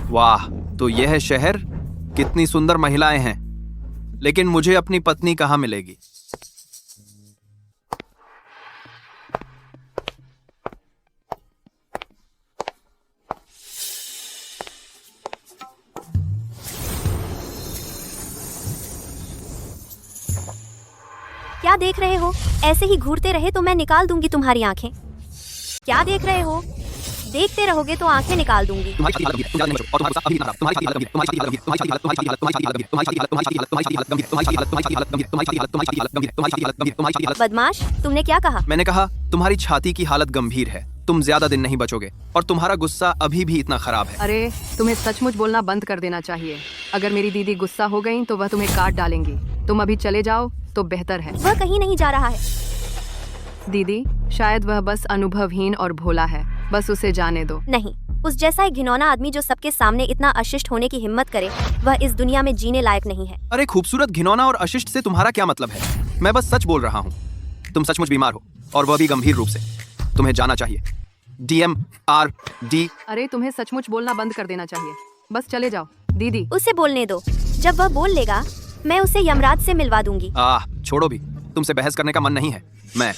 वाह, तो यह है शहर। कितनी सुंदर महिलाएं हैं, लेकिन मुझे अपनी पत्नी कहाँ मिलेगी? क्या देख रहे हो? ऐसे ही घूरते रहे तो मैं निकाल दूंगी तुम्हारी आंखें। क्या देख रहे हो? देखते रहोगे तो आंखें निकाल दूंगी। बदमाश, तुमने क्या कहा? मैंने कहा तुम्हारी छाती की हालत गंभीर है, तुम ज्यादा दिन नहीं बचोगे और तुम्हारा गुस्सा अभी भी इतना खराब है। अरे, तुम्हें सचमुच बोलना बंद कर देना चाहिए। अगर मेरी दीदी गुस्सा हो गई तो वह तुम्हें काट डालेंगी। तुम अभी चले जाओ तो बेहतर है। वह कहीं नहीं जा रहा है। दीदी, शायद वह बस अनुभवहीन और भोला है, बस उसे जाने दो। नहीं, उस जैसा एक घिनौना आदमी जो सबके सामने इतना अशिष्ट होने की हिम्मत करे, वह इस दुनिया में जीने लायक नहीं है। अरे खूबसूरत, घिनौना और अशिष्ट से तुम्हारा क्या मतलब है? मैं बस सच बोल रहा हूँ। तुम सचमुच बीमार हो और वह भी गंभीर रूप से। तुम्हें जाना चाहिए। DMRD। अरे, तुम्हें सचमुच बोलना बंद कर देना चाहिए। बस चले जाओ। दीदी, उसे बोलने दो। जब वह बोल लेगा, मैं उसे यमराज से मिलवा दूंगी। छोड़ो भी, तुमसे बहस करने का मन नहीं है। मैं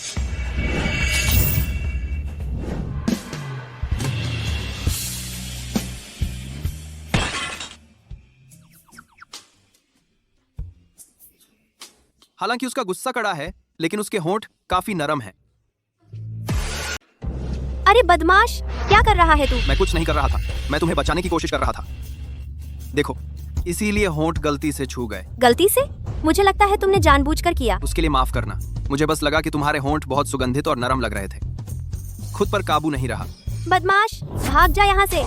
हालांकि उसका गुस्सा कड़ा है, लेकिन उसके होंठ काफी नरम हैं। अरे बदमाश, क्या कर रहा है तू? मैं कुछ नहीं कर रहा था, मैं तुम्हें बचाने की कोशिश कर रहा था। देखो, इसीलिए होंठ गलती से छू गए। गलती से? मुझे लगता है तुमने जानबूझकर किया। उसके लिए माफ करना। मुझे बस लगा कि तुम्हारे होंठ बहुत सुगंधित और नरम लग रहे थे। खुद पर काबू नहीं रहा। बदमाश, भाग जा यहाँ से।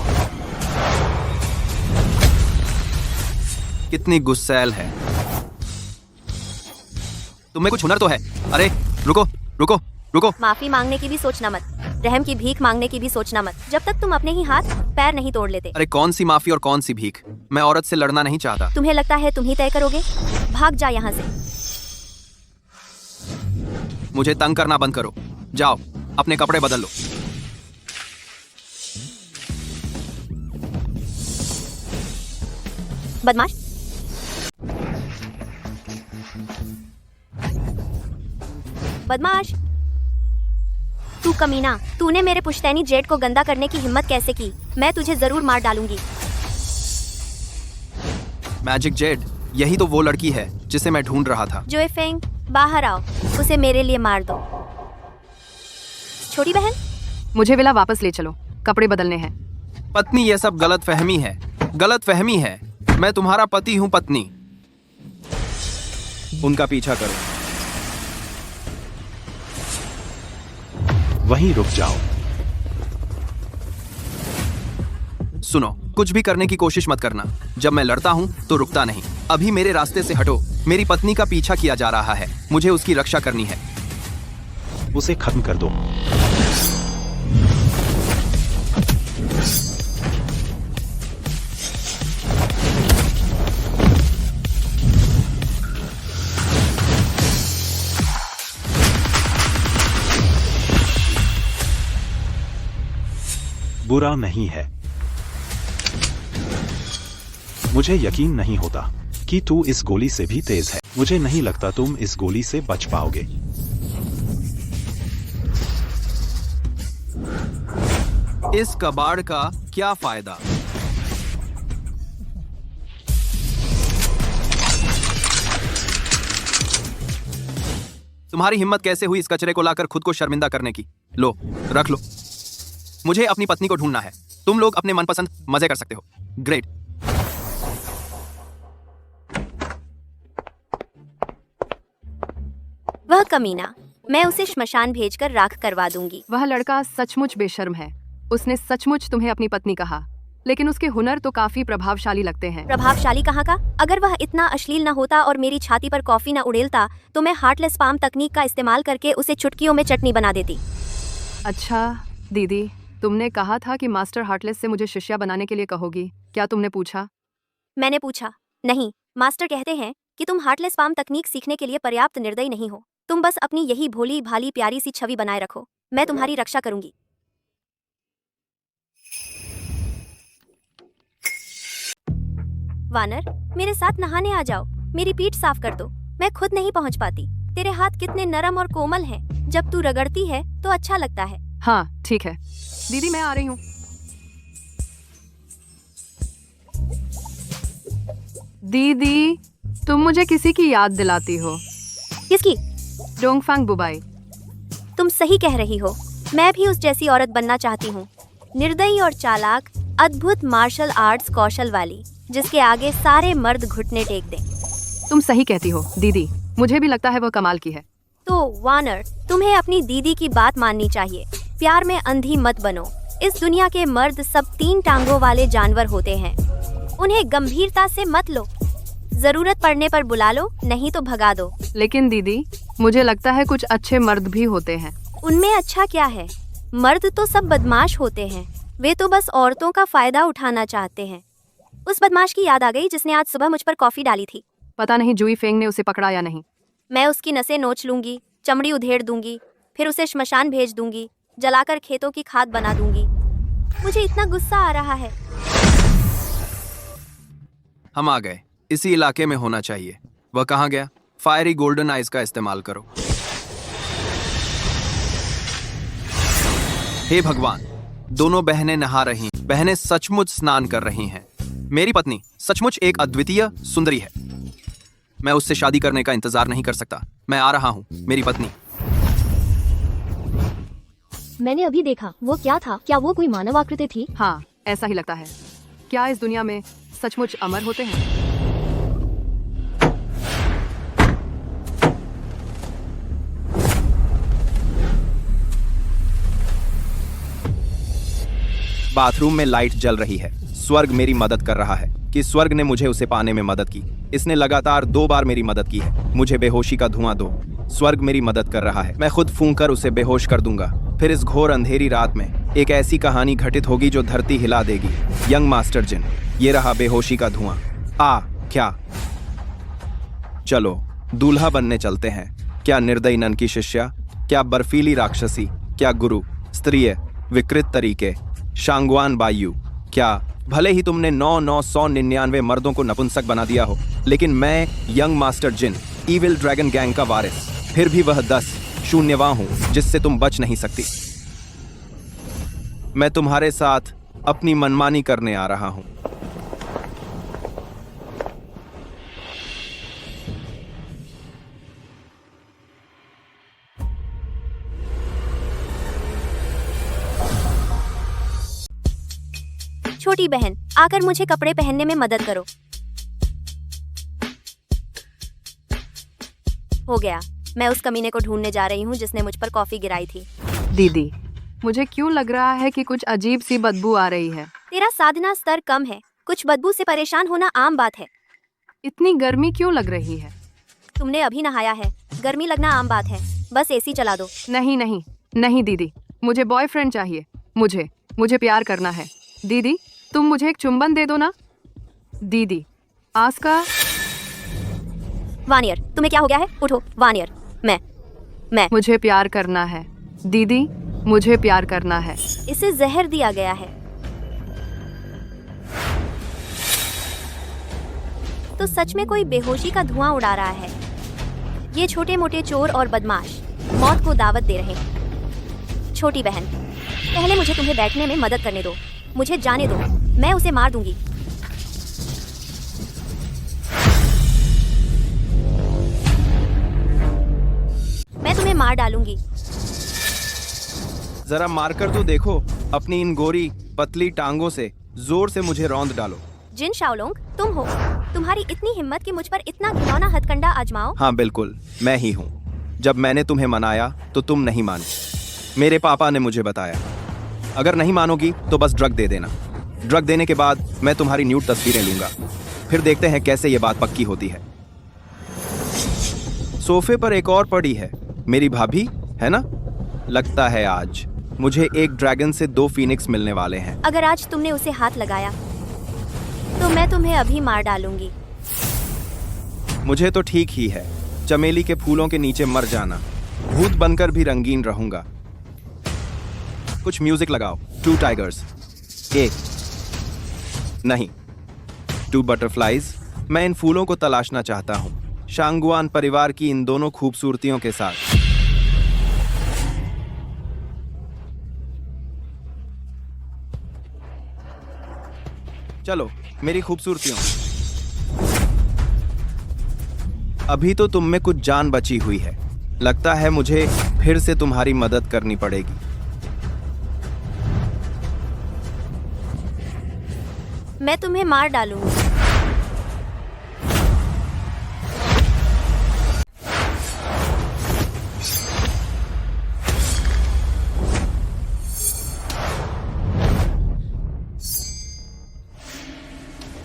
कितनी गुस्सैल है। तुम्हें कुछ हुनर तो है। अरे रुको रुको रुको। माफी मांगने की भी सोचना मत, रहम की भीख मांगने की भी सोचना मत, जब तक तुम अपने ही हाथ पैर नहीं तोड़ लेते। अरे कौन सी माफी और कौन सी भीख? मैं औरत से लड़ना नहीं चाहता। तुम्हें लगता है तुम ही तय करोगे? भाग जा यहाँ से। मुझे तंग करना बंद करो। जाओ, अपने कपड़े बदल लो। बदमाश, बदमाश, तू कमीना, तूने मेरे पुश्तैनी जेट को गंदा करने की हिम्मत कैसे की? मैं तुझे जरूर मार डालूंगी। मैजिक जेड, यही तो वो लड़की है जिसे मैं ढूंढ रहा था। जोए फेंग, बाहर आओ, उसे मेरे लिए मार दो। छोटी बहन, मुझे विला वापस ले चलो, कपड़े बदलने हैं। पत्नी, ये सब गलत फहमी है। गलत फहमी है। मैं तुम्हारा पति हूँ पत्नी। उनका पीछा करो। वहीं रुक जाओ। सुनो, कुछ भी करने की कोशिश मत करना। जब मैं लड़ता हूँ तो रुकता नहीं। अभी मेरे रास्ते से हटो। मेरी पत्नी का पीछा किया जा रहा है, मुझे उसकी रक्षा करनी है। उसे खत्म कर दो। बुरा नहीं है। मुझे यकीन नहीं होता कि तू इस गोली से भी तेज है। मुझे नहीं लगता तुम इस गोली से बच पाओगे। इस कबाड़ का क्या फायदा? तुम्हारी हिम्मत कैसे हुई इस कचरे को लाकर खुद को शर्मिंदा करने की? लो, रख लो। मुझे अपनी पत्नी को ढूंढना है। तुम लोग अपने मनपसंद मजे कर सकते हो। ग्रेट। वह कमीना, मैं उसे श्मशान भेजकर राख करवा दूंगी। वह लड़का सचमुच बेशर्म है। उसने सचमुच तुम्हें अपनी पत्नी कहा, लेकिन उसके हुनर तो काफी प्रभावशाली लगते हैं। प्रभावशाली कहाँ का? अगर वह इतना अश्लील न होता और मेरी छाती पर कॉफी न उड़ेलता तो मैं हार्टलेस पाम तकनीक का इस्तेमाल करके उसे चुटकियों में चटनी बना देती। अच्छा दीदी, तुमने कहा था कि मास्टर हार्टलेस से मुझे शिष्या बनाने के लिए कहोगी। क्या तुमने पूछा? मैंने पूछा नहीं। मास्टर कहते हैं कि तुम हार्टलेस पाम तकनीक सीखने के लिए पर्याप्त निर्दयी नहीं हो। तुम बस अपनी यही भोली भाली प्यारी सी छवि बनाए रखो। मैं तुम्हारी रक्षा करूंगी। वानर, मेरे साथ नहाने आ जाओ। मेरी पीठ साफ कर दो, मैं खुद नहीं पहुंच पाती। तेरे हाथ कितने नरम और कोमल हैं। जब तू रगड़ती है तो अच्छा लगता है। हाँ ठीक है दीदी, मैं आ रही हूँ। दीदी, तुम मुझे किसी की याद दिलाती हो। किसकी? डोंगफांग बुबाई। तुम सही कह रही हो। मैं भी उस जैसी औरत बनना चाहती हूँ, निर्दयी और चालाक, अद्भुत मार्शल आर्ट्स कौशल वाली, जिसके आगे सारे मर्द घुटने टेक दें। तुम सही कहती हो दीदी, मुझे भी लगता है वह कमाल की है। तो वानर, तुम्हें अपनी दीदी की बात माननी चाहिए। प्यार में अंधी मत बनो। इस दुनिया के मर्द सब 3 टांगों वाले जानवर होते हैं। उन्हें गंभीरता से मत लो। जरूरत पड़ने पर बुला लो, नहीं तो भगा दो। लेकिन दीदी, मुझे लगता है कुछ अच्छे मर्द भी होते हैं। उनमें अच्छा क्या है? मर्द तो सब बदमाश होते हैं। वे तो बस औरतों का फायदा उठाना चाहते हैं। उस बदमाश की याद आ गई जिसने आज सुबह मुझ पर कॉफी डाली थी। पता नहीं जुई फेंग ने उसे पकड़ा या नहीं। मैं उसकी नसें नोच लूंगी, चमड़ी उधेड़ दूंगी, फिर उसे श्मशान भेज दूंगी, जलाकर खेतों की खाद बना दूंगी। मुझे इतना गुस्सा आ रहा है। हम आ गए। इसी इलाके में होना चाहिए। वह कहाँ गया? फायरी गोल्डन आइज का इस्तेमाल करो। हे भगवान, दोनों बहनें नहा रही। बहनें सचमुच स्नान कर रही हैं। मेरी पत्नी सचमुच एक अद्वितीय सुंदरी है। मैं उससे शादी करने का इंतजार नहीं कर सकता। मैं आ रहा हूँ, मेरी पत्नी। मैंने अभी देखा। वो क्या था? क्या वो कोई मानव आकृति थी? हाँ, ऐसा ही लगता है। क्या इस दुनिया में सचमुच अमर होते हैं? बाथरूम में लाइट जल रही है। स्वर्ग मेरी मदद कर रहा है कि स्वर्ग ने मुझे उसे पाने में मदद की। इसने लगातार 2 बार मेरी मदद की है। मुझे बेहोशी का धुआं दो। स्वर्ग मेरी मदद कर रहा है। मैं खुद फूंक कर उसे बेहोश कर दूंगा। फिर इस घोर अंधेरी रात में एक ऐसी कहानी घटित होगी जो धरती हिला देगी। यंग मास्टर जिन, ये रहा बेहोशी का धुआं। क्या? चलो दूल्हा बनने चलते हैं। क्या निर्दयी नन की शिष्या? क्या बर्फीली राक्षसी? क्या गुरु? स्त्रीय विकृत तरीके? शांगवान बायु? क्या भले ही तुमने 9,999 मर्दों को नपुंसक बना दिया हो, लेकिन मैं यंग मास्टर जिन, ईविल ड्रैगन गैंग का वारिस, फिर भी वह 10 शून्यवां हूं जिससे तुम बच नहीं सकती। मैं तुम्हारे साथ अपनी मनमानी करने आ रहा हूं। छोटी बहन, आकर मुझे कपड़े पहनने में मदद करो। हो गया। मैं उस कमीने को ढूंढने जा रही हूँ जिसने मुझ पर कॉफी गिराई थी। दीदी, मुझे क्यों लग रहा है कि कुछ अजीब सी बदबू आ रही है। तेरा साधना स्तर कम है। कुछ बदबू से परेशान होना आम बात है। इतनी गर्मी क्यों लग रही है? तुमने अभी नहाया है, गर्मी लगना आम बात है। बस एसी चला दो। नहीं नहीं नहीं दीदी, मुझे बॉयफ्रेंड चाहिए। मुझे प्यार करना है। दीदी, तुम मुझे एक चुंबन दे दो ना। दीदी, आस्का। वानियर, तुम्हें क्या हो गया है? उठो वानियर। मैं मुझे प्यार करना है दीदी, मुझे प्यार करना है। इसे जहर दिया गया है। तो सच में कोई बेहोशी का धुआं उड़ा रहा है। ये छोटे मोटे चोर और बदमाश मौत को दावत दे रहे हैं। छोटी बहन, पहले मुझे तुम्हें बैठने में मदद करने दो। मुझे जाने दो, मैं उसे मार दूंगी। मैं तुम्हें मार डालूंगी। जरा मारकर तो देखो अपनी इन गोरी पतली टांगों से। जोर से मुझे रौंद डालो। जिन शाओलोंग, तुम हो। तुम्हारी इतनी हिम्मत कि मुझ पर इतना घिनौना हथकंडा आजमाओ। हाँ बिल्कुल, मैं ही हूँ। जब मैंने तुम्हें मनाया तो तुम नहीं मानी। मेरे पापा ने मुझे बताया। अगर नहीं मानोगी तो बस ड्रग दे देना। ड्रग देने के बाद मैं तुम्हारी न्यूड तस्वीरें लूंगा। फिर देखते हैं कैसे ये बात पक्की होती है। सोफे पर एक और पड़ी है, मेरी भाभी है ना? लगता है आज मुझे एक ड्रैगन से 2 फीनिक्स मिलने वाले हैं। अगर आज तुमने उसे हाथ लगाया तो मैं तुम्हें अभी मार डालूंगी। मुझे तो ठीक ही है। चमेली के फूलों के नीचे मर जाना। भूत बनकर भी रंगीन रहूंगा। कुछ म्यूजिक लगाओ। 2 टाइगर्स। 1 नहीं टू बटरफ्लाइज। मैं इन फूलों को तलाशना चाहता हूँ, शांगुआन परिवार की इन दोनों खूबसूरतियों के साथ। चलो मेरी खूबसूरतियों, अभी तो तुम में कुछ जान बची हुई है। लगता है मुझे फिर से तुम्हारी मदद करनी पड़ेगी। मैं तुम्हें मार डालूंगी।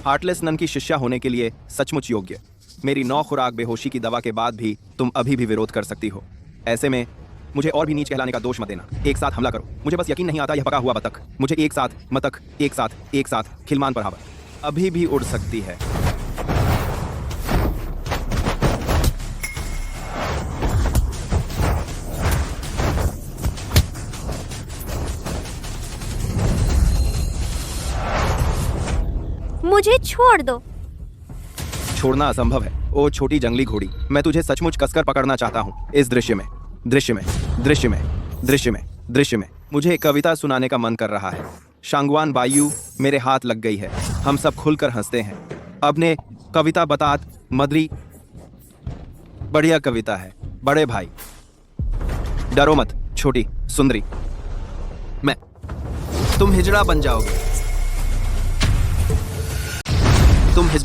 हार्टलेस नन की शिष्या होने के लिए सचमुच योग्य। मेरी 9 खुराक बेहोशी की दवा के बाद भी तुम अभी भी विरोध कर सकती हो। ऐसे में मुझे और भी नीच कहलाने का दोष मत देना। एक साथ हमला करो। मुझे बस यकीन नहीं आता यह पका हुआ बतख मुझे एक साथ खिलमान पर हावर अभी भी उड़ सकती है। मुझे छोड़ दो। छोड़ना असंभव है। ओ छोटी जंगली घोड़ी, मैं तुझे सचमुच कसकर पकड़ना चाहता हूँ। इस दृश्य में मुझे एक कविता सुनाने का मन कर रहा है। शांगवान बायू मेरे हाथ लग गई है। हम सब खुलकर हंसते हैं। अब ने कविता बतात मदरी। बढ़िया कविता है बड़े भाई। डरो मत छोटी सुंदरी। तुम हिजड़ा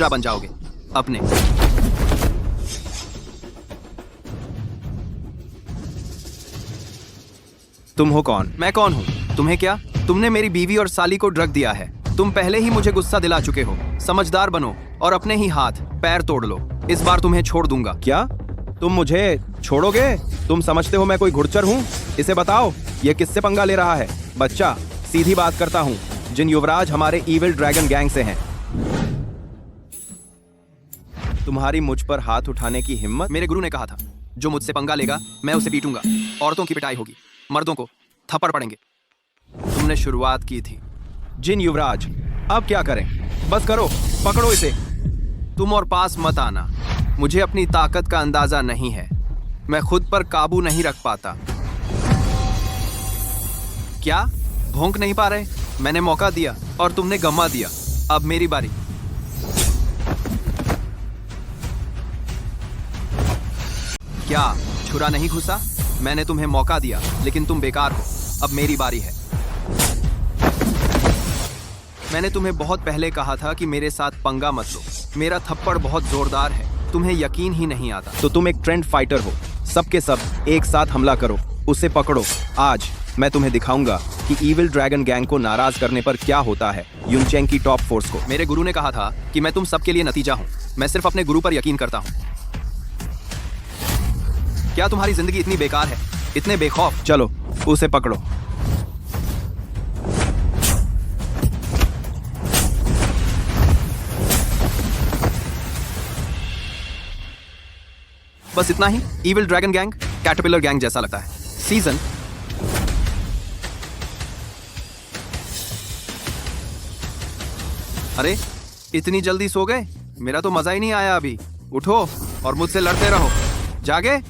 बन जाओगे अपने। तुम हो कौन? मैं कौन हूँ? तुम्हें क्या? तुमने मेरी बीवी और साली को ड्रग दिया है। तुम पहले ही मुझे गुस्सा दिला चुके हो। समझदार बनो और अपने ही हाथ पैर तोड़ लो। इस बार तुम्हें छोड़ दूंगा। क्या तुम मुझे छोड़ोगे? तुम समझते हो मैं कोई घुड़चर हूँ? इसे बताओ ये किससे पंगा ले रहा है? बच्चा सीधी बात करता हूँ। जिन युवराज हमारे ईविल ड्रैगन गैंग से हैं। तुम्हारी मुझ पर हाथ उठाने की हिम्मत? मेरे गुरु ने कहा था जो मुझसे पंगा लेगा मैं उसे पीटूंगा। औरतों की पिटाई होगी, मर्दों को थप्पड़ पड़ेंगे। तुमने शुरुआत की थी। जिन युवराज अब क्या करें? बस करो, पकड़ो इसे। तुम और पास मत आना। मुझे अपनी ताकत का अंदाजा नहीं है। मैं खुद पर काबू नहीं रख पाता। क्या भौंक नहीं पा रहे? मैंने मौका दिया और तुमने गंवा दिया। अब मेरी बारी। क्या छुरा नहीं घुसा? मैंने तुम्हें मौका दिया लेकिन तुम बेकार हो। अब मेरी बारी है। मैंने तुम्हें बहुत पहले कहा था कि मेरे साथ पंगा मत लो। मेरा थप्पड़ बहुत जोरदार है, तुम्हें यकीन ही नहीं आता। तो तुम एक ट्रेंड फाइटर हो। सबके सब एक साथ हमला करो, उसे पकड़ो। आज मैं तुम्हें दिखाऊंगा कि ईविल ड्रैगन गैंग को नाराज करने पर क्या होता है। युनचेंग की टॉप फोर्स को। मेरे गुरु ने कहा था कि मैं तुम सबके लिए नतीजा हूँ। मैं सिर्फ अपने गुरु पर यकीन करता हूँ। क्या तुम्हारी जिंदगी इतनी बेकार है, इतने बेखौफ? चलो उसे पकड़ो। बस इतना ही? Evil dragon gang caterpillar gang जैसा लगता है। सीजन अरे इतनी जल्दी सो गए? मेरा तो मजा ही नहीं आया अभी। उठो और मुझसे लड़ते रहो। जागे?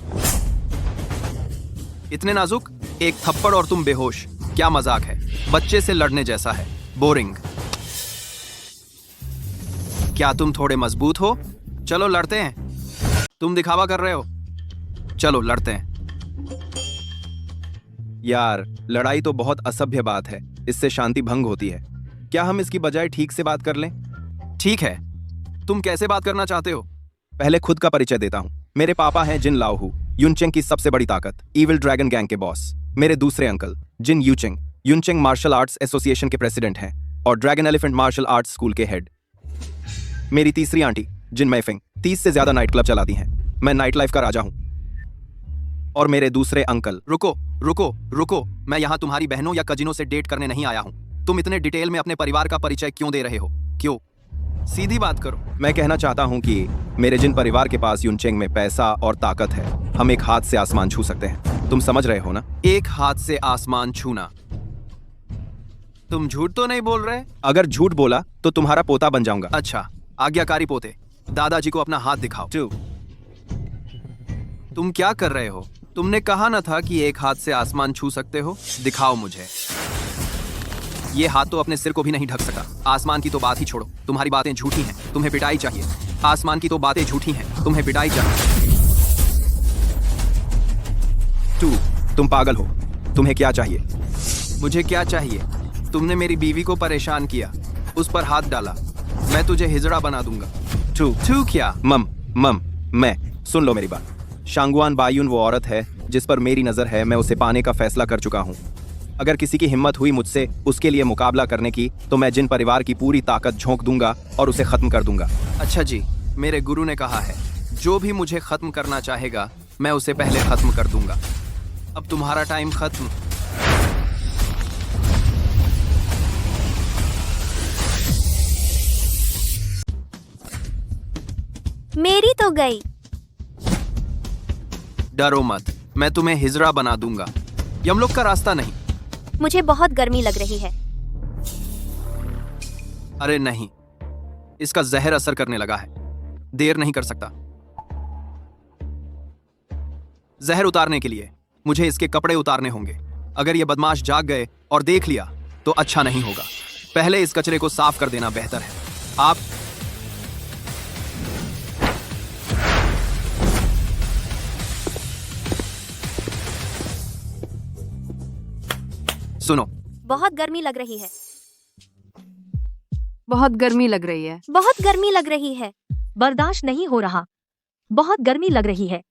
इतने नाजुक, एक थप्पड़ और तुम बेहोश। क्या मजाक है? बच्चे से लड़ने जैसा है। बोरिंग। क्या तुम थोड़े मजबूत हो? चलो लड़ते हैं। तुम दिखावा कर रहे हो। चलो लड़ते हैं। यार लड़ाई तो बहुत असभ्य बात है। इससे शांति भंग होती है। क्या हम इसकी बजाय ठीक से बात कर लें? ठीक है, तुम कैसे बात करना चाहते हो? पहले खुद का परिचय देता हूँ। मेरे पापा हैं जिन लाओहू, युनचेंग की सबसे बड़ी ताकत, ईविल ड्रैगन गैंग के बॉस। मेरे दूसरे uncle Jin Yucheng, Yuncheng martial arts association के प्रेसिडेंट हैं और dragon elephant martial arts school के हेड। मेरी तीसरी आंटी जिन मैफिंग 30 से ज्यादा नाइट क्लब चलाती हैं। मैं नाइट लाइफ का राजा हूँ। और मेरे दूसरे अंकल। रुको रुको रुको, मैं यहाँ तुम्हारी बहनों या कजिनों से डेट करने नहीं आया हूँ। तुम इतने डिटेल में अपने परिवार का परिचय क्यों दे रहे हो? क्यों? सीधी बात करो। मैं कहना चाहता हूँ कि मेरे जिन परिवार के पास युनचेंग में पैसा और ताकत है, हम एक हाथ से आसमान छू सकते हैं। तुम समझ रहे हो ना? एक हाथ से आसमान छूना। तुम झूठ तो नहीं बोल रहे? अगर झूठ बोला तो तुम्हारा पोता बन जाऊंगा। अच्छा, आज्ञाकारी पोते, दादाजी को अपना हाथ दिखाओ। 2 तुम क्या कर रहे हो? तुमने कहा ना था कि एक हाथ से आसमान छू सकते हो? दिखाओ मुझे। ये हाथ तो अपने सिर को भी नहीं ढक सका। आसमान की तो बात ही छोड़ो, तुम्हारी बातें झूठी हैं, तुम्हें पिटाई चाहिए। आसमान की तो बातें झूठी हैं, तुम्हें पिटाई चाहिए। 2 तुम पागल हो, तुम्हें क्या चाहिए? मुझे क्या चाहिए? तुमने मेरी बीवी को परेशान किया, उस पर हाथ डाला, मैं तुझे हिजड़ा बना दूंगा। 2 क्या? मम मैं सुन लो मेरी बात। शांगुआन बायुन वो औरत है जिस पर मेरी नजर है। मैं उसे पाने का फैसला कर चुका हूँ। अगर किसी की हिम्मत हुई मुझसे उसके लिए मुकाबला करने की, तो मैं जिन परिवार की पूरी ताकत झोंक दूंगा और उसे खत्म कर दूंगा। अच्छा जी, मेरे गुरु ने कहा है, जो भी मुझे खत्म करना चाहेगा मैं उसे पहले खत्म कर दूंगा। अब तुम्हारा टाइम खत्म। मेरी तो गई। डरो मत, मैं तुम्हें हिजड़ा बना दूंगा। यमलोक का रास्ता नहीं। मुझे बहुत गर्मी लग रही है। अरे नहीं, इसका जहर असर करने लगा है। देर नहीं कर सकता। जहर उतारने के लिए मुझे इसके कपड़े उतारने होंगे। अगर ये बदमाश जाग गए और देख लिया तो अच्छा नहीं होगा। पहले इस कचरे को साफ कर देना बेहतर है। आप सुनो, बहुत गर्मी लग रही है। बहुत गर्मी लग रही है। बहुत गर्मी लग रही है। बर्दाश्त नहीं हो रहा, बहुत गर्मी लग रही है।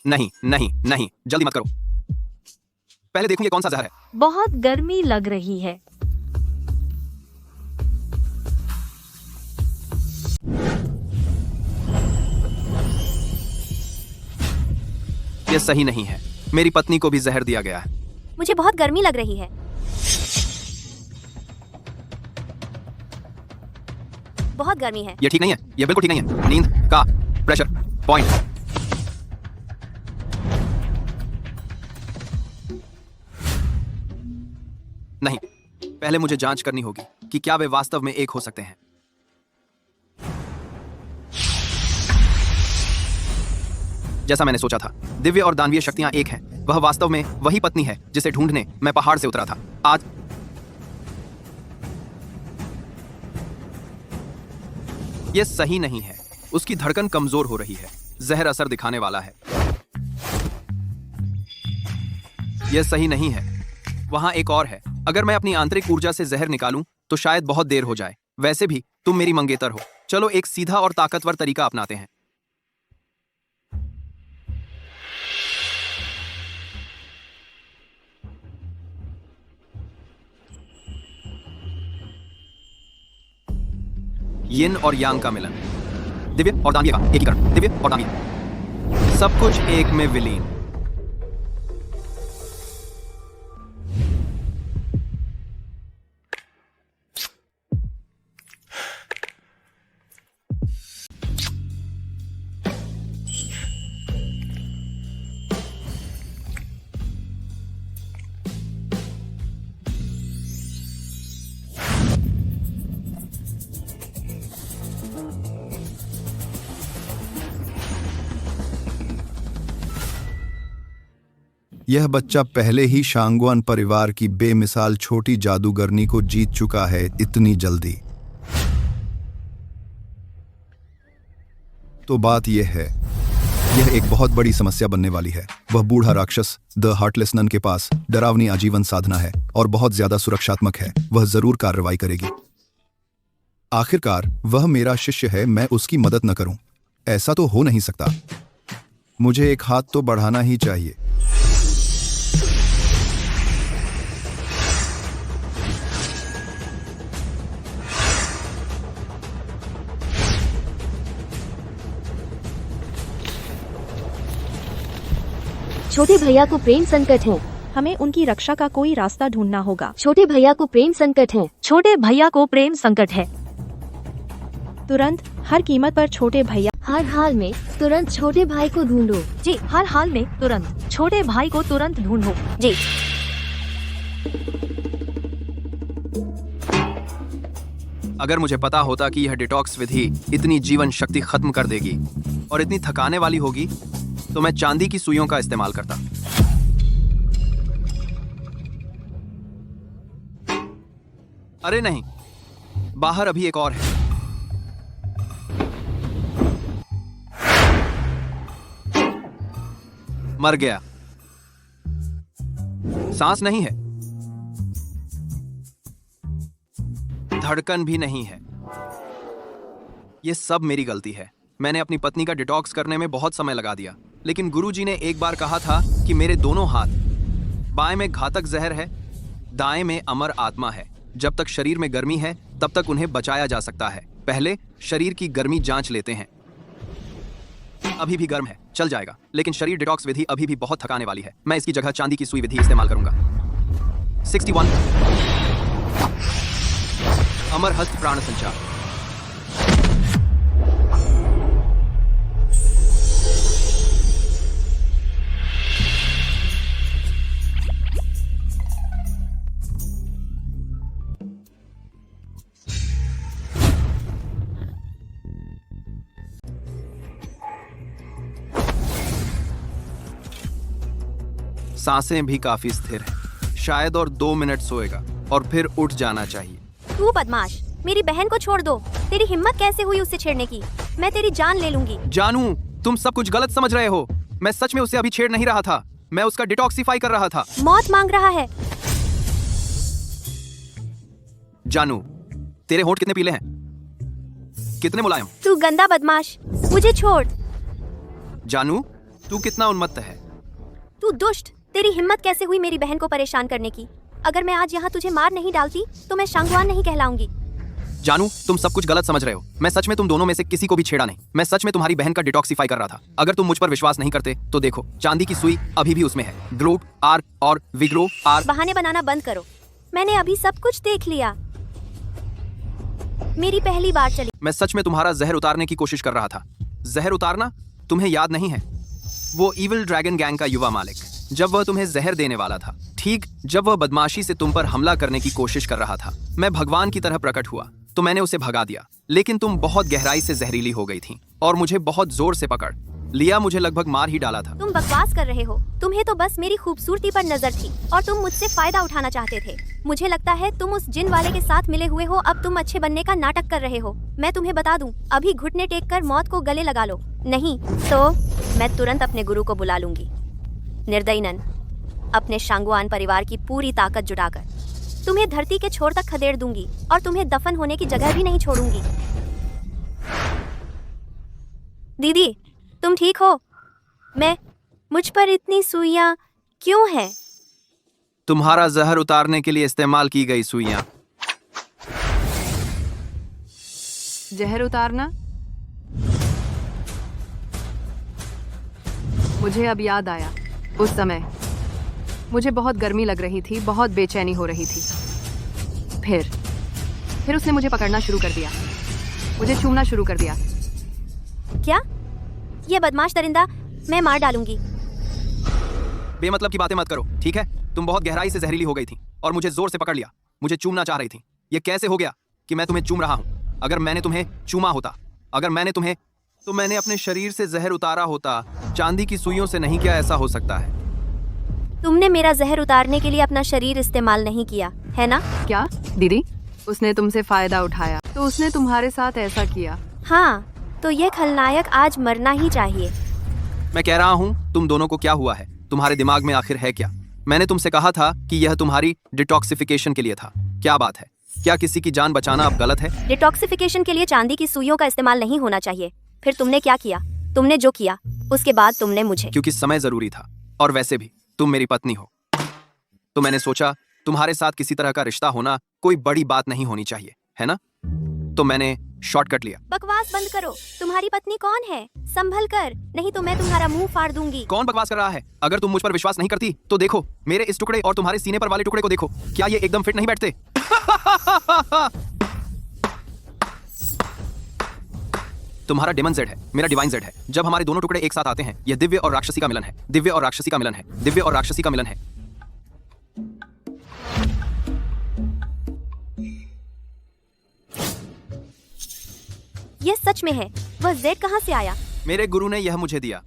नहीं नहीं नहीं, जल्दी मत करो, पहले देखूं ये कौन सा जहर है। बहुत गर्मी लग रही है। ये सही नहीं है। मेरी पत्नी को भी जहर दिया गया है। मुझे बहुत गर्मी लग रही है। बहुत गर्मी है। ये ठीक नहीं है, ये बिल्कुल ठीक नहीं है। नींद का प्रेशर पॉइंट। नहीं, पहले मुझे जांच करनी होगी कि क्या वे वास्तव में एक हो सकते हैं। जैसा मैंने सोचा था, दिव्य और दानवीय शक्तियां एक हैं। वह वास्तव में वही पत्नी है जिसे ढूंढने मैं पहाड़ से उतरा था। आज यह सही नहीं है। उसकी धड़कन कमजोर हो रही है। जहर असर दिखाने वाला है। यह सही नहीं है। वहां एक और है। अगर मैं अपनी आंतरिक ऊर्जा से जहर निकालूं तो शायद बहुत देर हो जाए। वैसे भी तुम मेरी मंगेतर हो। चलो एक सीधा और ताकतवर तरीका अपनाते हैं। यिन और यांग का मिलन, दिव्य और दानवीय का एकीकरण, दिव्य और दानवीय, सब कुछ एक में विलीन। यह बच्चा पहले ही शांगुआन परिवार की बेमिसाल छोटी जादूगरनी को जीत चुका है इतनी जल्दी। तो बात यह है, यह एक बहुत बड़ी समस्या बनने वाली है। वह बूढ़ा राक्षस द हार्टलेस नन के पास डरावनी आजीवन साधना है और बहुत ज्यादा सुरक्षात्मक है। वह जरूर कार्रवाई करेगी। आखिरकार वह मेरा शिष्य है, मैं उसकी मदद न करूं, ऐसा तो हो नहीं सकता। मुझे एक हाथ तो बढ़ाना ही चाहिए। छोटे भैया को प्रेम संकट है। हमें उनकी रक्षा का कोई रास्ता ढूंढना होगा। छोटे भैया को प्रेम संकट है। छोटे भैया को प्रेम संकट है। तुरंत, हर कीमत पर छोटे भैया। हर हाल में तुरंत छोटे भाई को ढूंढो। जी, हर हाल में तुरंत छोटे भाई को तुरंत ढूंढो। जी। अगर मुझे पता होता कि यह डिटॉक्स विधि इतनी जीवन शक्ति खत्म कर देगी और इतनी थकाने वाली होगी तो मैं चांदी की सुइयों का इस्तेमाल करता। अरे नहीं, बाहर अभी एक और है। मर गया। सांस नहीं है, धड़कन भी नहीं है। यह सब मेरी गलती है। मैंने अपनी पत्नी का डिटॉक्स करने में बहुत समय लगा दिया, लेकिन गुरुजी ने एक बार कहा था कि मेरे दोनों हाथ, बाएं में घातक जहर है, दाएं में अमर आत्मा है। जब तक शरीर में गर्मी है तब तक उन्हें बचाया जा सकता है। पहले शरीर की गर्मी जांच लेते हैं। अभी भी गर्म है, चल जाएगा, लेकिन शरीर डिटॉक्स विधि अभी भी बहुत थकाने वाली है। मैं इसकी जगह चांदी की सुई विधि इस्तेमाल करूंगा। 61 अमर हस्त प्राण संचार। सांसें भी काफी स्थिर हैं। शायद और 2 मिनट सोएगा और फिर उठ जाना चाहिए। तू बदमाश, मेरी बहन को छोड़ दो। तेरी हिम्मत कैसे हुई उससे छेड़ने की? मैं तेरी जान ले लूंगी। जानू, तुम सब कुछ गलत समझ रहे हो। मैं सच में उसे अभी छेड़ नहीं रहा था। मैं उसका डिटॉक्सिफाई कर रहा था। मौत मांग रहा है। जानू, तेरे होंठ कितने पीले हैं? कितने मुलायम? तू गंदा बदमाश, मुझे छोड़। जानू, तू कितना उन्मत्त है। तू दुष्ट, तेरी हिम्मत कैसे हुई मेरी बहन को परेशान करने की? अगर मैं आज यहाँ तुझे मार नहीं डालती तो मैं शांगवान नहीं कहलाऊंगी। जानू, तुम सब कुछ गलत समझ रहे हो। मैं सच में तुम दोनों में से किसी को भी छेड़ा नहीं। मैं सच में तुम्हारी बहन का डिटॉक्सिफाई कर रहा था। अगर तुम मुझ पर विश्वास नहीं करते तो देखो, चांदी की सुई अभी भी उसमें है। ग्लोट आर और विग्रो आर। बहाने बनाना बंद करो। मैंने अभी सब कुछ देख लिया। मेरी पहली बार चली। मैं सच में तुम्हारा जहर उतारने की कोशिश कर रहा था। जहर उतारना तुम्हें याद नहीं है? वो इविल ड्रैगन गैंग का युवा मालिक, जब वह तुम्हें जहर देने वाला था, ठीक जब वह बदमाशी से तुम पर हमला करने की कोशिश कर रहा था, मैं भगवान की तरह प्रकट हुआ तो मैंने उसे भगा दिया। लेकिन तुम बहुत गहराई से जहरीली हो गई थी और मुझे बहुत जोर से पकड़ लिया। मुझे लगभग मार ही डाला था। तुम बकवास कर रहे हो। तुम्हें तो बस मेरी खूबसूरती पर नजर थी और तुम मुझसे फायदा उठाना चाहते थे। मुझे लगता है तुम उस जिन वाले के साथ मिले हुए हो। अब तुम अच्छे बनने का नाटक कर रहे हो। मैं तुम्हें बता दूं, अभी घुटने टेक कर मौत को गले लगा लो, नहीं तो मैं तुरंत अपने गुरु को बुला लूंगी। निर्दयीनन, अपने शांगवान परिवार की पूरी ताकत जुटाकर तुम्हें धरती के छोर तक खदेड़ दूंगी और तुम्हें दफन होने की जगह भी नहीं छोड़ूंगी। दीदी, तुम ठीक हो? मुझ पर इतनी सुइयां क्यों हैं? तुम्हारा जहर उतारने के लिए इस्तेमाल की गई सुइयां। जहर उतारना? मुझे अब याद आया। उस समय मुझे बहुत गर्मी लग रही थी, बहुत बेचैनी हो रही थी। फिर उसने मुझे पकड़ना शुरू कर दिया, मुझे छूना शुरू कर दिया। क्या? ये बदमाश दरिंदा मैं मार डालूंगी। बेमतलब की बातें मत करो, ठीक है? तुम बहुत गहराई से जहरीली हो गई थी और मुझे जोर से पकड़ लिया। मुझे चूमना चाह रही थी। ये कैसे हो गया कि मैं तुम्हें चूम रहा हूँ? अगर मैंने तुम्हें चूमा होता, अगर मैंने तुम्हें, तो मैंने अपने शरीर से जहर उतारा होता। चांदी की सुइयों से नहीं। क्या ऐसा हो सकता है? तुमने मेरा जहर उतारने के लिए अपना शरीर इस्तेमाल नहीं किया है ना? क्या दीदी? उसने तुमसे फायदा उठाया तो उसने तुम्हारे साथ ऐसा किया? हाँ, तो ये खलनायक आज मरना ही चाहिए। मैं कह रहा हूँ, तुम दोनों को क्या हुआ है? तुम्हारे दिमाग में आखिर है क्या? मैंने तुमसे कहा था कि यह तुम्हारी डिटॉक्सिफिकेशन के लिए था। क्या बात है? क्या किसी की जान बचाना अब गलत है? डिटॉक्सिफिकेशन के लिए चांदी की सुइयों का इस्तेमाल नहीं होना चाहिए। फिर तुमने क्या किया? तुमने जो किया उसके बाद तुमने मुझे, क्योंकि समय जरूरी था और वैसे भी तुम मेरी पत्नी हो, तो मैंने सोचा तुम्हारे साथ किसी तरह का रिश्ता होना कोई बड़ी बात नहीं होनी चाहिए, है ना? तो मैंने शॉर्टकट लिया। बकवास बंद करो। तुम्हारी पत्नी कौन है? संभल कर, नहीं तो मैं तुम्हारा मुंह फाड़ दूंगी। कौन बकवास कर रहा है? अगर तुम मुझ पर विश्वास नहीं करती तो देखो, मेरे इस टुकड़े और तुम्हारे सीने पर वाले टुकड़े को देखो। क्या ये एकदम फिट नहीं बैठते? तुम्हारा डेमन जेड है, मेरा डिवाइन जेड है। जब हमारे दोनों टुकड़े एक साथ आते हैं, यह दिव्य और राक्षसी का मिलन है। दिव्य और राक्षसी का मिलन है। दिव्य और राक्षसी का मिलन है। यह सच में है। वह जेड कहाँ से आया? मेरे गुरु ने यह मुझे दिया।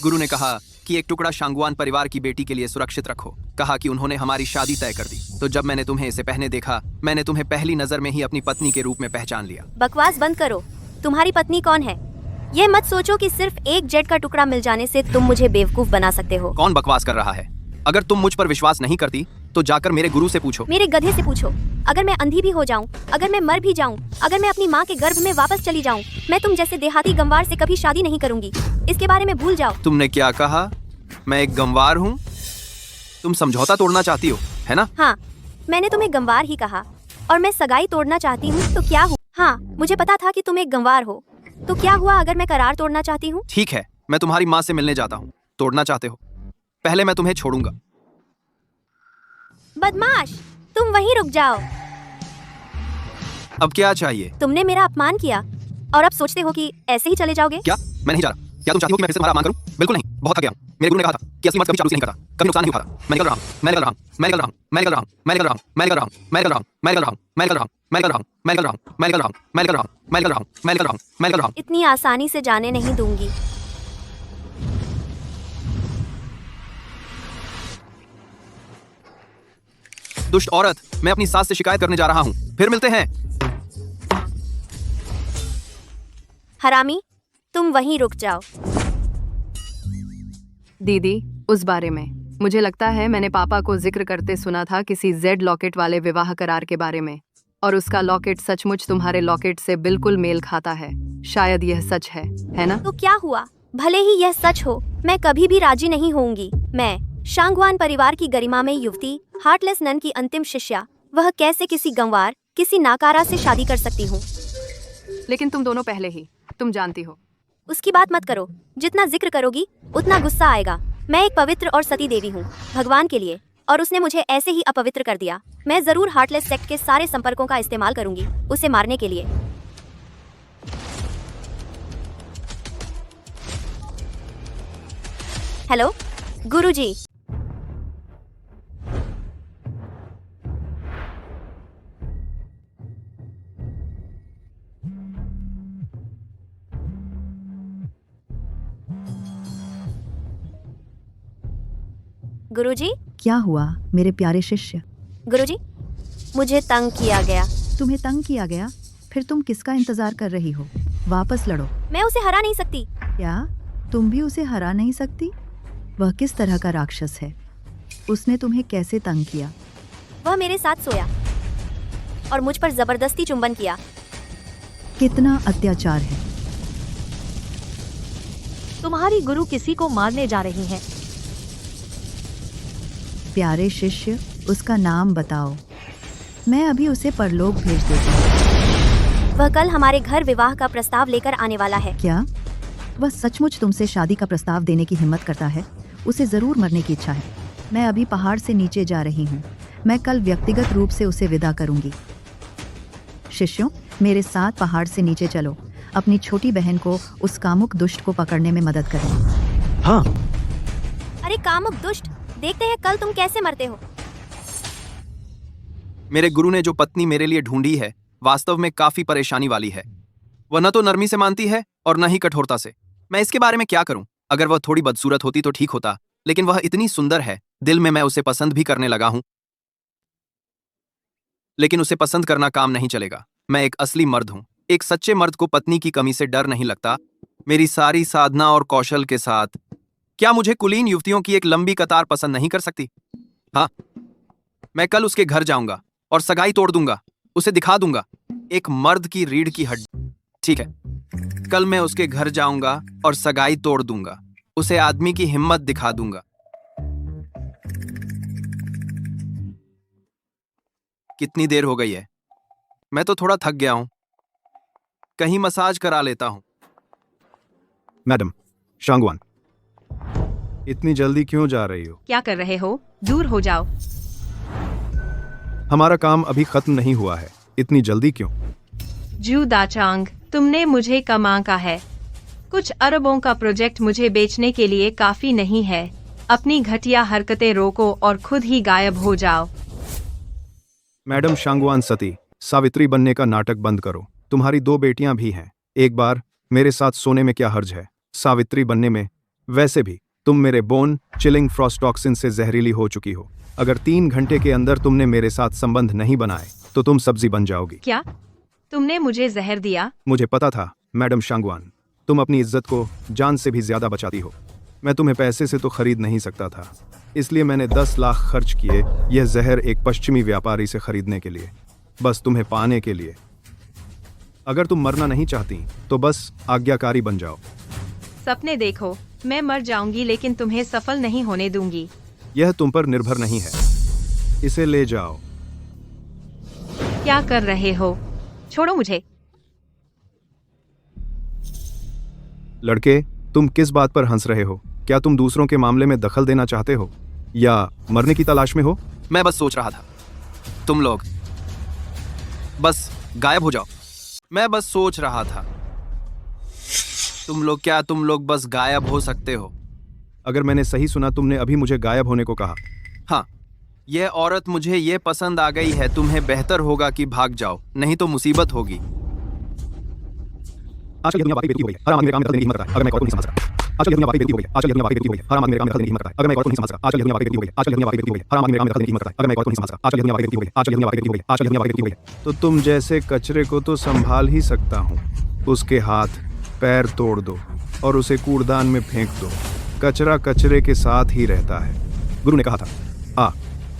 गुरु ने कहा कि एक टुकड़ा शांगवान परिवार की बेटी के लिए सुरक्षित रखो। कहा कि उन्होंने हमारी शादी तय कर दी। तो जब मैंने तुम्हें इसे पहने देखा, मैंने तुम्हें पहली नजर में ही अपनी पत्नी के रूप में पहचान लिया। बकवास बंद करो। तुम्हारी पत्नी कौन है? ये मत सोचो कि सिर्फ एक जेड का टुकड़ा मिल जाने से तुम मुझे बेवकूफ बना सकते हो। कौन बकवास कर रहा है? अगर तुम मुझ पर विश्वास नहीं करती तो जाकर मेरे गुरु से पूछो। मेरे गधे से पूछो। अगर मैं अंधी भी हो जाऊं, अगर मैं मर भी जाऊं, अगर मैं अपनी माँ के गर्भ में वापस चली जाऊं, मैं तुम जैसे देहाती गंवार से कभी शादी नहीं करूंगी। इसके बारे में भूल जाओ। तुमने क्या कहा? मैं एक गंवार हूँ? तुम समझौता तोड़ना चाहती हो, है ना? हाँ, मैंने तुम्हें गंवार ही कहा। और मैं सगाई तोड़ना चाहती हूँ तो क्या हुआ? हाँ, मुझे पता था कि तुम एक गंवार हो। तो क्या हुआ अगर मैं करार तोड़ना चाहती हूँ? ठीक है, मैं तुम्हारी माँ से मिलने जाता हूँ। तोड़ना चाहते हो? पहले मैं तुम्हें छोड़ूंगा। बदमाश, तुम वहीं रुक जाओ। अब क्या चाहिए? तुमने मेरा अपमान किया और अब सोचते हो कि ऐसे ही चले जाओगे? क्या? मैं नहीं जा रहा। क्या तुम चाहती हो कि मैं फिर से तुम्हारा अपमान करूं? बिल्कुल नहीं, बहुत थक गया हूं। मेरे गुरु ने कहा था कि असली मर्द कभी चालूसी नहीं करता, कभी नुकसान नहीं उठाता। मैं निकल रहा हूं, मैं निकल रहा हूं, मैं निकल रहा हूं, मैं निकल रहा हूं, मैं निकल रहा हूं, मैं निकल रहा हूं, मैं निकल रहा हूं, मैं निकल रहा हूं, मैं निकल रहा हूं, मैं निकल रहा हूं, मैं निकल रहा हूं, मैं निकल रहा हूं, मैं निकल रहा हूं, मैं निकल रहा हूं, मैं निकल रहा हूं, मैं निकल रहा हूं। इतनी आसानी से जाने नहीं दूंगी। दुष्ट औरत, मैं अपनी सास से शिकायत करने जा रहा हूँ। फिर मिलते हैं। हरामी, तुम वहीं रुक जाओ। दीदी, उस बारे में मुझे लगता है मैंने पापा को जिक्र करते सुना था किसी जेड लॉकेट वाले विवाह करार के बारे में, और उसका लॉकेट सचमुच तुम्हारे लॉकेट से बिल्कुल मेल खाता है। शायद यह सच है ना? तो क्या हुआ? भले ही यह सच हो, मैं कभी भी राजी नहीं होऊंगी। मैं शांगवान परिवार की गरिमा में युवती, हार्टलेस नन की अंतिम शिष्या, वह कैसे किसी गंवार, किसी नाकारा से शादी कर सकती हूँ? लेकिन तुम दोनों पहले ही, तुम जानती हो। उसकी बात मत करो। जितना जिक्र करोगी उतना गुस्सा आएगा। मैं एक पवित्र और सती देवी हूँ भगवान के लिए, और उसने मुझे ऐसे ही अपवित्र कर दिया। मैं जरूर हार्टलेस सेक्ट के सारे संपर्कों का इस्तेमाल करूंगी उसे मारने के लिए। हेलो गुरुजी। गुरुजी, क्या हुआ मेरे प्यारे शिष्य? गुरुजी, मुझे तंग किया गया। तुम्हें तंग किया गया? फिर तुम किसका इंतजार कर रही हो? वापस लड़ो। मैं उसे हरा नहीं सकती। क्या तुम भी उसे हरा नहीं सकती? वह किस तरह का राक्षस है? उसने तुम्हें कैसे तंग किया? वह मेरे साथ सोया और मुझ पर जबरदस्ती चुंबन किया। कितना अत्याचार है! तुम्हारी गुरु किसी को मारने जा रही हैं। प्यारे शिष्य, उसका नाम बताओ। मैं अभी उसे परलोक भेज देती हूँ। वह कल हमारे घर विवाह का प्रस्ताव लेकर आने वाला है। क्या वह सचमुच तुमसे शादी का प्रस्ताव देने की हिम्मत करता है? उसे जरूर मरने की इच्छा है। मैं अभी पहाड़ से नीचे जा रही हूँ। मैं कल व्यक्तिगत रूप से उसे विदा करूंगी। शिष्यों, मेरे साथ पहाड़ से नीचे चलो। अपनी छोटी बहन को, उस कामुक दुष्ट को पकड़ने में मदद करें। हाँ, अरे कामुक दुष्ट, देखते हैं कल तुम कैसे मरते हो। मेरे गुरु ने जो पत्नी मेरे लिए ढूंढी है वास्तव में काफी परेशानी वाली है। वह न तो नरमी से मानती है और न ही कठोरता से। मैं इसके बारे में क्या करूं? अगर वह थोड़ी बदसूरत होती तो ठीक होता, लेकिन वह इतनी सुंदर है, दिल में मैं उसे पसंद भी करने लगा हूं। लेकिन उसे पसंद करना काम नहीं चलेगा। मैं एक असली मर्द हूं। एक सच्चे मर्द को पत्नी की कमी से डर नहीं लगता। मेरी सारी साधना और कौशल के साथ क्या मुझे कुलीन युवतियों की एक लंबी कतार पसंद नहीं कर सकती? हाँ, मैं कल उसके घर जाऊंगा और सगाई तोड़ दूंगा। उसे दिखा दूंगा एक मर्द की रीढ़ की हड्डी। ठीक है, कल मैं उसके घर जाऊंगा और सगाई तोड़ दूंगा। उसे आदमी की हिम्मत दिखा दूंगा। कितनी देर हो गई है? मैं तो थोड़ा थक गया हूं। कहीं मसाज करा लेता हूं। मैडम शांगवान, इतनी जल्दी क्यों जा रही हो? क्या कर रहे हो? दूर हो जाओ। हमारा काम अभी खत्म नहीं हुआ है। इतनी जल्दी क्यों? जू दाचांग, तुमने मुझे कमा का है। कुछ अरबों का प्रोजेक्ट मुझे बेचने के लिए काफी नहीं है। अपनी घटिया हरकतें रोको और खुद ही गायब हो जाओ। मैडम शांगवान सती, सावित्री बनने का नाटक बंद करो। तुम्हारी 2 बेटियां भी हैं। एक बार मेरे साथ सोने में क्या हर्ज है, सावित्री बनने में। वैसे भी तुम मेरे बोन चिलिंग फ्रॉस्ट टॉक्सिन से जहरीली हो चुकी हो। अगर 3 घंटे के अंदर तुमने मेरे साथ संबंध नहीं बनाए तो तुम सब्जी बन जाओगी। क्या तुमने मुझे जहर दिया? मुझे पता था मैडम शांगवान, तुम अपनी इज्जत को जान से भी ज्यादा बचाती हो। मैं तुम्हें पैसे से तो खरीद नहीं सकता था, इसलिए मैंने 10 लाख खर्च किए यह जहर एक पश्चिमी व्यापारी से खरीदने के लिए, बस तुम्हें पाने के लिए। अगर तुम मरना नहीं चाहती तो बस आज्ञाकारी बन जाओ। सपने देखो, मैं मर जाऊंगी लेकिन तुम्हें सफल नहीं होने दूंगी। यह तुम पर निर्भर नहीं है, इसे ले जाओ। क्या कर रहे हो? छोड़ो मुझे। लड़के, तुम किस बात पर हंस रहे हो? क्या तुम दूसरों के मामले में दखल देना चाहते हो या मरने की तलाश में हो? मैं बस सोच रहा था, तुम लोग बस गायब हो जाओ। मैं बस सोच रहा था, तुम लोग बस गायब हो सकते हो। अगर मैंने सही सुना, तुमने अभी मुझे गायब होने को कहा। हाँ, यह औरत मुझे ये पसंद आ गई है। तुम्हें बेहतर होगा कि भाग जाओ, नहीं तो मुसीबत होगी। आजकल दुनिया वाकई बेटी हो गई है। हर आदमी मेरे काम में दखल देने की हिम्मत करता है अगर मैं औरत को नहीं समझ रहा। आजकल दुनिया वाकई बेटी हो गई है। आजकल दुनिया वाकई बेटी हो गई है। हर आदमी मेरे काम में दखल देने की हिम्मत करता है अगर मैं औरत को नहीं समझ रहा। आजकल दुनिया वाकई बेटी हो गई है। आजकल दुनिया वाकई बेटी हो गई है। हर आदमी मेरे काम में दखल देने की हिम्मत करता है अगर मैं औरत को नहीं समझ रहा। आजकल दुनिया वाकई बेटी हो गई है। आजकल दुनिया वाकई बेटी हो गई है। आजकल दुनिया वाकई बेटी हो गई है। तो तुम जैसे कचरे को तो संभाल ही सकता हूँ। उसके हाथ पैर तोड़ दो और उसे कूड़दान में फेंक दो। कचरा कचरे के साथ ही रहता है, गुरु ने कहा था।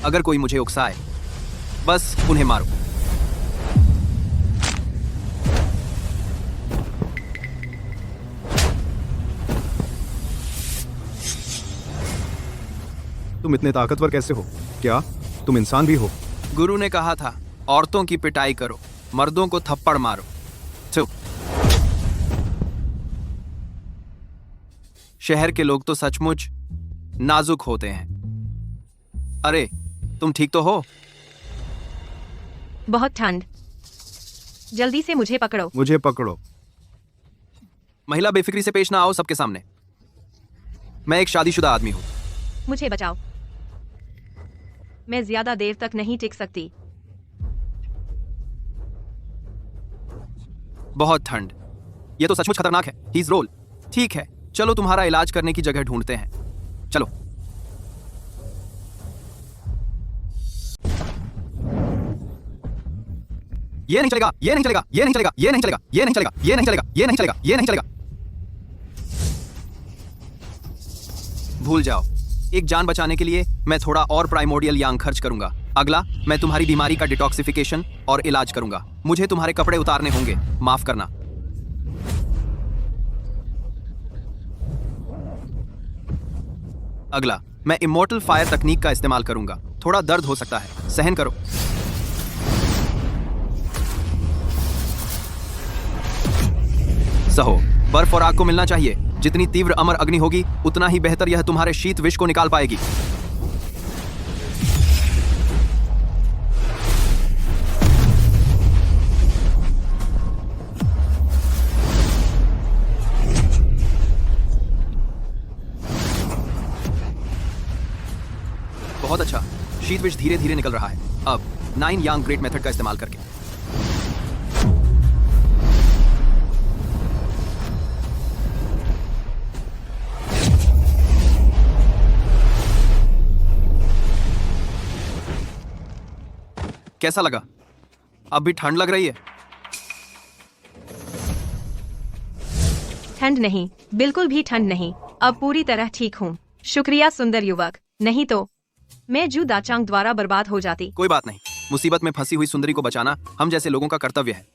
अगर कोई मुझे उकसाए, बस उन्हें मारो। तुम इतने ताकतवर कैसे हो? क्या तुम इंसान भी हो? गुरु ने कहा था, औरतों की पिटाई करो, मर्दों को थप्पड़ मारो। चुप। शहर के लोग तो सचमुच नाजुक होते हैं। अरे, तुम ठीक तो हो? बहुत ठंड। जल्दी से मुझे पकड़ो। मुझे पकड़ो। महिला, बेफिक्री से पेश ना आओ सबके सामने। मैं एक शादीशुदा आदमी हूं। मुझे बचाओ, मैं ज्यादा देर तक नहीं टिक सकती। बहुत ठंड। यह तो सचमुच खतरनाक है। He is role. ठीक है, चलो तुम्हारा इलाज करने की जगह ढूंढते हैं। चलो। ये नहीं चलेगा, ये नहीं चलेगा, ये नहीं चलेगा, ये नहीं चलेगा, ये नहीं चलेगा, ये नहीं चलेगा, ये नहीं चलेगा, ये नहीं चलेगा। भूल जाओ। एक जान बचाने के लिए मैं थोड़ा और प्राइमोर्डियल यांग खर्च करूंगा। अगला, मैं तुम्हारी बीमारी का डिटॉक्सिफिकेशन और इलाज करूंगा। मुझे तुम्हारे कपड़े उतारने होंगे, माफ करना। अगला, मैं इमोर्टल फायर तकनीक का इस्तेमाल करूंगा। थोड़ा दर्द हो सकता है, सहन करो। सहो, बर्फ और आग को मिलना चाहिए। जितनी तीव्र अमर अग्नि होगी, उतना ही बेहतर यह तुम्हारे शीत विष को निकाल पाएगी। बहुत अच्छा, शीत विष धीरे धीरे निकल रहा है। अब 9 यांग ग्रेट मेथड का इस्तेमाल करके। कैसा लगा? अब भी ठंड लग रही है? ठंड नहीं, बिल्कुल भी ठंड नहीं। अब पूरी तरह ठीक हूँ। शुक्रिया सुंदर युवक, नहीं तो मैं जू दाचांग द्वारा बर्बाद हो जाती। कोई बात नहीं, मुसीबत में फंसी हुई सुंदरी को बचाना हम जैसे लोगों का कर्तव्य है।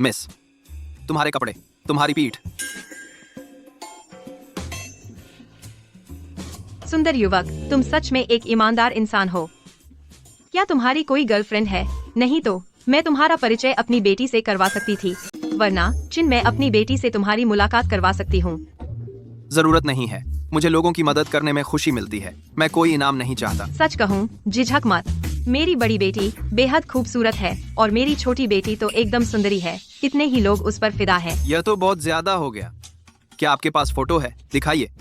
मिस, तुम्हारे कपड़े, तुम्हारी पीठ। सुंदर युवक, तुम सच में एक ईमानदार इंसान हो। क्या तुम्हारी कोई गर्लफ्रेंड है? नहीं तो मैं तुम्हारा परिचय अपनी बेटी से करवा सकती थी, वरना चिन मैं अपनी बेटी से तुम्हारी मुलाकात करवा सकती हूँ। जरूरत नहीं है, मुझे लोगों की मदद करने में खुशी मिलती है। मैं कोई इनाम नहीं चाहता। सच कहूँ, झिझक मत। मेरी बड़ी बेटी बेहद खूबसूरत है और मेरी छोटी बेटी तो एकदम सुंदरी है। कितने ही लोग उस पर फिदा है। यह तो बहुत ज्यादा हो गया। क्या आपके पास फोटो है? दिखाइए।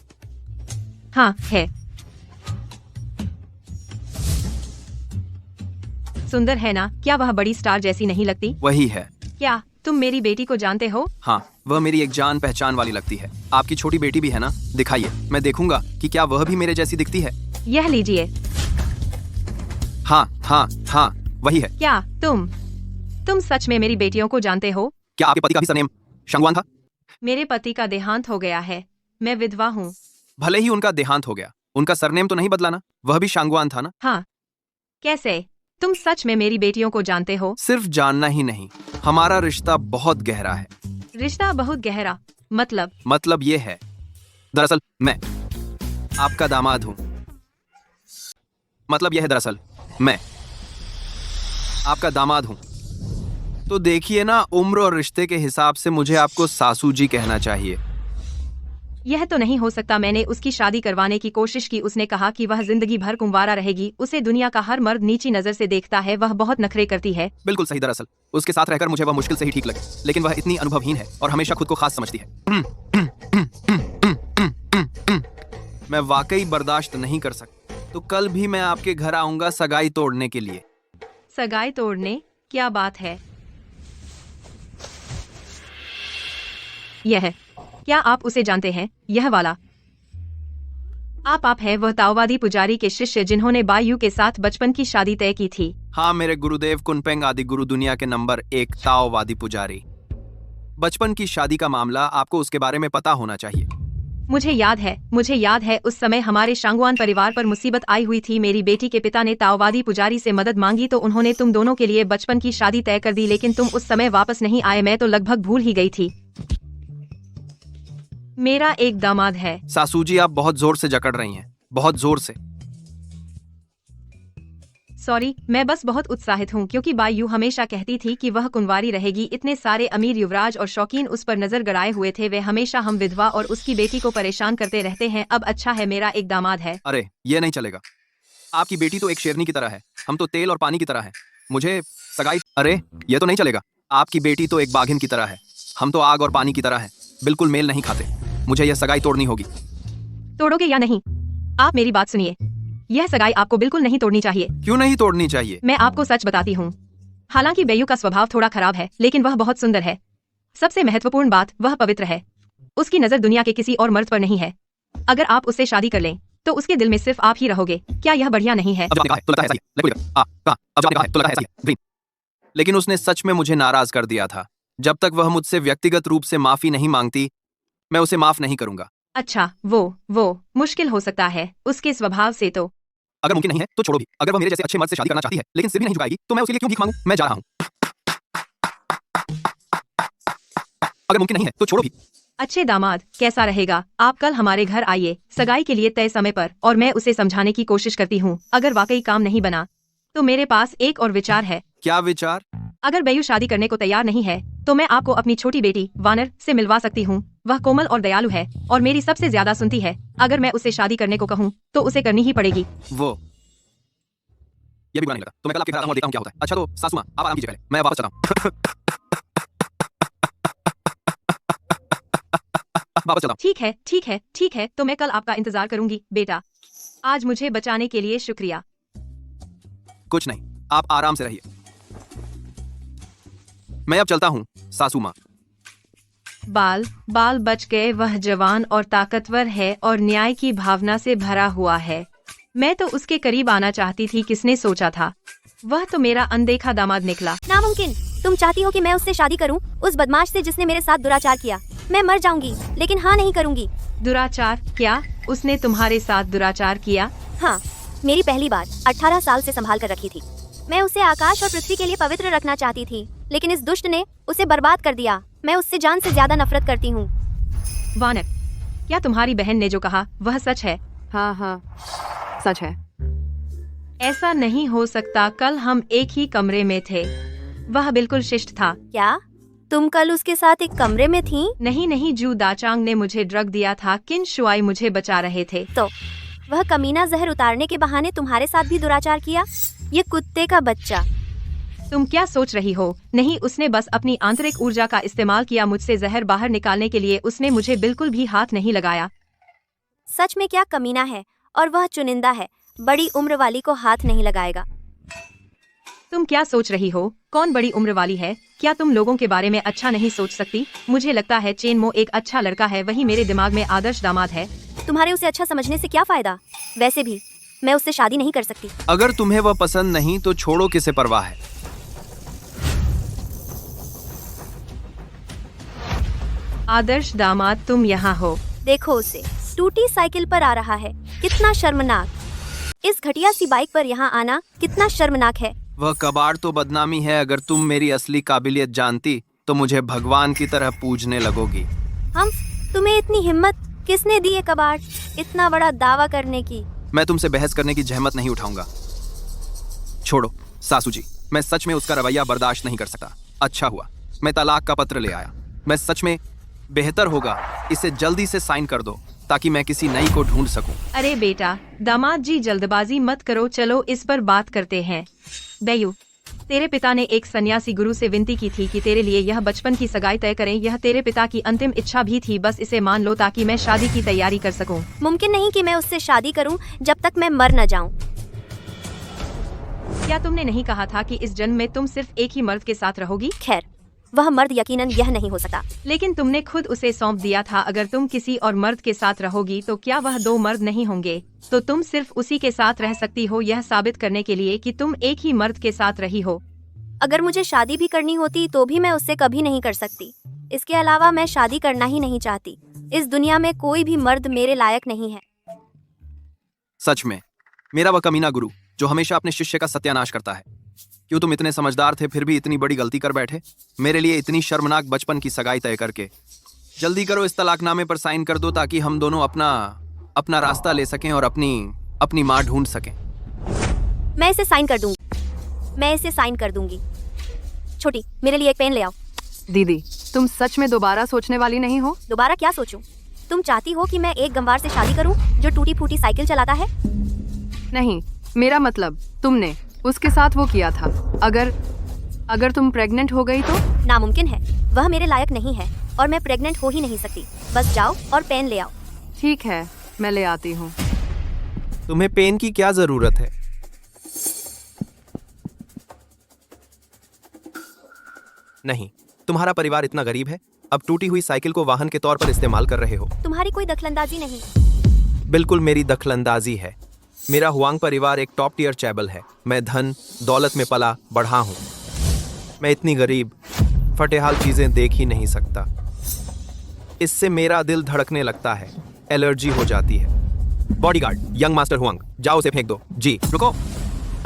हाँ है। सुंदर है ना? क्या वह बड़ी स्टार जैसी नहीं लगती? वही है। क्या तुम मेरी बेटी को जानते हो? हाँ, वह मेरी एक जान पहचान वाली लगती है। आपकी छोटी बेटी भी है ना? दिखाइए, मैं देखूंगा कि क्या वह भी मेरे जैसी दिखती है। यह लीजिए। हाँ हाँ हाँ, वही है। क्या तुम सच में मेरी बेटियों को जानते हो? क्या आपके पति का भी सरनेम शांगवान था? मेरे पति का देहांत हो गया है, मैं विधवा हूँ। भले ही उनका देहांत हो गया, उनका सरनेम तो नहीं बदला ना? वह भी शांगवान था ना? हाँ। कैसे? तुम सच में मेरी बेटियों को जानते हो? सिर्फ जानना ही नहीं, हमारा रिश्ता बहुत गहरा है। रिश्ता बहुत गहरा? मतलब ये है, दरअसल मैं आपका दामाद हूँ। मतलब यह है, दरअसल मैं आपका दामाद हूँ। तो देखिए ना, उम्र और रिश्ते के हिसाब से मुझे आपको सासू जी कहना चाहिए। यह तो नहीं हो सकता। मैंने उसकी शादी करवाने की कोशिश की। उसने कहा कि वह जिंदगी भर कुंवारा रहेगी। उसे दुनिया का हर मर्द नीची नजर से देखता है। वह बहुत नखरे करती है। बिल्कुल सही। दरअसल उसके साथ रहकर मुझे वह मुश्किल से ही ठीक लगे, लेकिन वह इतनी अनुभवहीन है और हमेशा खुद को खास समझती है। मैं वाकई बर्दाश्त नहीं कर सकता। तो कल भी मैं आपके घर आऊंगा सगाई तोड़ने के लिए। सगाई तोड़ने? क्या बात है? यह क्या आप उसे जानते हैं? यह वाला आप है वह ताओवादी पुजारी के शिष्य जिन्होंने बायू के साथ बचपन की शादी तय की थी। हाँ, मेरे गुरुदेव कुनपेंग आदि गुरु, दुनिया के नंबर 1 ताओवादी पुजारी। बचपन की शादी का मामला, आपको उसके बारे में पता होना चाहिए। मुझे याद है उस समय हमारे शांगवान परिवार पर मुसीबत आई हुई थी। मेरी बेटी के पिता ने ताओवादी पुजारी से मदद मांगी तो उन्होंने तुम दोनों के लिए बचपन की शादी तय कर दी, लेकिन तुम उस समय वापस नहीं आए। मैं तो लगभग भूल ही गई थी। मेरा एक दामाद है। सासू जी, आप बहुत जोर से जकड़ रही हैं, बहुत जोर से। सॉरी, मैं बस बहुत उत्साहित हूँ क्योंकि बायू हमेशा कहती थी कि वह कुंवारी रहेगी। इतने सारे अमीर युवराज और शौकीन उस पर नजर गड़ाए हुए थे। वे हमेशा हम विधवा और उसकी बेटी को परेशान करते रहते हैं। अब अच्छा है मेरा एक दामाद है। अरे ये नहीं चलेगा। आपकी बेटी तो एक शेरनी की तरह है, हम तो तेल और पानी की तरह है। मुझे सगाई? अरे ये तो नहीं चलेगा। आपकी बेटी तो एक बाघिन की तरह है, हम तो आग और पानी की तरह है। बिल्कुल मेल नहीं खाते। मुझे यह सगाई तोड़नी होगी। तोड़ोगे या नहीं? आप मेरी बात सुनिए, यह सगाई आपको बिल्कुल नहीं तोड़नी चाहिए। क्यों नहीं तोड़नी चाहिए? मैं आपको सच बताती हूँ। हालांकि बेयू का स्वभाव थोड़ा खराब है, लेकिन वह बहुत सुंदर है। सबसे महत्वपूर्ण बात, वह पवित्र है। उसकी नजर दुनिया के किसी और मर्द पर नहीं है। अगर आप उससे शादी कर लें तो उसके दिल में सिर्फ आप ही रहोगे। क्या यह बढ़िया नहीं है? लेकिन उसने सच में मुझे नाराज कर दिया था। जब तक वह मुझसे व्यक्तिगत रूप से माफी नहीं मांगती, मैं उसे माफ नहीं करूंगा। अच्छा, वो मुश्किल हो सकता है उसके स्वभाव से। तो अगर मुमकिन नहीं है तो छोड़ो भी। अगर वह मेरे जैसे अच्छे मर्द से शादी करना चाहती है लेकिन सिर भी नहीं झुकाएगी, तो मैं उसके लिए क्यों भीख मांगूं? मैं जा रहा हूं। अगर मुमकिन नहीं है तो छोड़ो भी। अच्छे दामाद, कैसा रहेगा आप कल हमारे घर आइए सगाई के लिए तय समय पर, और मैं उसे समझाने की कोशिश करती हूँ। अगर वाकई काम नहीं बना तो मेरे पास एक और विचार है। क्या विचार? अगर बेयू शादी करने को तैयार नहीं है तो मैं आपको अपनी छोटी बेटी वानर से मिलवा सकती हूँ। वह कोमल और दयालु है और मेरी सबसे ज्यादा सुनती है। अगर मैं उसे शादी करने को कहूँ तो उसे करनी ही पड़ेगी। वो ये भी बुरा नहीं लगा, तो मैं कल आपके घर आऊंगा और देखता हूँ क्या होता है। अच्छा तो सासू माँ, आप आराम कीजिए, पहले मैं वापस चला हूँ। वापस चला हूँ। ठीक है, तो मैं कल आपका इंतजार करूंगी बेटा। आज मुझे बचाने के लिए शुक्रिया। कुछ नहीं, आप आराम से रहिए। मैं अब चलता हूँ सासू माँ। बाल बच गए। वह जवान और ताकतवर है और न्याय की भावना से भरा हुआ है। मैं तो उसके करीब आना चाहती थी। किसने सोचा था? वह तो मेरा अनदेखा दामाद निकला। नामुमकिन। तुम चाहती हो कि मैं उससे शादी करूं, उस बदमाश से जिसने मेरे साथ दुराचार किया। मैं मर जाऊंगी लेकिन हाँ नहीं करूंगी। दुराचार? क्या उसने तुम्हारे साथ दुराचार किया? हाँ, मेरी पहली बार 18 साल से संभाल कर रखी थी। मैं उसे आकाश और पृथ्वी के लिए पवित्र रखना चाहती थी, लेकिन इस दुष्ट ने उसे बर्बाद कर दिया। मैं उससे जान से ज्यादा नफरत करती हूँ। वानर, क्या तुम्हारी बहन ने जो कहा वह सच है? हाँ, सच है। ऐसा नहीं हो सकता। कल हम एक ही कमरे में थे। वह बिल्कुल शिष्ट था। क्या तुम कल उसके साथ एक कमरे में थी? नहीं, जू दाचांग ने मुझे ड्रग दिया था। किन शुआई मुझे बचा रहे थे। तो वह कमीना जहर उतारने के बहाने तुम्हारे साथ भी दुराचार किया? ये कुत्ते का बच्चा। तुम क्या सोच रही हो? नहीं, उसने बस अपनी आंतरिक ऊर्जा का इस्तेमाल किया मुझसे जहर बाहर निकालने के लिए। उसने मुझे बिल्कुल भी हाथ नहीं लगाया। सच में क्या कमीना है, और वह चुनिंदा है। बड़ी उम्र वाली को हाथ नहीं लगाएगा। तुम क्या सोच रही हो? कौन बड़ी उम्र वाली है? क्या तुम लोगों के बारे में अच्छा नहीं सोच सकती? मुझे लगता है चेनमो एक अच्छा लड़का है, वही मेरे दिमाग में आदर्श दामाद है। तुम्हारे उसे अच्छा समझने से क्या फायदा? वैसे भी मैं उससे शादी नहीं कर सकती। अगर तुम्हें वह पसंद नहीं तो छोड़ो, किसे परवाह है। आदर्श दामाद, तुम यहाँ हो। देखो उसे, टूटी साइकिल पर आ रहा है, कितना शर्मनाक। इस घटिया सी बाइक पर यहाँ आना कितना शर्मनाक है। वह कबाड़ तो बदनामी है। अगर तुम मेरी असली काबिलियत जानती तो मुझे भगवान की तरह पूजने लगोगी। हम तुम्हें इतनी हिम्मत किसने दी है कबाड़, इतना बड़ा दावा करने की? मैं तुमसे बहस करने की जहमत नहीं उठाऊंगा। छोड़ो सासू जी, मैं सच में उसका रवैया बर्दाश्त नहीं कर सकता। अच्छा हुआ मैं तलाक का पत्र ले आया। मैं सच में बेहतर होगा इसे जल्दी से साइन कर दो ताकि मैं किसी नई को ढूंढ सकूं। अरे बेटा, दामाद जी जल्दबाजी मत करो, चलो इस पर बात करते हैं। बेयू, तेरे पिता ने एक सन्यासी गुरु से विनती की थी कि तेरे लिए यह बचपन की सगाई तय करें। यह तेरे पिता की अंतिम इच्छा भी थी, बस इसे मान लो ताकि मैं शादी की तैयारी कर सकूं। मुमकिन नहीं कि मैं उससे शादी करूं जब तक मैं मर न जाऊं। क्या तुमने नहीं कहा था कि इस जन्म में तुम सिर्फ एक ही मर्द के साथ रहोगी? खैर, वह मर्द यकीनन यह नहीं हो सकता। लेकिन तुमने खुद उसे सौंप दिया था, अगर तुम किसी और मर्द के साथ रहोगी तो क्या वह दो मर्द नहीं होंगे? तो तुम सिर्फ उसी के साथ रह सकती हो, यह साबित करने के लिए कि तुम एक ही मर्द के साथ रही हो। अगर मुझे शादी भी करनी होती तो भी मैं उससे कभी नहीं कर सकती। इसके अलावा मैं शादी करना ही नहीं चाहती। इस दुनिया में कोई भी मर्द मेरे लायक नहीं है। सच में मेरा वह कमीना गुरु जो हमेशा अपने शिष्य का सत्यानाश करता है। क्यों तुम इतने समझदार थे फिर भी इतनी बड़ी गलती कर बैठे? मेरे लिए इतनी शर्मनाक बचपन की सगाई तय करके। जल्दी करो, इस तलाकनामे पर साइन कर दो ताकि हम दोनों अपना रास्ता ले सकें और अपनी माँ ढूंढ सकें। मैं इसे साइन कर दूंगी। छोटी, मेरे लिए एक पेन ले आओ। दीदी, तुम सच में दोबारा सोचने वाली नहीं हो? दोबारा क्या सोचूं? तुम चाहती हो कि मैं एक गंवार से शादी करूं जो टूटी फूटी साइकिल चलाता है? नहीं, मेरा मतलब तुमने उसके साथ वो किया था। अगर तुम प्रेग्नेंट हो गई तो? नामुमकिन है, वह मेरे लायक नहीं है और मैं प्रेग्नेंट हो ही नहीं सकती। बस जाओ और पेन ले आओ। ठीक है, मैं ले आती हूँ। तुम्हें पेन की क्या जरूरत है? नहीं, तुम्हारा परिवार इतना गरीब है, अब टूटी हुई साइकिल को वाहन के तौर पर इस्तेमाल कर रहे हो। तुम्हारी कोई दखलंदाजी नहीं। बिल्कुल मेरी दखलंदाजी है। मेरा हुआंग परिवार एक टॉप टियर चैबल है। मैं धन दौलत में पला बढ़ा हूँ। मैं इतनी गरीब फटेहाल चीजें देख ही नहीं सकता। इससे मेरा दिल धड़कने लगता है, एलर्जी हो जाती है। बॉडीगार्ड, यंग मास्टर हुआंग, जाओ उसे फेंक दो। जी रुको।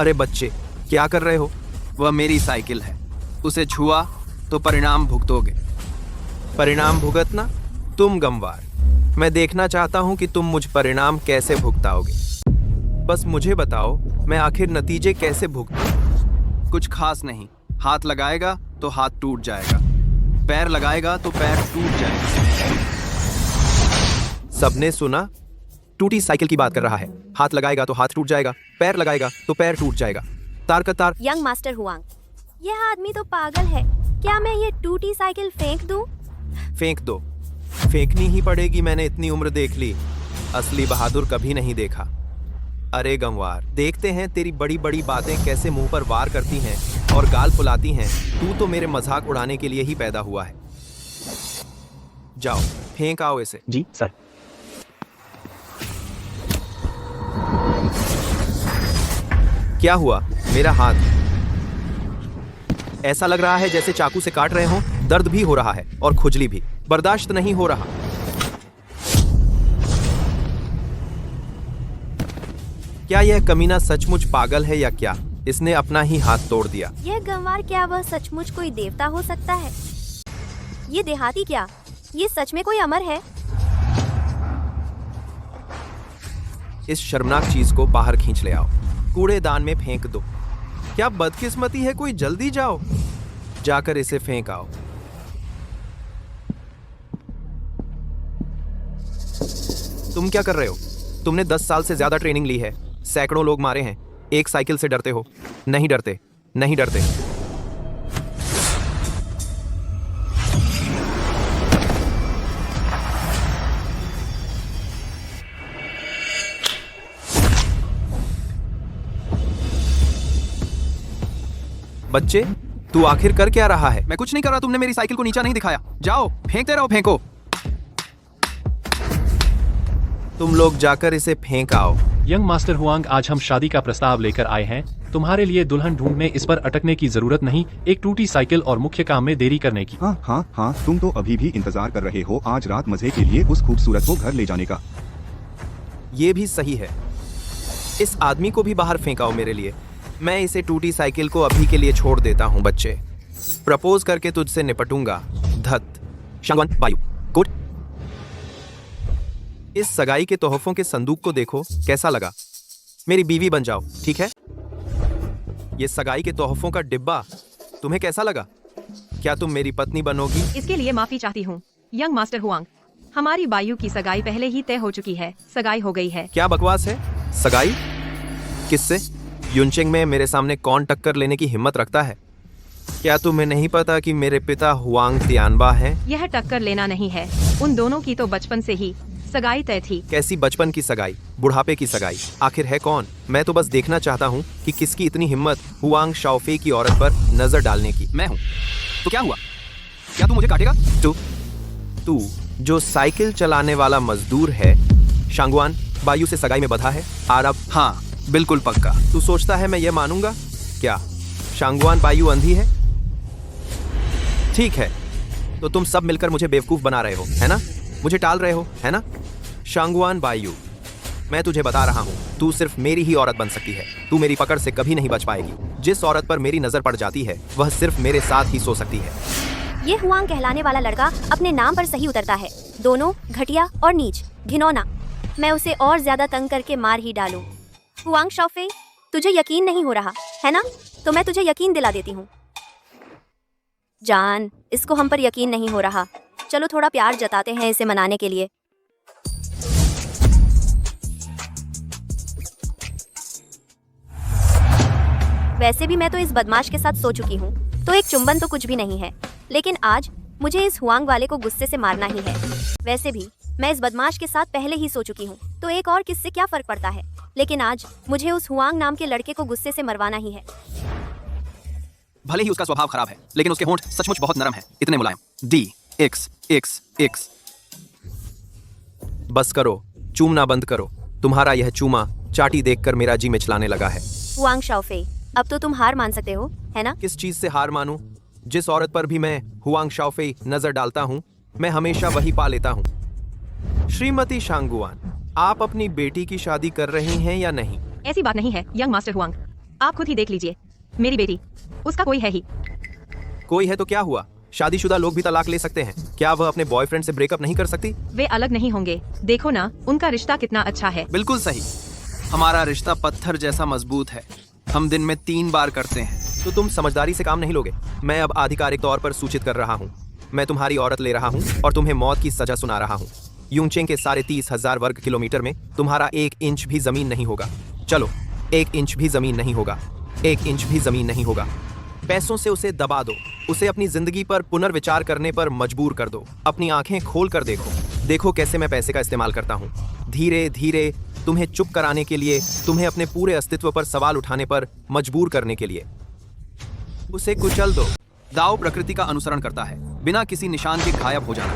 अरे बच्चे, क्या कर रहे हो? वह मेरी साइकिल है, उसे छुआ तो परिणाम भुगतोगे। परिणाम भुगतना? तुम गंवार। मैं देखना चाहता हूं कि तुम मुझ परिणाम कैसे भुगताओगे। बस मुझे बताओ, मैं आखिर नतीजे कैसे भुगतूं? कुछ खास नहीं। हाथ लगाएगा तो हाथ टूट जाएगा, पैर लगाएगा तो पैर टूट जाएगा। सबने सुना? टूटी साइकिल की बात कर रहा है। हाथ लगाएगा तो हाथ टूट जाएगा, पैर लगाएगा तो पैर टूट जाएगा। तार का तार। यंग मास्टर हुआंग, यह आदमी तो पागल है। क्या मैं ये टूटी साइकिल फेंक दूं? फेंक दो। फेंकनी ही पड़ेगी। मैंने इतनी उम्र देख ली, असली बहादुर कभी नहीं देखा। अरे गंवार, देखते हैं तेरी बड़ी बड़ी बातें कैसे मुंह पर वार करती हैं और गाल फुलाती हैं। तू तो मेरे मजाक उड़ाने के लिए ही पैदा हुआ है। जाओ फेंक आओ इसे। जी सर। क्या हुआ? मेरा हाथ ऐसा लग रहा है जैसे चाकू से काट रहे हो। दर्द भी हो रहा है और खुजली भी। बर्दाश्त नहीं हो रहा। क्या यह कमीना सचमुच पागल है या क्या? इसने अपना ही हाथ तोड़ दिया। यह गंवार, क्या वह सचमुच कोई देवता हो सकता है? ये देहाती क्या, ये सच में कोई अमर है? इस शर्मनाक चीज को बाहर खींच ले आओ, कूड़ेदान में फेंक दो। क्या बदकिस्मती है कोई? जल्दी जाओ, जाकर इसे फेंक आओ। तुम क्या कर रहे हो? तुमने 10 साल से ज्यादा ट्रेनिंग ली है, सैकड़ों लोग मारे हैं, एक साइकिल से डरते हो? नहीं डरते, नहीं डरते। बच्चे, तू आखिर कर क्या रहा है? मैं कुछ नहीं कर रहा, तुमने मेरी साइकिल को नीचा नहीं दिखाया। जाओ, फेंकते रहो, फेंको। तुम लोग जाकर इसे फेंक आओ। यंग मास्टर हुआंग, आज हम शादी का प्रस्ताव लेकर आए हैं। तुम्हारे लिए दुल्हन ढूंढने इस पर अटकने की जरूरत नहीं, एक टूटी साइकिल और मुख्य काम में देरी करने की। हाँ, तुम तो अभी भी इंतजार कर रहे हो आज रात मजे के लिए उस खूबसूरत को घर ले जाने का। ये भी सही है। इस आदमी को भी बाहर फेंकाओ मेरे लिए। मैं इसे टूटी साइकिल को अभी के लिए छोड़ देता हूँ। बच्चे, प्रपोज करके तुझसे निपटूंगा। धत शांगवान वायु गुड। इस सगाई के तोहफों के संदूक को देखो, कैसा लगा? मेरी बीवी बन जाओ, ठीक है? ये सगाई के तोहफों का डिब्बा तुम्हें कैसा लगा? क्या तुम मेरी पत्नी बनोगी? इसके लिए माफी चाहती हूँ यंग मास्टर हुआंग। हमारी बायु की सगाई पहले ही तय हो चुकी है। सगाई हो गई है। क्या बकवास है? सगाई किससे? युनचेंग में मेरे सामने कौन टक्कर लेने की हिम्मत रखता है? क्या तुम्हें नहीं पता कि मेरे पिता हुआंग तियानबा हैं? यह टक्कर लेना नहीं है, उन दोनों की तो बचपन से ही सगाई तय थी। कैसी बचपन की सगाई, बुढ़ापे की सगाई? आखिर है कौन? मैं तो बस देखना चाहता हूँ कि किसकी इतनी हिम्मत हुआंग शाओफे की औरत पर नजर डालने की। मैं हूँ तो क्या हुआ? क्या तू मुझे काटेगा? तू जो साइकिल चलाने वाला मजदूर है, शांगवान बायु से सगाई में बधा है। आरब, हाँ बिल्कुल पक्का। तू सोचता है मैं ये मानूंगा? क्या शांगवान बायु अंधी है? ठीक है, तो तुम सब मिलकर मुझे बेवकूफ बना रहे हो, है ना? मुझे टाल रहे हो, है ना? शांगवान बायु, मैं तुझे बता रहा हूँ, तू सिर्फ मेरी ही औरत बन सकती है। तू मेरी पकड़ से कभी नहीं बच पाएगी। जिस औरत पर मेरी नजर पड़ जाती है वह सिर्फ मेरे साथ ही सो सकती है। ये हुआंग कहलाने वाला लड़का अपने नाम पर सही उतरता है। दोनों घटिया और नीच, घिनौना। मैं उसे और ज्यादा तंग करके मार ही डालूं। हुआंग शाओफे, तुझे यकीन नहीं हो रहा है ना? तो मैं तुझे यकीन दिला देती हूँ। जान, इसको हम पर यकीन नहीं हो रहा। चलो थोड़ा प्यार जताते हैं इसे मनाने के लिए। वैसे भी मैं तो इस बदमाश के साथ सो चुकी हूँ, तो एक चुंबन तो कुछ भी नहीं है। लेकिन आज मुझे इस हुआंग वाले को गुस्से से मारना ही है। वैसे भी मैं इस बदमाश के साथ पहले ही सो चुकी हूँ, तो एक और किससे क्या फर्क पड़ता है? लेकिन आज मुझे उस हुआंग नाम के लड़के को गुस्से से मरवाना ही है। भले ही उसका स्वभाव खराब है, लेकिन उसके होंठ सचमुच बहुत नरम है, इतने मुलायम। D X X X. बस करो, चूमना बंद करो। तुम्हारा यह चूमा चाटी देखकर मेरा जी मिचलाने लगा है। हुआंग शाओफे, अब तो तुम हार मान सकते हो, है ना? किस चीज से हार मानूं? जिस औरत पर भी मैं हुआंग शाओफे नजर डालता हूँ, मैं हमेशा वही पा लेता हूँ। श्रीमती शांगुआन, आप अपनी बेटी की शादी कर रही हैं या नहीं? ऐसी बात नहीं है यंग मास्टर हुआंग, आप खुद ही देख लीजिए। मेरी बेटी, उसका कोई है ही। कोई है तो क्या हुआ? शादीशुदा लोग भी तलाक ले सकते हैं। क्या वह अपने बॉयफ्रेंड से ब्रेकअप नहीं कर सकती? वे अलग नहीं होंगे। देखो ना, उनका रिश्ता कितना अच्छा है। बिल्कुल सही। हमारा रिश्ता पत्थर जैसा मजबूत है। हम दिन में 3 बार करते हैं। तो तुम समझदारी से काम नहीं लोगे? मैं अब आधिकारिक तौर पर सूचित कर रहा हूँ, मैं तुम्हारी औरत ले रहा हूँ और तुम्हें मौत की सजा सुना रहा हूँ। यूंगचेंग के सारे 30,000 वर्ग किलोमीटर में तुम्हारा 1 इंच भी जमीन नहीं होगा। चलो, 1 इंच भी जमीन नहीं होगा। 1 इंच भी जमीन नहीं होगा। पैसों से उसे दबा दो, उसे अपनी जिंदगी पर पुनर्विचार करने पर मजबूर कर दो। अपनी आंखें खोल कर देखो कैसे मैं पैसे का इस्तेमाल करता हूँ। धीरे धीरे तुम्हें चुप कराने के लिए, तुम्हें अपने पूरे अस्तित्व पर सवाल उठाने पर मजबूर करने के लिए। उसे कुचल दो। दाव प्रकृति का अनुसरण करता है, बिना किसी निशान के गायब हो जाना।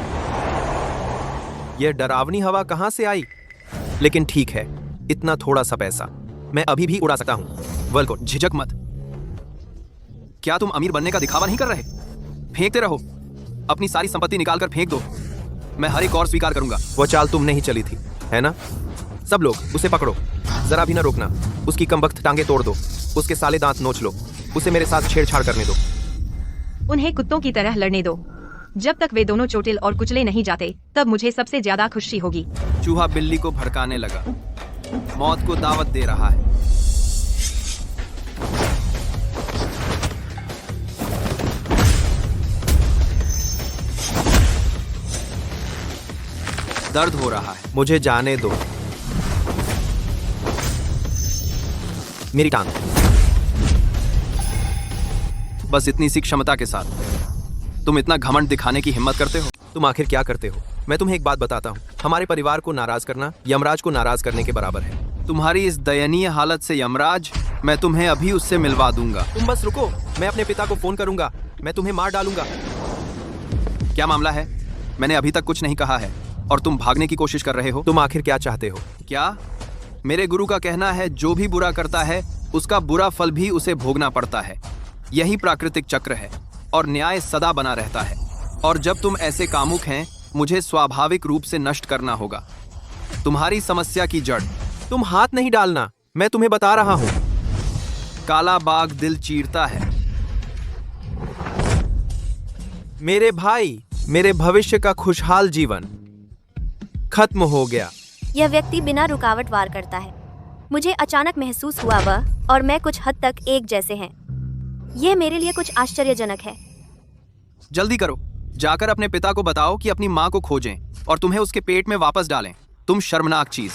यह डरावनी हवा कहाँ से आई? लेकिन ठीक है, इतना थोड़ा सा पैसा मैं अभी भी उड़ा सकता हूँ। वर्ल्ड को झिझक मत। क्या तुम अमीर बनने का दिखावा नहीं कर रहे? फेंकते रहो, अपनी सारी संपत्ति निकाल कर फेंक दो। मैं हर एक और स्वीकार करूंगा। वह चाल तुमने ही चली थी, है ना? सब लोग उसे पकड़ो, जरा भी न रोकना। उसकी कमबख्त टांगे तोड़ दो, उसके साले दांत नोच लो। उसे मेरे साथ छेड़छाड़ करने दो। उन्हें कुत्तों की तरह लड़ने दो। जब तक वे दोनों चोटिल और कुचले नहीं जाते, तब मुझे सबसे ज्यादा खुशी होगी। चूहा बिल्ली को भड़काने लगा, मौत को दावत दे रहा है। दर्द हो रहा है, मुझे जाने दो। मेरी टांग। बस इतनी सी क्षमता के साथ तुम इतना घमंड दिखाने की हिम्मत करते हो? तुम आखिर क्या करते हो? मैं तुम्हें एक बात बताता हूँ, हमारे परिवार को नाराज करना यमराज को नाराज करने के बराबर है। तुम्हारी इस दयनीय हालत से यमराज मैं तुम्हें अभी उससे मिलवा दूंगा। तुम बस रुको, मैं अपने पिता को फोन करूंगा। मैं तुम्हें मार डालूंगा। क्या मामला है? मैंने अभी तक कुछ नहीं कहा है और तुम भागने की कोशिश कर रहे हो। तुम आखिर क्या चाहते हो? क्या? मेरे गुरु का कहना है जो भी बुरा करता है उसका बुरा फल भी उसे भोगना पड़ता है। यही प्राकृतिक चक्र है और न्याय सदा बना रहता है। और जब तुम ऐसे कामुक हैं, मुझे स्वाभाविक रूप से नष्ट करना होगा तुम्हारी समस्या की जड़। तुम हाथ नहीं डालना, मैं तुम्हें बता रहा हूं। काला बाघ दिल चीरता है। मेरे भाई, मेरे भविष्य का खुशहाल जीवन खत्म हो गया। यह व्यक्ति बिना रुकावट वार करता है। मुझे अचानक महसूस हुआ वह और मैं कुछ हद तक एक जैसे हैं। यह मेरे लिए कुछ आश्चर्यजनक है। जल्दी करो, जाकर अपने पिता को बताओ कि अपनी माँ को खोजें और तुम्हें उसके पेट में वापस डालें। तुम शर्मनाक चीज।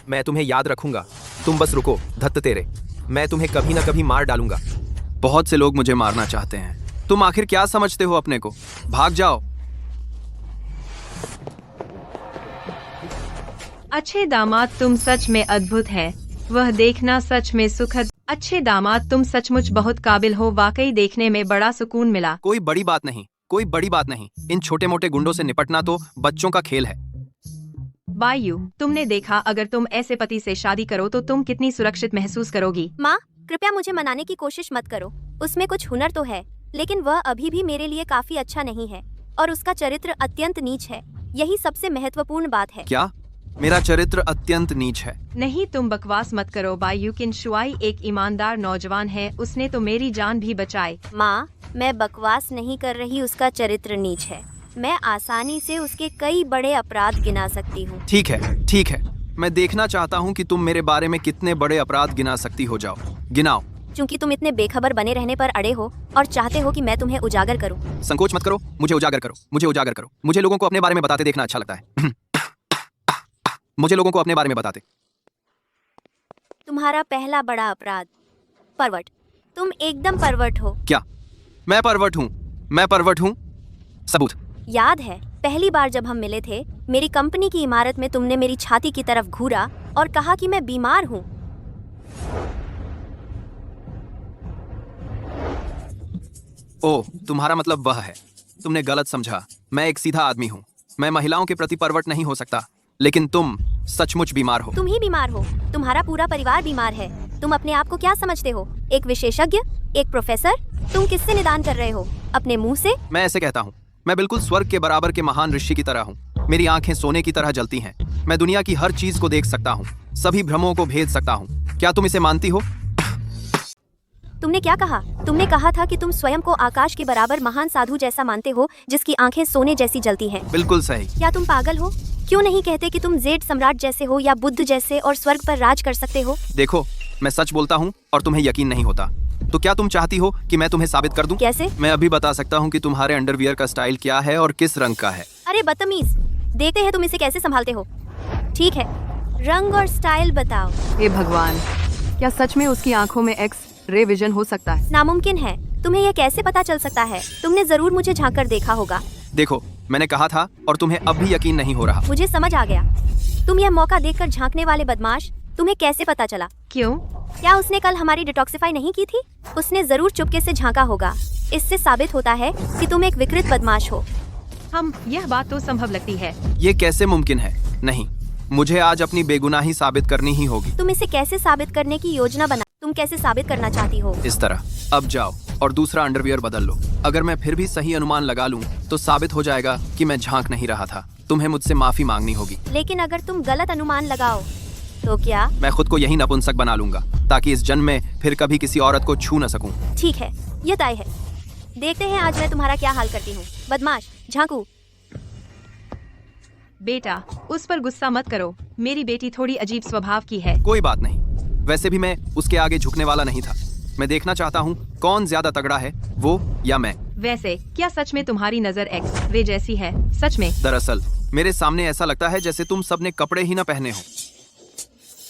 मैं तुम्हें याद रखूंगा। तुम बस रुको, धत्त तेरे। मैं तुम्हें कभी ना कभी मार डालूंगा। बहुत से लोग मुझे मारना चाहते हैं। तुम आखिर क्या समझते हो अपने को? भाग जाओ। अच्छे दामाद, तुम सच में अद्भुत है। वह देखना सच में सुखद। अच्छे दामाद, तुम सचमुच बहुत काबिल हो। वाकई देखने में बड़ा सुकून मिला। कोई बड़ी बात नहीं, कोई बड़ी बात नहीं। इन छोटे मोटे गुंडों से निपटना तो बच्चों का खेल है। बायू, तुमने देखा अगर तुम ऐसे पति से शादी करो तो तुम कितनी सुरक्षित महसूस करोगी। माँ, कृपया मुझे मनाने की कोशिश मत करो। उसमें कुछ हुनर तो है, लेकिन वह अभी भी मेरे लिए काफी अच्छा नहीं है और उसका चरित्र अत्यंत नीच है। यही सबसे महत्वपूर्ण बात है। क्या? मेरा चरित्र अत्यंत नीच है? नहीं, तुम बकवास मत करो बायू। किंशुआई एक ईमानदार नौजवान है। उसने तो मेरी जान भी बचाई। माँ, मैं बकवास नहीं कर रही। उसका चरित्र नीच है। मैं आसानी से उसके कई बड़े अपराध गिना सकती हूँ। ठीक है, ठीक है। मैं देखना चाहता हूँ कि तुम मेरे बारे में कितने बड़े अपराध गिना सकती हो। जाओ, गिनाओ। क्योंकि तुम इतने बेखबर बने रहने पर अड़े हो और चाहते हो कि मैं तुम्हें उजागर करूं। संकोच मत करो, मुझे उजागर करो, मुझे उजागर करो। मुझे लोगों को अपने बारे में बताते देखना अच्छा लगता है। मुझे लोगों को अपने बारे में बताते। तुम्हारा पहला बड़ा अपराध, परवट। तुम एकदम परवट हो। क्या? मैं परवट हूँ? मैं परवट हूँ? सबूत? याद है पहली बार जब हम मिले थे, मेरी कंपनी की इमारत में तुमने मेरी छाती की तरफ घूरा और कहा कि मैं बीमार हूँ। ओह, तुम्हारा मतलब वह है। तुमने गलत समझा। मैं एक सीधा आदमी हूँ। मैं महिलाओं के प्रति परवट नहीं हो सकता। लेकिन तुम सचमुच बीमार हो। तुम ही बीमार हो। तुम्हारा पूरा परिवार बीमार है। तुम अपने आप को क्या समझते हो? एक विशेषज्ञ? एक प्रोफेसर? तुम किससे निदान कर रहे हो? अपने मुंह से? मैं ऐसे कहता हूँ। मैं बिल्कुल स्वर्ग के बराबर के महान ऋषि की तरह हूँ। मेरी आंखें सोने की तरह जलती हैं। मैं दुनिया की हर चीज को देख सकता हूँ, सभी भ्रमों को भेद सकता हूँ। क्या तुम इसे मानती हो? तुमने क्या कहा? तुमने कहा था कि तुम स्वयं को आकाश के बराबर महान साधु जैसा मानते हो जिसकी आंखें सोने जैसी जलती हैं। बिल्कुल सही। क्या तुम पागल हो? क्यों नहीं कहते कि तुम जेड सम्राट जैसे हो या बुद्ध जैसे और स्वर्ग पर राज कर सकते हो? देखो, मैं सच बोलता हूँ और तुम्हें यकीन नहीं होता। तो क्या तुम चाहती हो कि मैं तुम्हें साबित कर दूं? कैसे? मैं अभी बता सकता हूँ कि तुम्हारे अंडरवियर का स्टाइल क्या है और किस रंग का है। अरे बदतमीज, देखते हैं तुम इसे कैसे संभालते हो। ठीक है, रंग और स्टाइल बताओ। हे भगवान, क्या सच में उसकी आंखों में एक्स रे विजन हो सकता है? नामुमकिन है। तुम्हें यह कैसे पता चल सकता है? तुमने जरूर मुझे झांक कर देखा होगा। देखो, मैंने कहा था और तुम्हें अब भी यकीन नहीं हो रहा। मुझे समझ आ गया। तुम यह मौका देखकर झांकने वाले बदमाश। तुम्हें कैसे पता चला? क्यों? क्या उसने कल हमारी डिटॉक्सिफाई नहीं की थी? उसने जरूर चुपके से झांका होगा। इससे साबित होता है कि तुम एक विकृत बदमाश हो। यह बात तो संभव लगती है। ये कैसे मुमकिन है? नहीं, मुझे आज अपनी बेगुनाही साबित करनी ही होगी। तुम इसे कैसे साबित करने की योजना बना? तुम कैसे साबित करना चाहती हो? इस तरह। अब जाओ और दूसरा अंडरवियर बदल लो। अगर मैं फिर भी सही अनुमान लगा लूं, तो साबित हो जाएगा कि मैं झांक नहीं रहा था। तुम्हें मुझसे माफी मांगनी होगी। लेकिन अगर तुम गलत अनुमान लगाओ तो क्या? मैं खुद को यही नपुंसक बना लूंगा ताकि इस जन्म में फिर कभी किसी औरत को छू न सकूं। ठीक है, यह तय है। देखते हैं आज मैं तुम्हारा क्या हाल करती हूँ। बदमाश, झांकू। बेटा, उस पर गुस्सा मत करो। मेरी बेटी थोड़ी अजीब स्वभाव की है। कोई बात नहीं। वैसे भी मैं उसके आगे झुकने वाला नहीं था। मैं देखना चाहता हूँ कौन ज्यादा तगड़ा है, वो या मैं। वैसे क्या सच में तुम्हारी नजर एक्स रे जैसी है? सच में? दरअसल मेरे सामने ऐसा लगता है जैसे तुम सबने कपड़े ही न पहने हो।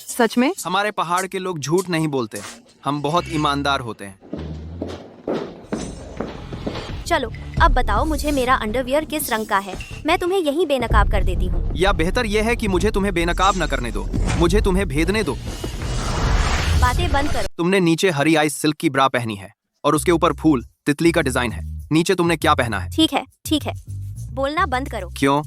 सच में? हमारे पहाड़ के लोग झूठ नहीं बोलते। हम बहुत ईमानदार होते हैं। चलो अब बताओ मुझे मेरा अंडरवियर किस रंग का है। मैं तुम्हें यहीं बेनकाब कर देती हूँ। या बेहतर यह है कि मुझे तुम्हें बेनकाब न करने दो, मुझे तुम्हें भेदने दो। बातें बंद करो। तुमने नीचे हरी आइस सिल्क की ब्रा पहनी है और उसके ऊपर फूल तितली का डिजाइन है। नीचे तुमने क्या पहना है? ठीक है, ठीक है, बोलना बंद करो। क्यों?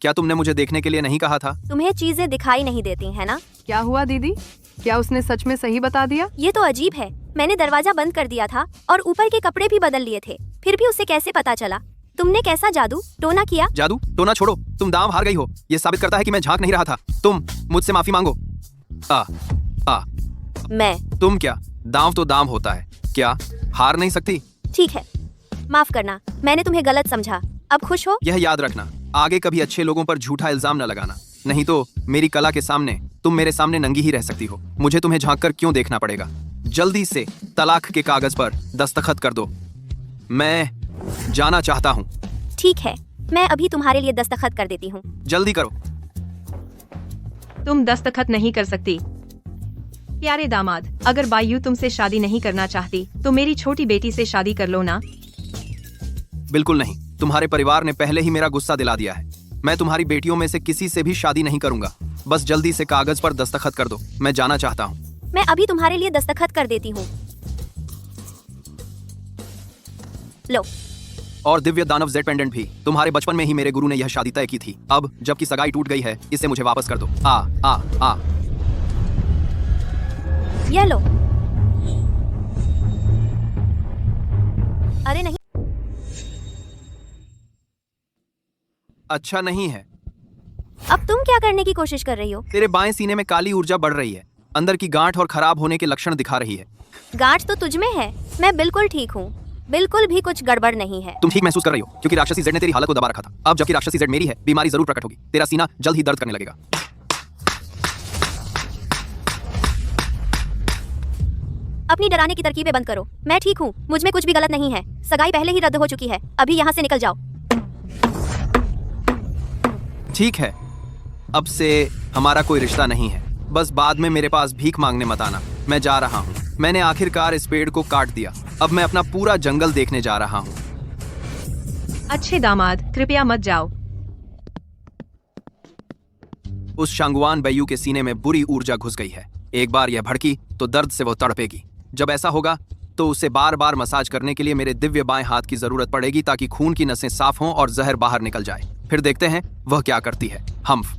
क्या तुमने मुझे देखने के लिए नहीं कहा था? तुम्हें चीजें दिखाई नहीं देती है ना? क्या हुआ दीदी? क्या उसने सच में सही बता दिया? ये तो अजीब है। मैंने दरवाजा बंद कर दिया था और ऊपर के कपड़े भी बदल लिए थे, फिर भी उसे कैसे पता चला? तुमने कैसा जादू टोना किया? जादू टोना छोड़ो, तुम दांव हार गई हो। ये साबित करता है कि मैं झांक नहीं रहा था। तुम मुझसे माफी मांगो। तुम क्या? दांव तो दांव होता है, क्या हार नहीं सकती? ठीक है, माफ करना, मैंने तुम्हें गलत समझा। अब खुश हो? यह याद रखना, आगे कभी अच्छे लोगों पर झूठा इल्जाम न लगाना, नहीं तो मेरी कला के सामने तुम मेरे सामने नंगी ही रह सकती हो। मुझे तुम्हें झांक कर क्यों देखना पड़ेगा? जल्दी से तलाक के कागज पर दस्तखत कर दो, मैं जाना चाहता हूँ। ठीक है, मैं अभी तुम्हारे लिए दस्तखत कर देती हूँ। जल्दी करो। तुम दस्तखत नहीं कर सकती। प्यारे दामाद, अगर बायू तुमसे शादी नहीं करना चाहती तो मेरी छोटी बेटी से शादी कर लो ना। बिल्कुल नहीं, तुम्हारे परिवार ने पहले ही मेरा गुस्सा दिला दिया है। मैं तुम्हारी बेटियों में से किसी से भी शादी नहीं करूंगा। बस जल्दी से कागज पर दस्तखत कर दो, मैं जाना चाहता हूँ। मैं अभी तुम्हारे लिए दस्तखत कर देती हूँ। लो। और दिव्य दानव जेड पेंडेंट भी। तुम्हारे बचपन में ही मेरे गुरु ने यह शादी तय की थी। अब जबकि सगाई टूट गई है, इसे मुझे वापस कर दो। ये लो। अरे नहीं, अच्छा नहीं है। अब तुम क्या करने की कोशिश कर रही हो? तेरे बाएं सीने में काली ऊर्जा बढ़ रही है, अंदर की गांठ और खराब होने के लक्षण दिखा रही है। गांठ तो तुझ में है, मैं बिल्कुल ठीक हूँ, बिल्कुल भी कुछ गड़बड़ नहीं है। तुम ठीक महसूस कर रही हो क्योंकि राक्षसी जेड ने तेरी हालत को दबा रखा था। अब जबकि राक्षसी जेड मेरी है, बीमारी जरूर प्रकट होगी। तेरा सीना जल्द ही दर्द करने लगेगा। अपनी डराने की तरकीबें बंद करो। मैं ठीक हूँ, मुझ में कुछ भी गलत नहीं है। सगाई पहले ही रद्द हो चुकी है, अभी यहाँ से निकल जाओ। ठीक है, अब से हमारा कोई रिश्ता नहीं है। बस बाद में मेरे पास भीख मांगने मत आना। मैं जा रहा हूँ। मैंने आखिरकार इस पेड़ को काट दिया। अब मैं अपना पूरा जंगल देखने जा रहा हूँ। अच्छे दामाद, कृपया मत जाओ। उस शांगुआन बैयू के सीने में बुरी ऊर्जा घुस गई है। एक बार यह भड़की तो दर्द से वो तड़पेगी। जब ऐसा होगा तो उसे बार बार मसाज करने के लिए मेरे दिव्य बाएं हाथ की जरूरत पड़ेगी ताकि खून की नसें साफ हों और जहर बाहर निकल जाए। फिर देखते हैं वह क्या करती है। हम्फ।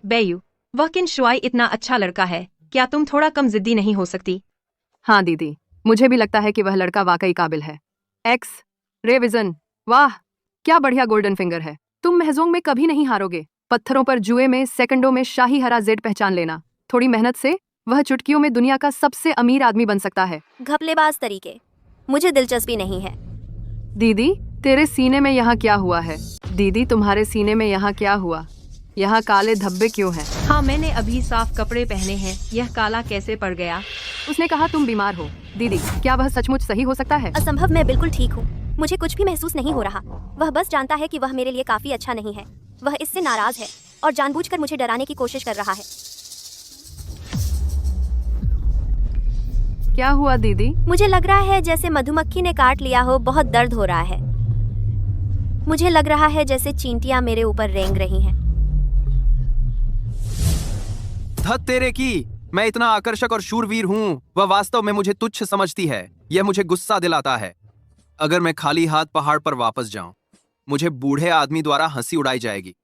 बैयू, वह किन शुआई इतना अच्छा लड़का है, क्या तुम थोड़ा कम जिद्दी नहीं हो सकती? हाँ दीदी, मुझे भी लगता है कि वह लड़का वाकई काबिल है। एक्स रेविजन, वाह क्या बढ़िया गोल्डन फिंगर है। तुम महजोंग में कभी नहीं हारोगे। पत्थरों पर जुए में सेकंडों में शाही हरा जेड पहचान लेना। थोड़ी मेहनत से वह चुटकियों में दुनिया का सबसे अमीर आदमी बन सकता है। घपलेबाज तरीके, मुझे दिलचस्पी नहीं है। दीदी, तेरे सीने में यहाँ क्या हुआ है? दीदी, तुम्हारे सीने में यहाँ क्या हुआ? यहाँ काले धब्बे क्यों हैं? हाँ, मैंने अभी साफ कपड़े पहने हैं, यह काला कैसे पड़ गया? उसने कहा तुम बीमार हो। दीदी, क्या वह सचमुच सही हो सकता है? असंभव, मैं बिल्कुल ठीक हूँ। मुझे कुछ भी महसूस नहीं हो रहा। वह बस जानता है कि वह मेरे लिए काफी अच्छा नहीं है। वह इससे नाराज है और जानबूझकर मुझे डराने की कोशिश कर रहा है। क्या हुआ दीदी? मुझे लग रहा है जैसे मधुमक्खी ने काट लिया हो। बहुत दर्द हो रहा है। मुझे लग रहा है जैसे चींटियां मेरे ऊपर रेंग रही हैं। धत तेरे की, मैं इतना आकर्षक और शूरवीर हूँ। वह वास्तव में मुझे तुच्छ समझती है। यह मुझे गुस्सा दिलाता है। अगर मैं खाली हाथ पहाड़ पर वापस जाऊं, मुझे बूढ़े आदमी द्वारा हंसी उड़ाई जाएगी।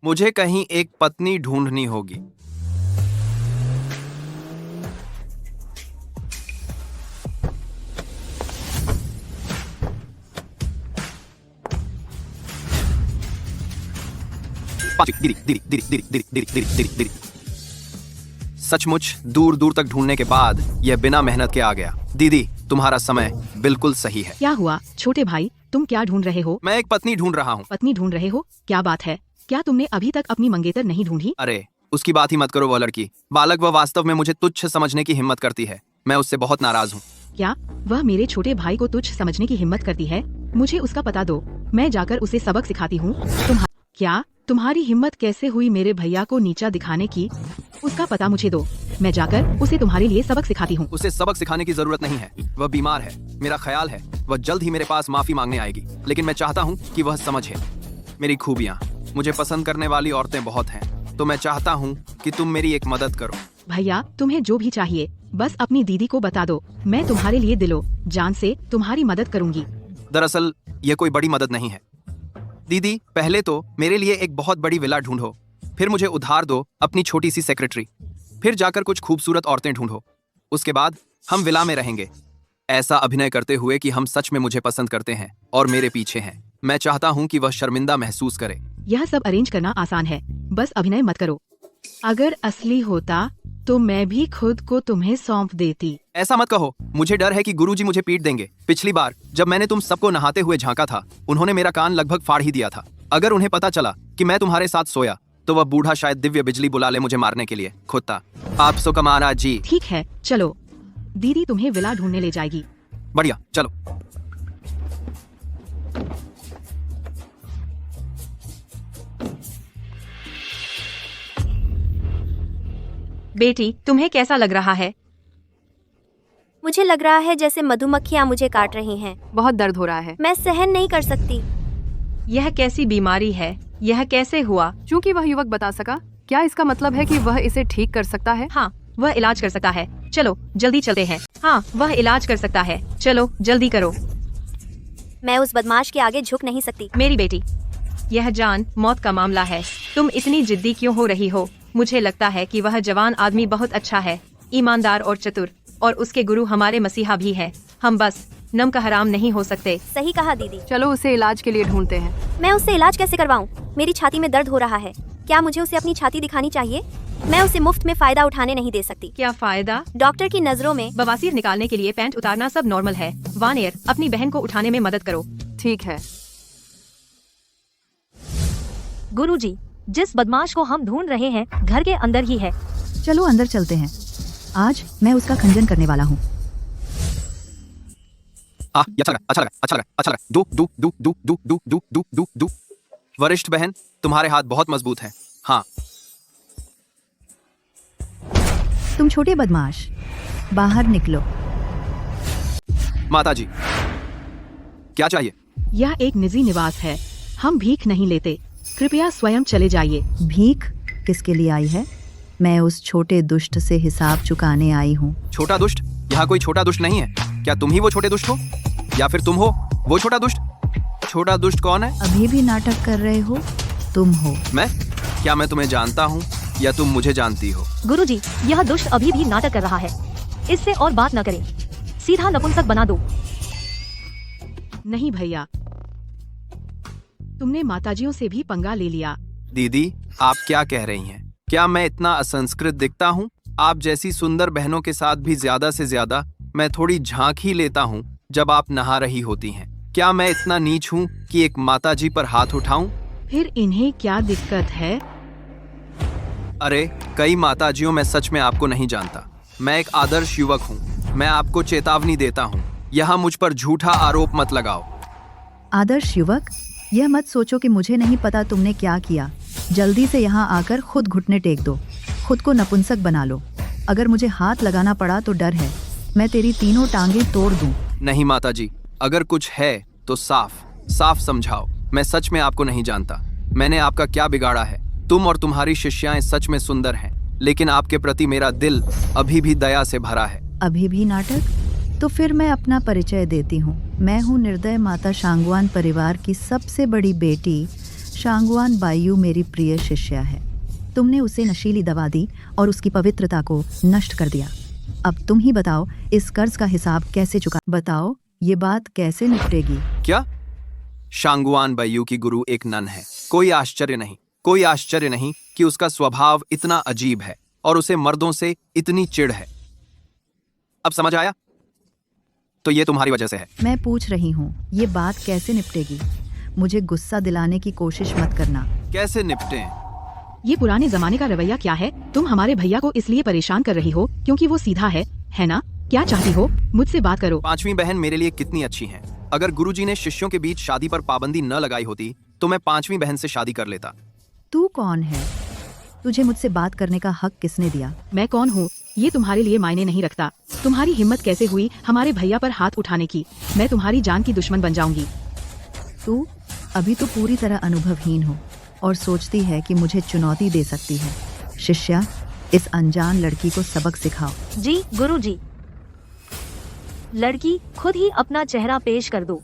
मुझे कहीं एक पत्नी ढूंढनी होगी। सचमुच दूर दूर तक ढूंढने के बाद यह बिना मेहनत के आ गया। दीदी, तुम्हारा समय बिल्कुल सही है। क्या हुआ छोटे भाई, तुम क्या ढूंढ रहे हो? मैं एक पत्नी ढूंढ रहा हूँ। पत्नी ढूंढ रहे हो? क्या बात है, क्या तुमने अभी तक अपनी मंगेतर नहीं ढूंढी? अरे उसकी बात ही मत करो। वह लड़की बालक, वह वास्तव में मुझे तुच्छ समझने की हिम्मत करती है। मैं उससे बहुत नाराज हूँ। क्या वह मेरे छोटे भाई को तुच्छ समझने की हिम्मत करती है? मुझे उसका पता दो, मैं जाकर उसे सबक सिखाती हूँ। क्या तुम्हारी हिम्मत कैसे हुई मेरे भैया को नीचा दिखाने की? उसका पता मुझे दो, मैं जाकर उसे तुम्हारे लिए सबक सिखाती हूँ। उसे सबक सिखाने की जरूरत नहीं है, वह बीमार है। मेरा ख्याल है वह जल्द ही मेरे पास माफी मांगने आएगी, लेकिन मैं चाहता हूँ कि वह समझे मेरी खूबियाँ। मुझे पसंद करने वाली औरतें बहुत हैं, तो मैं चाहता हूँ कि तुम मेरी एक मदद करो। भैया तुम्हें जो भी चाहिए बस अपनी दीदी को बता दो, मैं तुम्हारे लिए दिलो जान से तुम्हारी मदद करूँगी। दरअसल ये कोई बड़ी मदद नहीं है दीदी। पहले तो मेरे लिए एक बहुत बड़ी विला ढूंढो, फिर मुझे उधार दो अपनी छोटी सी सेक्रेटरी, फिर जाकर कुछ खूबसूरत औरतें ढूंढो। उसके बाद हम विला में रहेंगे, ऐसा अभिनय करते हुए कि हम सच में मुझे पसंद करते हैं और मेरे पीछे हैं। मैं चाहता हूँ कि वह शर्मिंदा महसूस करे। यह सब अरेंज करना आसान है, बस अभिनय मत करो। अगर असली होता तो मैं भी खुद को तुम्हें सौंप देती। ऐसा मत कहो, मुझे डर है कि गुरुजी मुझे पीट देंगे। पिछली बार जब मैंने तुम सबको नहाते हुए झांका था, उन्होंने मेरा कान लगभग फाड़ ही दिया था। अगर उन्हें पता चला कि मैं तुम्हारे साथ सोया तो वह बूढ़ा शायद दिव्य बिजली बुला ले मुझे मारने के लिए। खुदा आप सो कमाना जी। ठीक है चलो, दीदी तुम्हें विला ढूंढने ले जाएगी। बढ़िया, चलो। बेटी तुम्हें कैसा लग रहा है? मुझे लग रहा है जैसे मधुमक्खियाँ मुझे काट रही हैं। बहुत दर्द हो रहा है। मैं सहन नहीं कर सकती। यह कैसी बीमारी है? यह कैसे हुआ? चूंकि वह युवक बता सका, क्या इसका मतलब है कि वह इसे ठीक कर सकता है? हाँ, वह इलाज कर सकता है। चलो जल्दी चलते हैं। हाँ, वह इलाज कर सकता है। चलो जल्दी करो। मैं उस बदमाश के आगे झुक नहीं सकती। मेरी बेटी, यह जान मौत का मामला है। तुम इतनी जिद्दी क्यों हो रही हो? मुझे लगता है कि वह जवान आदमी बहुत अच्छा है, ईमानदार और चतुर, और उसके गुरु हमारे मसीहा भी है। हम बस नम का हराम नहीं हो सकते। सही कहा दीदी। चलो उसे इलाज के लिए ढूंढते हैं। मैं उससे इलाज कैसे करवाऊं? मेरी छाती में दर्द हो रहा है। क्या मुझे उसे अपनी छाती दिखानी चाहिए? मैं उसे मुफ्त में फायदा उठाने नहीं दे सकती। क्या फायदा? डॉक्टर की नजरों में बवासीर निकालने के लिए पैंट उतारना सब नॉर्मल है। वानियर, अपनी बहन को उठाने में मदद करो। ठीक है। गुरुजी, जिस बदमाश को हम ढूंढ रहे हैं घर के अंदर ही है। चलो अंदर चलते हैं, आज मैं उसका खंजन करने वाला हूँ। अच्छा लगा, अच्छा लगा, अच्छा लगा, अच्छा लगा। दू दू दू दू दू दू दू दू दू दू। वरिष्ठ बहन, तुम्हारे हाथ बहुत मजबूत हैं। हाँ। तुम छोटे बदमाश, बाहर निकलो। माताजी, क्या चाहिए? यह एक निजी निवास है, हम भीख नहीं लेते, कृपया स्वयं चले जाइए। भीख किसके लिए आई है? मैं उस छोटे दुष्ट से हिसाब चुकाने आई हूँ। छोटा दुष्ट? यहाँ कोई छोटा दुष्ट नहीं है। क्या तुम ही वो छोटे दुष्ट हो, या फिर तुम हो वो छोटा दुष्ट? छोटा दुष्ट कौन है? अभी भी नाटक कर रहे हो? तुम हो। मैं? क्या मैं तुम्हें जानता हूँ या तुम मुझे जानती हो? गुरुजी, यह दुष्ट अभी भी नाटक कर रहा है। इससे और बात न करें, सीधा नपुंसक बना दो। नहीं भैया, तुमने माताजियों से भी पंगा ले लिया। दीदी, आप क्या कह रही हैं? क्या मैं इतना असंस्कृत दिखता हूँ? आप जैसी सुंदर बहनों के साथ भी ज्यादा से ज्यादा मैं थोड़ी झांक ही लेता हूँ जब आप नहा रही होती हैं। क्या मैं इतना नीच हूँ कि एक माताजी पर हाथ उठाऊं? फिर इन्हें क्या दिक्कत है? अरे कई माताजियों, मैं सच में आपको नहीं जानता। मैं एक आदर्श युवक हूँ। मैं आपको चेतावनी देता हूँ, यहाँ मुझ पर झूठा आरोप मत लगाओ। आदर्श युवक? यह मत सोचो कि मुझे नहीं पता तुमने क्या किया। जल्दी से यहाँ आकर खुद घुटने टेक दो, खुद को नपुंसक बना लो। अगर मुझे हाथ लगाना पड़ा तो डर है, मैं तेरी तीनों टांगे तोड़ दूं। नहीं माताजी, अगर कुछ है तो साफ साफ समझाओ। मैं सच में आपको नहीं जानता। मैंने आपका क्या बिगाड़ा है? तुम और तुम्हारी शिष्याएं सच में सुंदर हैं, लेकिन आपके प्रति मेरा दिल अभी भी दया से भरा है। अभी भी नाटक? तो फिर मैं अपना परिचय देती हूँ। मैं हूँ निर्दय माता शांगवान परिवार की सबसे बड़ी बेटी शांगवान बायू। मेरी प्रिय शिष्या है। तुमने उसे नशीली दवा दी और उसकी पवित्रता को नष्ट कर दिया। अब तुम ही बताओ, इस कर्ज का हिसाब कैसे चुका? बताओ, ये बात कैसे निपटेगी? क्या? शांगवान बायू की गुरु एक नन है। कोई आश्चर्य नहीं, कोई आश्चर्य नहीं कि उसका स्वभाव इतना अजीब है और उसे मर्दों से इतनी चिढ़ है। अब समझ आया? तो ये तुम्हारी वजह से है। मैं पूछ रही हूँ, ये बात कैसे निपटेगी? मुझे गुस्सा दिलाने की कोशिश मत करना। कैसे निपटें? ये पुराने जमाने का रवैया क्या है? तुम हमारे भैया को इसलिए परेशान कर रही हो क्योंकि वो सीधा है ना? क्या चाहती हो? मुझसे बात करो। पांचवी बहन मेरे लिए कितनी अच्छी हैं। अगर गुरुजी ने शिष्यों के बीच शादी पर पाबंदी न लगाई होती तो मैं 5वीं बहन से शादी कर लेता। तू कौन है? तुझे मुझसे बात करने का हक किसने दिया? मैं कौन हूँ ये तुम्हारे लिए मायने नहीं रखता। तुम्हारी हिम्मत कैसे हुई हमारे भैया पर हाथ उठाने की? मैं तुम्हारी जान की दुश्मन बन जाऊंगी। तू अभी तो पूरी तरह अनुभवहीन हो और सोचती है कि मुझे चुनौती दे सकती है। शिष्या, इस अनजान लड़की को सबक सिखाओ। जी गुरुजी। लड़की खुद ही अपना चेहरा पेश कर दो।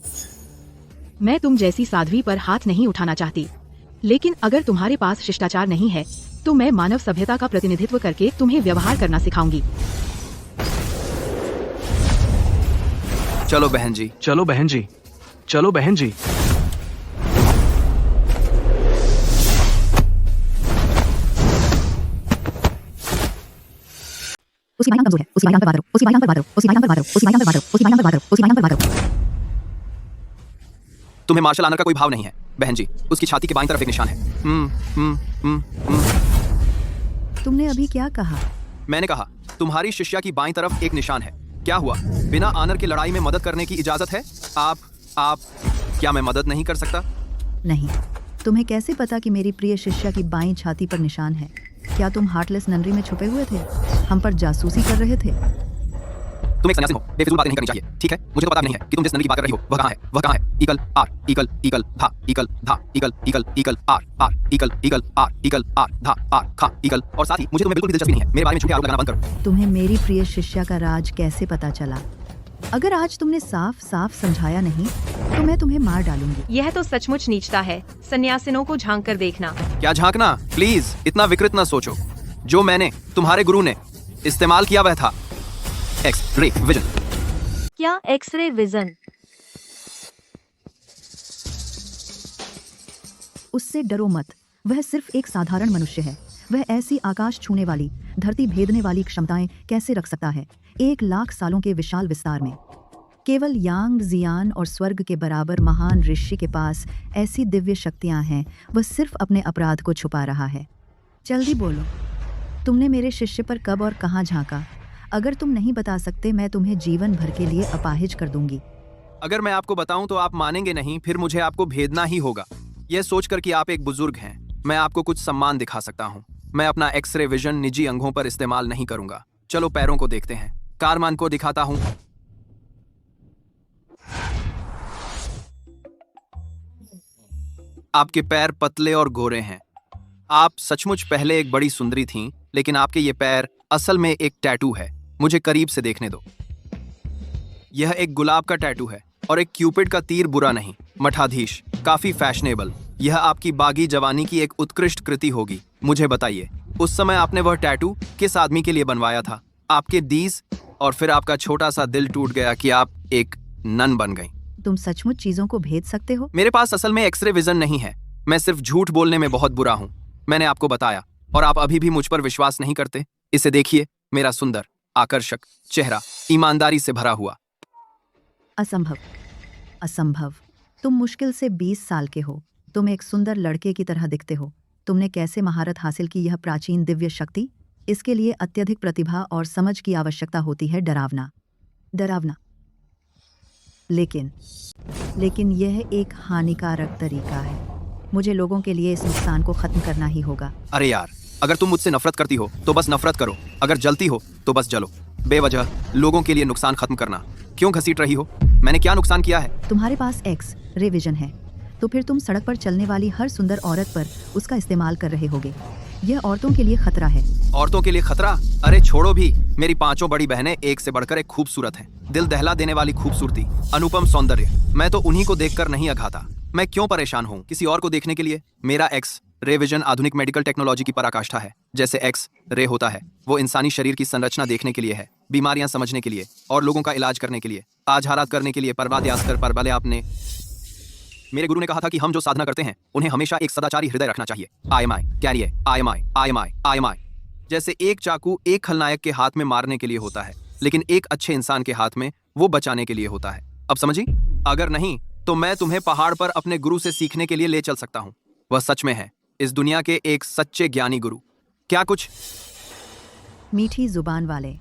मैं तुम जैसी साध्वी पर हाथ नहीं उठाना चाहती, लेकिन अगर तुम्हारे पास शिष्टाचार नहीं है तो मैं मानव सभ्यता का प्रतिनिधित्व करके तुम्हें व्यवहार करना सिखाऊंगी। चलो बहन जी। चलो बहन जी, चलो बहन जी। उसकी बाई कमजोर है, उसकी बाई पर बात करो, उसकी बाई पर बात करो, उसकी बाई पर बात करो, उसकी बाई पर बात करो, उसकी बाई पर बात करो, उसकी बाई पर बात करो। तुम्हें मार्शल आर्ट का कोई भाव नहीं है बहन जी। उसकी छाती के बाईं तरफ एक निशान है। तुमने अभी क्या कहा? मैंने कहा तुम्हारी शिष्या की बाईं तरफ एक निशान है। क्या हुआ? बिना ऑनर की लड़ाई में मदद करने की इजाजत है? आप क्या मैं मदद नहीं कर सकता? नहीं। तुम्हें कैसे पता कि मेरी प्रिय शिष्या की बाईं छाती पर निशान है? क्या तुम हार्टलेस ननरी में छुपे हुए थे? हम पर जासूसी कर रहे थे? तुम एक सन्यासी हो, बेफिजूल बातें नहीं करनी चाहिए, ठीक है? मुझे तो पता नहीं है कि तुम जिस ननरी की बात कर रही हो वह कहाँ है? वह कहाँ है? इकल आर इकल इकल धा इकल धा इकल इकल इकल आर आर इकल इकल आर इकल आर धा आर खा इकल। और साथ ही मुझे तुम्हें बिल्कुल भी दिलचस्पी नहीं है। मेरे बारे में झूठे आरोप लगाना बंद करो। तुम्हें मेरी प्रिय शिष्या का राज कैसे पता चला? अगर आज तुमने साफ साफ समझाया नहीं तो मैं तुम्हें मार डालूंगी। यह तो सचमुच नीचता है। सन्यासिनों को झांक कर देखना। क्या झांकना? प्लीज इतना विकृत ना सोचो। जो मैंने तुम्हारे गुरु ने इस्तेमाल किया वह था एक्स-रे विजन। क्या एक्सरे विजन? उससे डरो मत। वह सिर्फ एक साधारण मनुष्य है। वह ऐसी आकाश छूने वाली, धरती भेदने वाली क्षमताएं कैसे रख सकता है 1,00,000 सालों के विशाल विस्तार में? केवल यांग जियान और स्वर्ग के बराबर महान ऋषि के पास ऐसी दिव्य शक्तियां हैं। वह सिर्फ अपने अपराध को छुपा रहा है। जल्दी बोलो, तुमने मेरे शिष्य पर कब और कहां झांका? अगर तुम नहीं बता सकते मैं तुम्हें जीवन भर के लिए अपाहिज कर दूंगी। अगर मैं आपको बताऊं तो आप मानेंगे नहीं, फिर मुझे आपको भेदना ही होगा। यह सोचकर कि आप एक बुजुर्ग हैं, मैं आपको कुछ सम्मान दिखा सकता हूं। मैं अपना एक्सरे विजन निजी अंगों पर इस्तेमाल नहीं करूंगा। चलो पैरों को देखते हैं। कारमान को दिखाता हूं। आपके पैर पतले और गोरे हैं। आप सचमुच पहले एक बड़ी सुंदरी थीं, लेकिन आपके ये पैर असल में एक टैटू है। मुझे करीब से देखने दो। यह एक गुलाब का टैटू है और एक क्यूपिड का तीर बुरा नहीं। मठाधीश, काफी फैशनेबल। यह आपकी बागी जवानी की एक उत्कृष्ट कृति होगी। मुझे बताइए, उस समय आपने वह टैटू किस आदमी के लिए बनवाया था? आपके दीज और फिर आपका छोटा सा दिल टूट गया कि आप एक नन बन गई। तुम सचमुच चीजों को भेद सकते हो? मेरे पास असल में एक्सरे विजन नहीं है। मैं सिर्फ झूठ बोलने में बहुत बुरा हूँ। मैंने आपको बताया और आप अभी भी मुझ पर विश्वास नहीं करते। इसे देखिए, मेरा सुंदर आकर्षक चेहरा ईमानदारी से भरा हुआ। असंभव, असंभव। तुम मुश्किल से 20 साल के हो। तुम एक सुंदर लड़के की तरह दिखते हो। तुमने कैसे महारत हासिल की यह प्राचीन दिव्य शक्ति? इसके लिए अत्यधिक प्रतिभा और समझ की आवश्यकता होती है। डरावना, डरावना। लेकिन यह एक हानिकारक तरीका है। मुझे लोगों के लिए इस नुकसान को खत्म करना ही होगा। अरे यार, अगर तुम मुझसे नफरत करती हो तो बस नफरत करो। अगर जलती हो तो बस जलो। बेवजह लोगों के लिए नुकसान खत्म करना क्यों घसीट रही हो? मैंने क्या नुकसान किया है? तुम्हारे पास एक्स रे विजन है, तो फिर तुम सड़क पर चलने वाली हर सुंदर औरत पर उसका इस्तेमाल कर रहे होगे। यह औरतों के लिए खतरा है। औरतों के लिए खतरा? अरे छोड़ो भी। मेरी 5 बड़ी बहनें एक से बढ़कर एक खूबसूरत हैं। दिल दहला देने वाली खूबसूरती, अनुपम सौंदर्य। मैं तो उन्हीं को देखकर नहीं अघाता। मैं क्यों परेशान हूँ किसी और को देखने के लिए? मेरा एक्स रे विजन आधुनिक मेडिकल टेक्नोलॉजी की पराकाष्ठा है। जैसे एक्स रे होता है, वो इंसानी शरीर की संरचना देखने के लिए है, बीमारियां समझने के लिए और लोगों का इलाज करने के लिए, आज हालात करने के लिए। परवाद्यास्कर पर भले आपने मेरे गुरु ने कहा था कि हम जो साधना करते हैं उन्हें हमेशा एक सदाचारी हृदय रखना चाहिए। IMI कैरिए IMI। जैसे एक चाकू एक खलनायक के हाथ में मारने के लिए होता है, लेकिन एक अच्छे इंसान के हाथ में वो बचाने के लिए होता है। अब समझी? अगर नहीं तो मैं तुम्हें पहाड़ पर अपने गुरु से सीखने के लिए ले चल सकता हूँ। वह सच में है इस दुनिया के एक सच्चे ज्ञानी गुरु। क्या कुछ? मीठी जुबान वाले,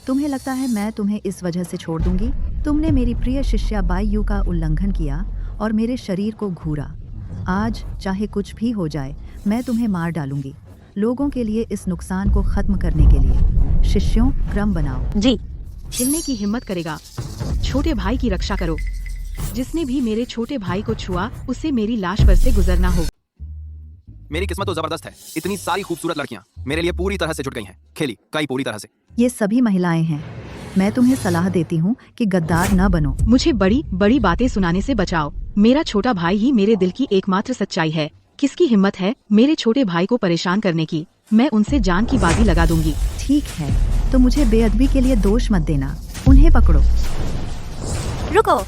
तुम्हें लगता है मैं तुम्हें इस वजह से छोड़ दूंगी? तुमने मेरी प्रिय शिष्या बाई यू का उल्लंघन किया और मेरे शरीर को घूरा। आज चाहे कुछ भी हो जाए, मैं तुम्हें मार डालूंगी, लोगों के लिए इस नुकसान को खत्म करने के लिए। शिष्यों, क्रम बनाओ। जी। हिलने की हिम्मत करेगा, छोटे भाई की रक्षा करो। जिसने भी मेरे छोटे भाई को छुआ, उसे मेरी लाश पर से गुजरना होगा। मेरी किस्मत तो जबरदस्त है। इतनी सारी खूबसूरत लड़कियां मेरे लिए पूरी तरह से जुट गई हैं। खेली कई पूरी तरह से। ये सभी महिलाएं हैं। मैं तुम्हें सलाह देती हूँ कि गद्दार न बनो। मुझे बड़ी बड़ी बातें सुनाने से बचाओ। मेरा छोटा भाई ही मेरे दिल की एकमात्र सच्चाई है। किसकी हिम्मत है मेरे छोटे भाई को परेशान करने की? मैं उनसे जान की बाजी लगा दूंगी। ठीक है, तो मुझे बेअदबी के लिए दोष मत देना। उन्हें पकड़ो। रुको।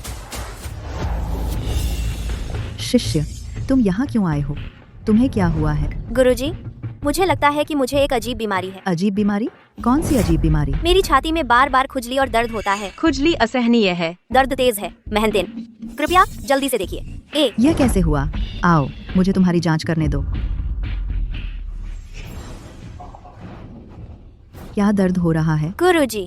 शिष्य, तुम यहाँ क्यों आए हो? तुम्हें क्या हुआ है? गुरुजी, मुझे लगता है कि मुझे एक अजीब बीमारी है। अजीब बीमारी? कौन सी अजीब बीमारी? मेरी छाती में बार बार खुजली और दर्द होता है। खुजली असहनीय है। दर्द तेज है। मेहनदिन, कृपया जल्दी से देखिए। यह कैसे हुआ? आओ, मुझे तुम्हारी जांच करने दो। क्या दर्द हो रहा है? गुरुजी,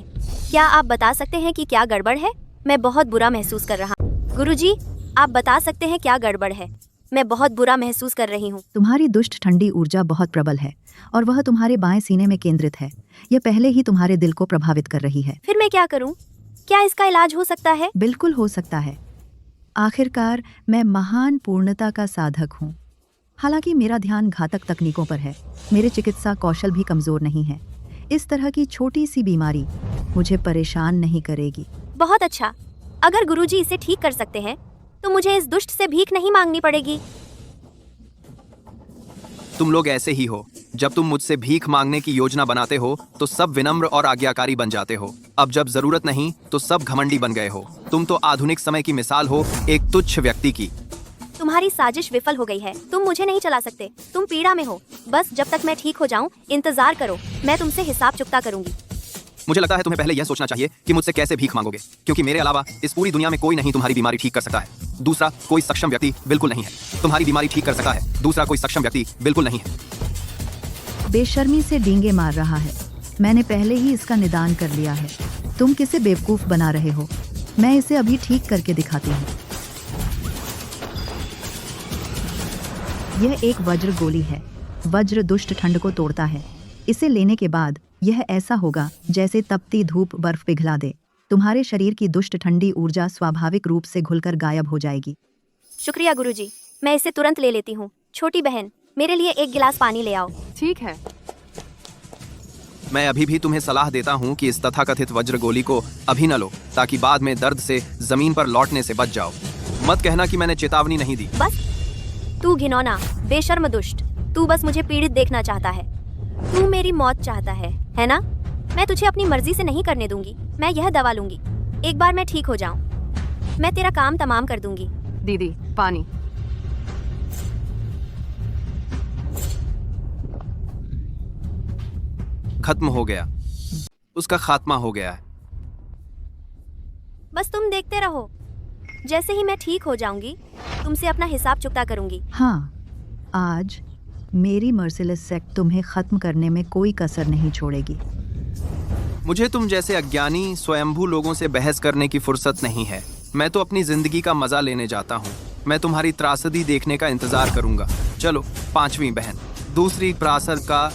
क्या आप बता सकते हैं कि क्या गड़बड़ है? मैं बहुत बुरा महसूस कर रहा हूँ। गुरुजी, आप बता सकते हैं क्या गड़बड़ है? मैं बहुत बुरा महसूस कर रही हूँ। तुम्हारी दुष्ट ठंडी ऊर्जा बहुत प्रबल है और वह तुम्हारे बाएं सीने में केंद्रित है। यह पहले ही तुम्हारे दिल को प्रभावित कर रही है। फिर मैं क्या करूँ? क्या इसका इलाज हो सकता है? बिल्कुल हो सकता है। आखिरकार मैं महान पूर्णता का साधक हूँ। हालांकि मेरा ध्यान घातक तकनीकों पर है। मेरे चिकित्सा कौशल भी कमजोर नहीं है। इस तरह की छोटी सी बीमारी मुझे परेशान नहीं करेगी। बहुत अच्छा। अगर गुरुजी इसे ठीक कर सकते हैं तो मुझे इस दुष्ट से भीख नहीं मांगनी पड़ेगी। तुम लोग ऐसे ही हो। जब तुम मुझसे भीख मांगने की योजना बनाते हो तो सब विनम्र और आज्ञाकारी बन जाते हो। अब जब जरूरत नहीं तो सब घमंडी बन गए हो। तुम तो आधुनिक समय की मिसाल हो, एक तुच्छ व्यक्ति की। तुम्हारी साजिश विफल हो गई है। तुम मुझे नहीं चला सकते। तुम पीड़ा में हो। बस जब तक मैं ठीक हो जाऊं, इंतजार करो। मैं तुमसे हिसाब चुकता करूंगी। मुझे लगता है तुम्हें पहले यह सोचना चाहिए कि मुझसे कैसे भीख मांगोगे, क्योंकि मेरे अलावा इस पूरी दुनिया में कोई नहीं तुम्हारी बीमारी ठीक कर सकता है। दूसरा कोई सक्षम व्यक्ति बिल्कुल नहीं है। तुम्हारी बीमारी ठीक कर सकता है। दूसरा कोई सक्षम व्यक्ति बिल्कुल नहीं है। बेशर्मी से डींगे मार रहा है। मैंने पहले ही इसका निदान कर लिया है। तुम किसे बेवकूफ बना रहे हो? मैं इसे अभी ठीक करके दिखाती हूँ। यह एक वज्र गोली है। वज्र दुष्ट ठंड को तोड़ता है। इसे लेने के बाद यह ऐसा होगा जैसे तपती धूप बर्फ पिघला दे। तुम्हारे शरीर की दुष्ट ठंडी ऊर्जा स्वाभाविक रूप से घुलकर गायब हो जाएगी। शुक्रिया गुरुजी, मैं इसे तुरंत ले लेती हूँ। छोटी बहन, मेरे लिए एक गिलास पानी ले आओ। ठीक है। मैं अभी भी तुम्हें सलाह देता हूँ कि इस तथाकथित वज्र गोली को अभी न लो, ताकि बाद में दर्द से जमीन पर लौटने से बच जाओ। मत कहना कि मैंने चेतावनी नहीं दी। बस, तू घिनौना, बेशर्म दुष्ट, तू बस मुझे पीड़ित देखना चाहता है। तू मेरी मौत चाहता है ना? मैं तुझे अपनी मर्जी से नहीं करने दूंगी। मैं यह दवा लूंगी। एक बार मैं ठीक हो जाऊं, मैं तेरा काम तमाम कर दूंगी। दीदी, पानी। खत्म हो गया। उसका खात्मा हो गया है। बस तुम देखते रहो। जैसे ही मैं ठीक हो जाऊंगी, तुमसे अपना हिसाब चुकता करूंगी। हाँ, आज मेरी मर्सिलेस सेक्ट तुम्हें खत्म करने में कोई कसर नहीं छोड़ेगी। मुझे तुम जैसे अज्ञानी स्वयंभू लोगों से बहस करने की फुर्सत नहीं है। मैं तो अपनी जिंदगी का मजा लेने जाता हूँ। मैं तुम्हारी त्रासदी देखने का इंतजार करूंगा। चलो, पांचवी बहन, दूसरी प्रासर का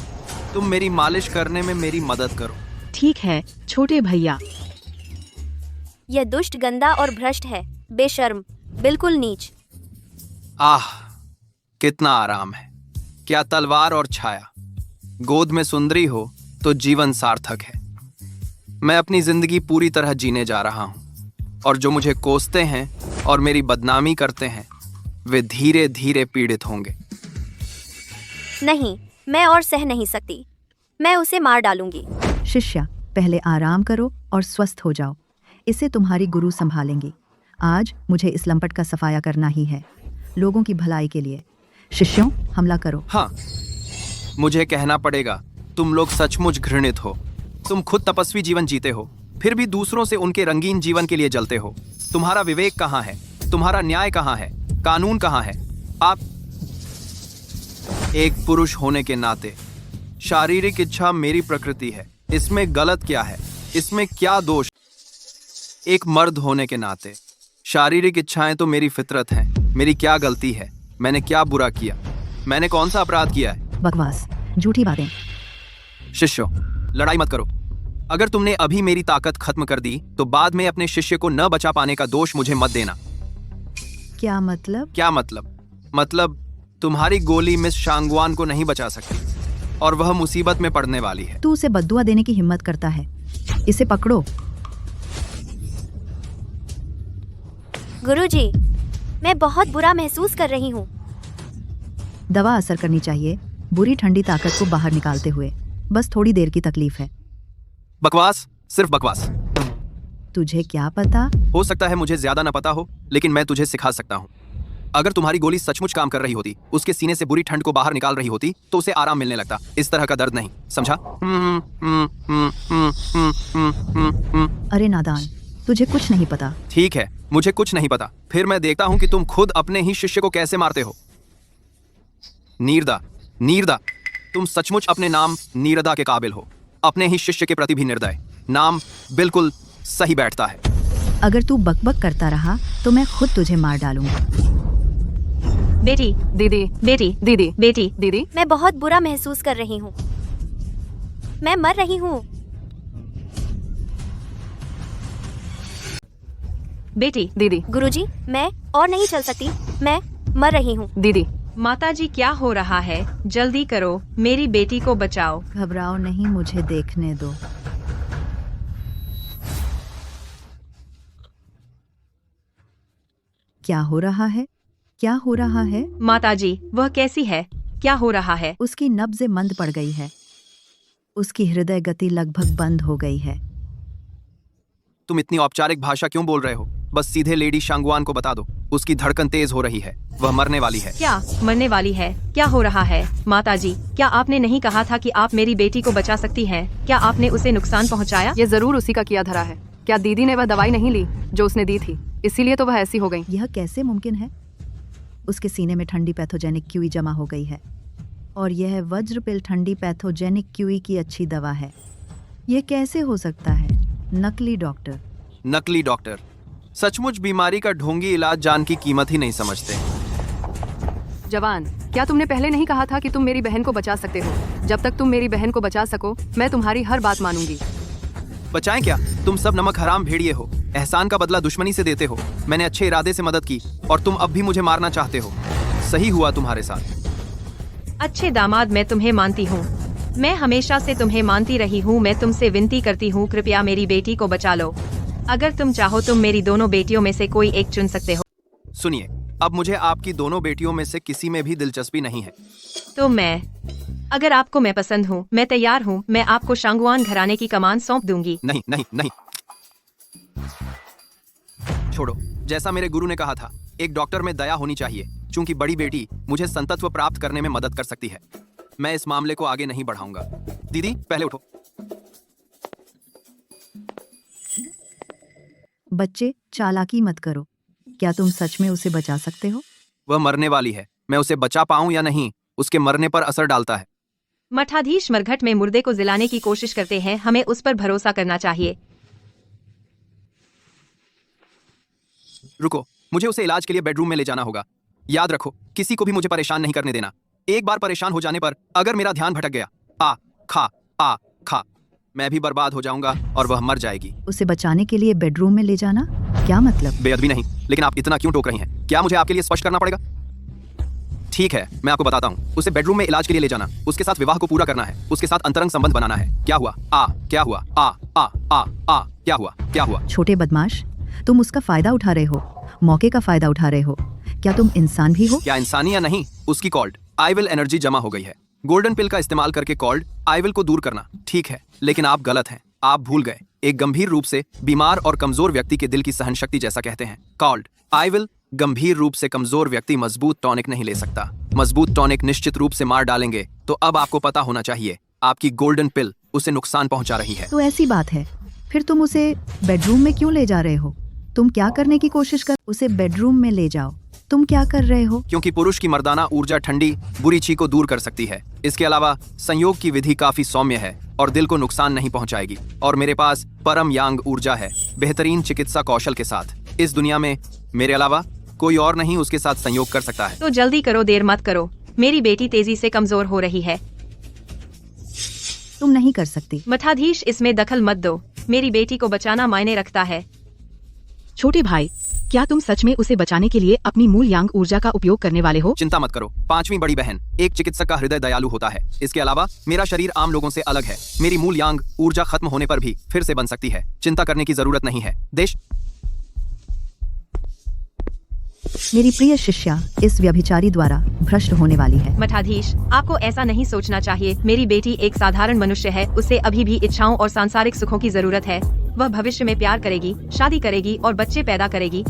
तुम मेरी मालिश करने में मेरी मदद करो। ठीक है छोटे भैया। यह दुष्ट, गंदा और भ्रष्ट है। बेशर्म, बिल्कुल नीच। आह, कितना आराम है। क्या तलवार और छाया। गोद में सुंदरी हो तो जीवन सार्थक है। मैं अपनी जिंदगी पूरी तरह जीने जा रहा हूं, और जो मुझे कोसते हैं और मेरी बदनामी करते हैं, वे धीरे धीरे पीड़ित होंगे। नहीं, मैं और सह नहीं सकती। मैं उसे मार डालूंगी। शिष्या, पहले आराम करो और स्वस्थ हो जाओ। इसे तुम्हारी गुरु संभालेंगी। आज मुझे इस लंपट का सफाया करना ही है, लोगों की भलाई के लिए। शिष्यों, हमला करो। हाँ, मुझे कहना पड़ेगा, तुम लोग सचमुच घृणित हो। तुम खुद तपस्वी जीवन जीते हो, फिर भी दूसरों से उनके रंगीन जीवन के लिए जलते हो। तुम्हारा विवेक कहाँ है? तुम्हारा न्याय कहाँ है? कानून कहाँ है? आप एक पुरुष होने के नाते, शारीरिक इच्छा मेरी प्रकृति है। इसमें गलत क्या है? इसमें क्या दोष? एक मर्द होने के नाते शारीरिक इच्छाएं तो मेरी फितरत हैं। मेरी क्या गलती है? मैंने क्या बुरा किया? मैंने कौन सा अपराध किया है? बकवास, झूठी बातें। शिष्यों, लड़ाई मत करो। अगर तुमने अभी मेरी ताकत खत्म कर दी तो बाद में अपने शिष्य को न बचा पाने का दोष मुझे मत देना। क्या मतलब? क्या मतलब तुम्हारी गोली मिस शांगवान को नहीं बचा सकती और वह मुसीबत में पड़ने वाली है। तू उसे बद्दुआ देने की हिम्मत करता है। इसे पकड़ो। गुरुजी, मैं बहुत बुरा महसूस कर रही हूँ। दवा असर करनी चाहिए, बुरी ठंडी ताकत को बाहर निकालते हुए। बस थोड़ी देर की तकलीफ है। बकवास, सिर्फ बकवास। तुझे क्या पता? हो सकता है मुझे ज्यादा न पता हो, लेकिन मैं तुझे सिखा सकता हूँ। अगर तुम्हारी गोली सचमुच काम कर रही होती, उसके सीने से बुरी ठंड को बाहर निकाल रही होती, तो उसे आराम मिलने लगता। इस तरह का दर्द नहीं, समझा? अरे नादान, तुझे कुछ नहीं पता। ठीक है, मुझे कुछ नहीं पता। फिर मैं देखता हूँ कि तुम खुद अपने ही शिष्य को कैसे मारते हो। नीरदा, तुम सचमुच अपने नाम नीरदा के काबिल हो। अपने ही शिष्य के प्रति भी निर्दय। नाम बिल्कुल सही बैठता है। अगर तू बकबक करता रहा तो मैं खुद तुझे मार डालूंगा। बेटी, दीदी, बेटी, दीदी, बेटी, दीदी, मैं बहुत बुरा महसूस कर रही हूँ। मैं मर रही हूँ। बेटी, दीदी, गुरुजी, मैं और नहीं चल सकती। मैं मर रही हूँ। दीदी। माताजी क्या हो रहा है? जल्दी करो, मेरी बेटी को बचाओ। घबराओ नहीं, मुझे देखने दो। क्या हो रहा है? क्या हो रहा है? माताजी, वह कैसी है? क्या हो रहा है? उसकी नब्ज़ें मंद पड़ गई है। उसकी हृदय गति लगभग बंद हो गई है। तुम इतनी औपचारिक भाषा क्यों बोल रहे हो? बस सीधे लेडी शांगवान को बता दो। उसकी धड़कन तेज हो रही है, वह मरने वाली है। क्या मरने वाली है? क्या हो रहा है? माताजी, क्या आपने नहीं कहा था कि आप मेरी बेटी को बचा सकती हैं? क्या आपने उसे नुकसान पहुंचाया? ये जरूर उसी का किया धरा है। क्या दीदी ने वह दवाई नहीं ली जो उसने दी थी, इसीलिए तो वह ऐसी हो गई? यह कैसे मुमकिन है? उसके सीने में ठंडी पैथोजेनिक क्यूई जमा हो गई है और यह वज्र पिल ठंडी पैथोजेनिक क्यूई की अच्छी दवा है। यह कैसे हो सकता है? नकली डॉक्टर। नकली डॉक्टर सचमुच बीमारी का ढोंगी इलाज जान की कीमत ही नहीं समझते। जवान, क्या तुमने पहले नहीं कहा था कि तुम मेरी बहन को बचा सकते हो? जब तक तुम मेरी बहन को बचा सको, मैं तुम्हारी हर बात मानूंगी। बचाएं क्या? तुम सब नमक हराम भेड़िए हो। एहसान का बदला दुश्मनी से देते हो। मैंने अच्छे इरादे से मदद की और तुम अब भी मुझे मारना चाहते हो। सही हुआ तुम्हारे साथ। अच्छे दामाद, मैं तुम्हें मानती हूँ। मैं हमेशा से तुम्हें मानती रही हूँ। मैं तुमसे विनती करती हूँ, कृपया मेरी बेटी को बचा लो। अगर तुम चाहो तुम मेरी दोनों बेटियों में से कोई एक चुन सकते हो। सुनिए, अब मुझे आपकी दोनों बेटियों में से किसी में भी दिलचस्पी नहीं है। तो अगर आपको मैं पसंद हूँ, मैं तैयार हूँ। मैं आपको शांगवान घराने की कमान सौंप दूंगी। नहीं नहीं नहीं, छोड़ो। जैसा मेरे गुरु ने कहा था, एक डॉक्टर में दया होनी चाहिए। चूंकि बड़ी बेटी मुझे संतत्व प्राप्त करने में मदद कर सकती है, मैं इस मामले को आगे नहीं बढ़ाऊंगा। दीदी, पहले उठो। बच्चे, चालाकी मत करो। क्या तुम सच में उसे बचा सकते हो? वह मरने वाली है। मैं उसे बचा पाऊं या नहीं, उसके मरने पर असर डालता है। मठाधीश मरघट में मुर्दे को जिलाने की कोशिश करते हैं। हमें उस पर भरोसा करना चाहिए। रुको, मुझे उसे इलाज के लिए बेडरूम में ले जाना होगा। याद रखो, किसी को भी मुझे परेशान नहीं करने देना। एक बार परेशान हो जाने पर अगर मेरा ध्यान भटक गया, खा, मैं भी बर्बाद हो जाऊंगा और वह मर जाएगी। उसे बचाने के लिए बेडरूम में ले जाना? क्या मतलब? बेअदबी नहीं, लेकिन आप इतना क्यों टोक रही हैं? क्या मुझे आपके लिए स्पष्ट करना पड़ेगा? ठीक है, मैं आपको बताता हूँ। उसे बेडरूम में इलाज के लिए ले जाना, उसके साथ विवाह को पूरा करना है, उसके साथ अंतरंग संबंध बनाना है। क्या हुआ? क्या हुआ? क्या हुआ? छोटे बदमाश, तुम उसका फायदा उठा रहे हो, मौके का फायदा उठा रहे हो। क्या तुम इंसान भी हो? क्या इंसानी या नहीं, उसकी कॉल्ड आईविल एनर्जी जमा हो गई है। गोल्डन पिल का इस्तेमाल करके कॉल्ड आईविल को दूर करना। ठीक है, लेकिन आप गलत हैं। आप भूल गए, एक गंभीर रूप से बीमार और कमजोर व्यक्ति के दिल की सहन शक्ति जैसा कहते हैं। कॉल्ड आईविल गंभीर रूप से कमजोर व्यक्ति मजबूत टॉनिक नहीं ले सकता। मजबूत टॉनिक निश्चित रूप से मार डालेंगे। तो अब आपको पता होना चाहिए, आपकी गोल्डन पिल उसे नुकसान पहुंचा रही है। तो ऐसी बात है, फिर तुम उसे बेडरूम में क्यों ले जा रहे हो? तुम क्या करने की कोशिश कर? उसे बेडरूम में ले जाओ। तुम क्या कर रहे हो? क्योंकि पुरुष की मर्दाना ऊर्जा ठंडी बुरी ची को दूर कर सकती है। इसके अलावा संयोग की विधि काफी सौम्य है और दिल को नुकसान नहीं पहुंचाएगी। और मेरे पास परम यांग ऊर्जा है, बेहतरीन चिकित्सा कौशल के साथ। इस दुनिया में मेरे अलावा कोई और नहीं उसके साथ संयोग कर सकता है। तो जल्दी करो, देर मत करो। मेरी बेटी तेजी से कमजोर हो रही है। तुम नहीं कर सकती। मठाधीश, इसमें दखल मत दो। मेरी बेटी को बचाना मायने रखता है। छोटे भाई, क्या तुम सच में उसे बचाने के लिए अपनी मूल यांग ऊर्जा का उपयोग करने वाले हो? चिंता मत करो, पांचवी बड़ी बहन, एक चिकित्सक का हृदय दयालु होता है। इसके अलावा मेरा शरीर आम लोगों से अलग है। मेरी मूल यांग ऊर्जा खत्म होने पर भी फिर से बन सकती है। चिंता करने की जरूरत नहीं है। देश मेरी प्रिय शिष्या इस व्यभिचारी द्वारा भ्रष्ट होने वाली है। मठाधीश, आपको ऐसा नहीं सोचना चाहिए। मेरी बेटी एक साधारण मनुष्य है। उसे अभी भी इच्छाओं और सांसारिक सुखों की जरूरत है। वह भविष्य में प्यार करेगी, शादी करेगी और बच्चे पैदा करेगी।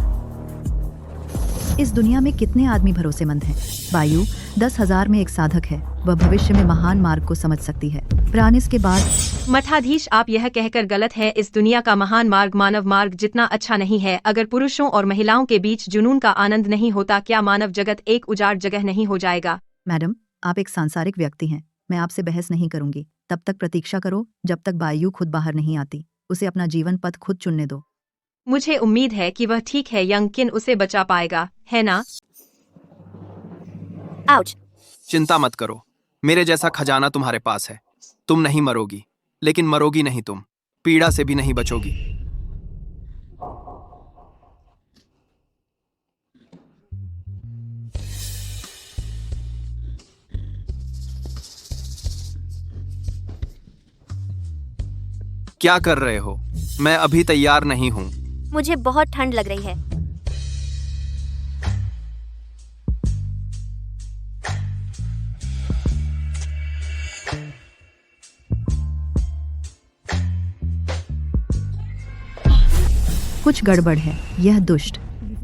इस दुनिया में कितने आदमी भरोसेमंद हैं? वायु 10,000 में एक साधक है। वह भविष्य में महान मार्ग को समझ सकती है। प्राणिस के बाद मठाधीश, आप यह कहकर गलत है। इस दुनिया का महान मार्ग मानव मार्ग जितना अच्छा नहीं है। अगर पुरुषों और महिलाओं के बीच जुनून का आनंद नहीं होता, क्या मानव जगत एक उजाड़ जगह नहीं हो जाएगा? मैडम, आप एक सांसारिक व्यक्ति हैं। मैं आपसे बहस नहीं करूंगी। तब तक प्रतीक्षा करो जब तक वायु खुद बाहर नहीं आती। उसे अपना जीवन पथ खुद चुनने दो। मुझे उम्मीद है कि वह ठीक है। यंगकिन उसे बचा पाएगा, है ना? आउच। चिंता मत करो, मेरे जैसा खजाना तुम्हारे पास है। तुम नहीं मरोगी, लेकिन मरोगी नहीं तुम। पीड़ा से भी नहीं बचोगी। क्या कर रहे हो? मैं अभी तैयार नहीं हूँ। मुझे बहुत ठंड लग रही है। कुछ गड़बड़ है। यह दुष्ट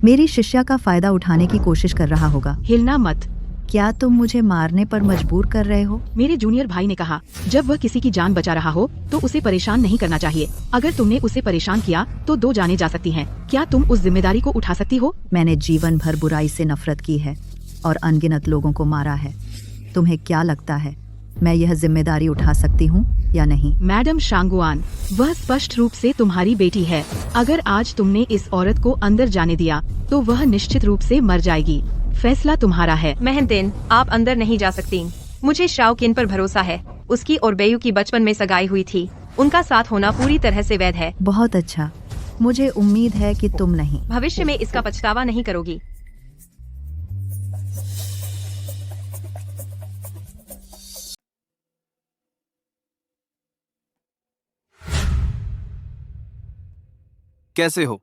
मेरी शिष्या का फायदा उठाने की कोशिश कर रहा होगा। हिलना मत। क्या तुम मुझे मारने पर मजबूर कर रहे हो? मेरे जूनियर भाई ने कहा, जब वह किसी की जान बचा रहा हो तो उसे परेशान नहीं करना चाहिए। अगर तुमने उसे परेशान किया तो 2 जाने जा सकती हैं। क्या तुम उस जिम्मेदारी को उठा सकती हो? मैंने जीवन भर बुराई से नफरत की है और अनगिनत लोगों को मारा है। तुम्हें क्या लगता है मैं यह जिम्मेदारी उठा सकती हूँ या नहीं? मैडम शांगुआन, वह स्पष्ट रूप से तुम्हारी बेटी है। अगर आज तुमने इस औरत को अंदर जाने दिया तो वह निश्चित रूप से मर जाएगी। फैसला तुम्हारा है। मेहनतेन, आप अंदर नहीं जा सकती। मुझे शाओकिन पर भरोसा है। उसकी और बेयू की बचपन में सगाई हुई थी। उनका साथ होना पूरी तरह से वैध है। बहुत अच्छा। मुझे उम्मीद है कि तुम नहीं। भविष्य में इसका पछतावा नहीं करोगी। कैसे हो?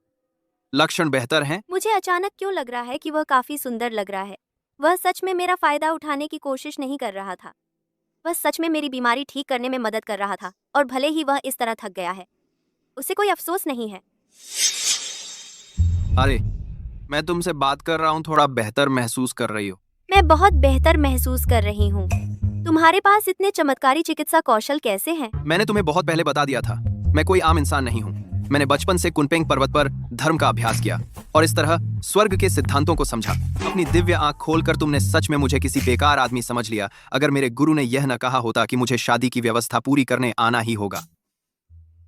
लक्षण बेहतर हैं? मुझे अचानक क्यों लग रहा है कि वह काफी सुंदर लग रहा है। वह सच में मेरा फायदा उठाने की कोशिश नहीं कर रहा था। वह सच में मेरी बीमारी ठीक करने में मदद कर रहा था। और भले ही वह इस तरह थक गया है, उसे कोई अफसोस नहीं है। अरे, मैं तुमसे बात कर रहा हूँ। थोड़ा बेहतर महसूस कर रही हो? मैं बहुत बेहतर महसूस कर रही हूँ। तुम्हारे पास इतने चमत्कारी चिकित्सा कौशल कैसे हैं? मैंने तुम्हें बहुत पहले बता दिया था, मैं कोई आम इंसान नहीं हूँ। मैंने बचपन से कुनपेंग पर्वत पर धर्म का अभ्यास किया और इस तरह स्वर्ग के सिद्धांतों को समझा। अपनी दिव्य आंख खोलकर तुमने सच में मुझे किसी बेकार आदमी समझ लिया। अगर मेरे गुरु ने यह न कहा होता कि मुझे शादी की व्यवस्था पूरी करने आना ही होगा,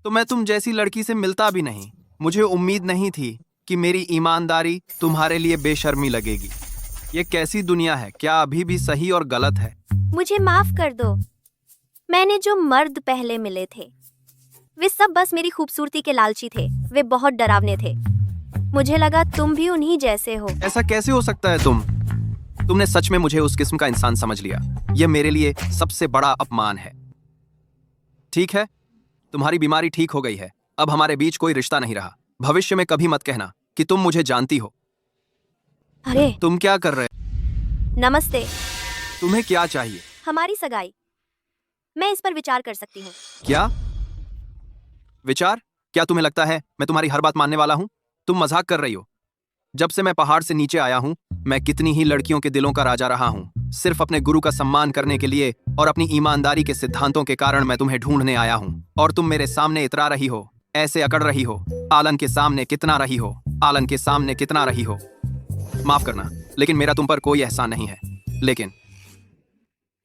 तो मैं तुम जैसी लड़की से मिलता भी नहीं। मुझे उम्मीद नहीं थी कि मेरी ईमानदारी तुम्हारे लिए बेशर्मी लगेगी। ये कैसी दुनिया है? क्या अभी भी सही और गलत है? मुझे माफ कर दो। मैंने जो मर्द पहले मिले थे वे सब बस मेरी खूबसूरती के लालची थे। वे बहुत डरावने थे। मुझे लगा तुम भी उन्हीं जैसे हो। ऐसा कैसे हो सकता है? तुमने सच में मुझे उस किस्म का इंसान समझ लिया। यह मेरे लिए सबसे बड़ा अपमान है। ठीक है, तुम्हारी बीमारी ठीक हो गई है। अब हमारे बीच कोई रिश्ता नहीं रहा। भविष्य में कभी मत कहना कि तुम मुझे जानती हो। अरे, तुम क्या कर रहे? नमस्ते। तुम्हें क्या चाहिए? हमारी सगाई। मैं इस पर विचार कर सकती हूँ। क्या विचार? क्या तुम्हें लगता है मैं तुम्हारी हर बात मानने वाला हूँ? तुम मजाक कर रही हो। जब से मैं पहाड़ से नीचे आया हूँ, मैं कितनी ही लड़कियों के दिलों का राजा रहा हूँ। सिर्फ अपने गुरु का सम्मान करने के लिए और अपनी ईमानदारी के सिद्धांतों के कारण मैं तुम्हें ढूंढने आया हूँ। और तुम मेरे सामने इतरा रही हो, ऐसे अकड़ रही हो। आलन के सामने कितना रही हो? आलन के सामने कितना रही हो? माफ करना, लेकिन मेरा तुम पर कोई एहसान नहीं है।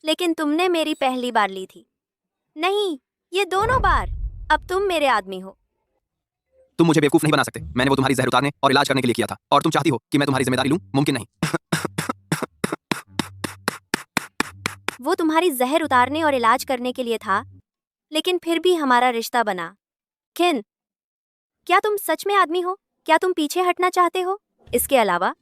लेकिन तुमने मेरी पहली बार ली थी। नहीं, ये दोनों बार। अब तुम मेरे आदमी हो। तुम मुझे बेवकूफ नहीं बना सकते। मैंने वो तुम्हारी जहर उतारने और इलाज करने के लिए किया था, और तुम चाहती हो कि मैं तुम्हारी जिम्मेदारी लूं? मुमकिन नहीं। वो तुम्हारी जहर उतारने और इलाज करने के लिए था, लेकिन फिर भी हमारा रिश्ता बना। किन, क्या तुम सच में आदमी हो? क्या तुम पीछे हटना चाहते हो? इसके अलावा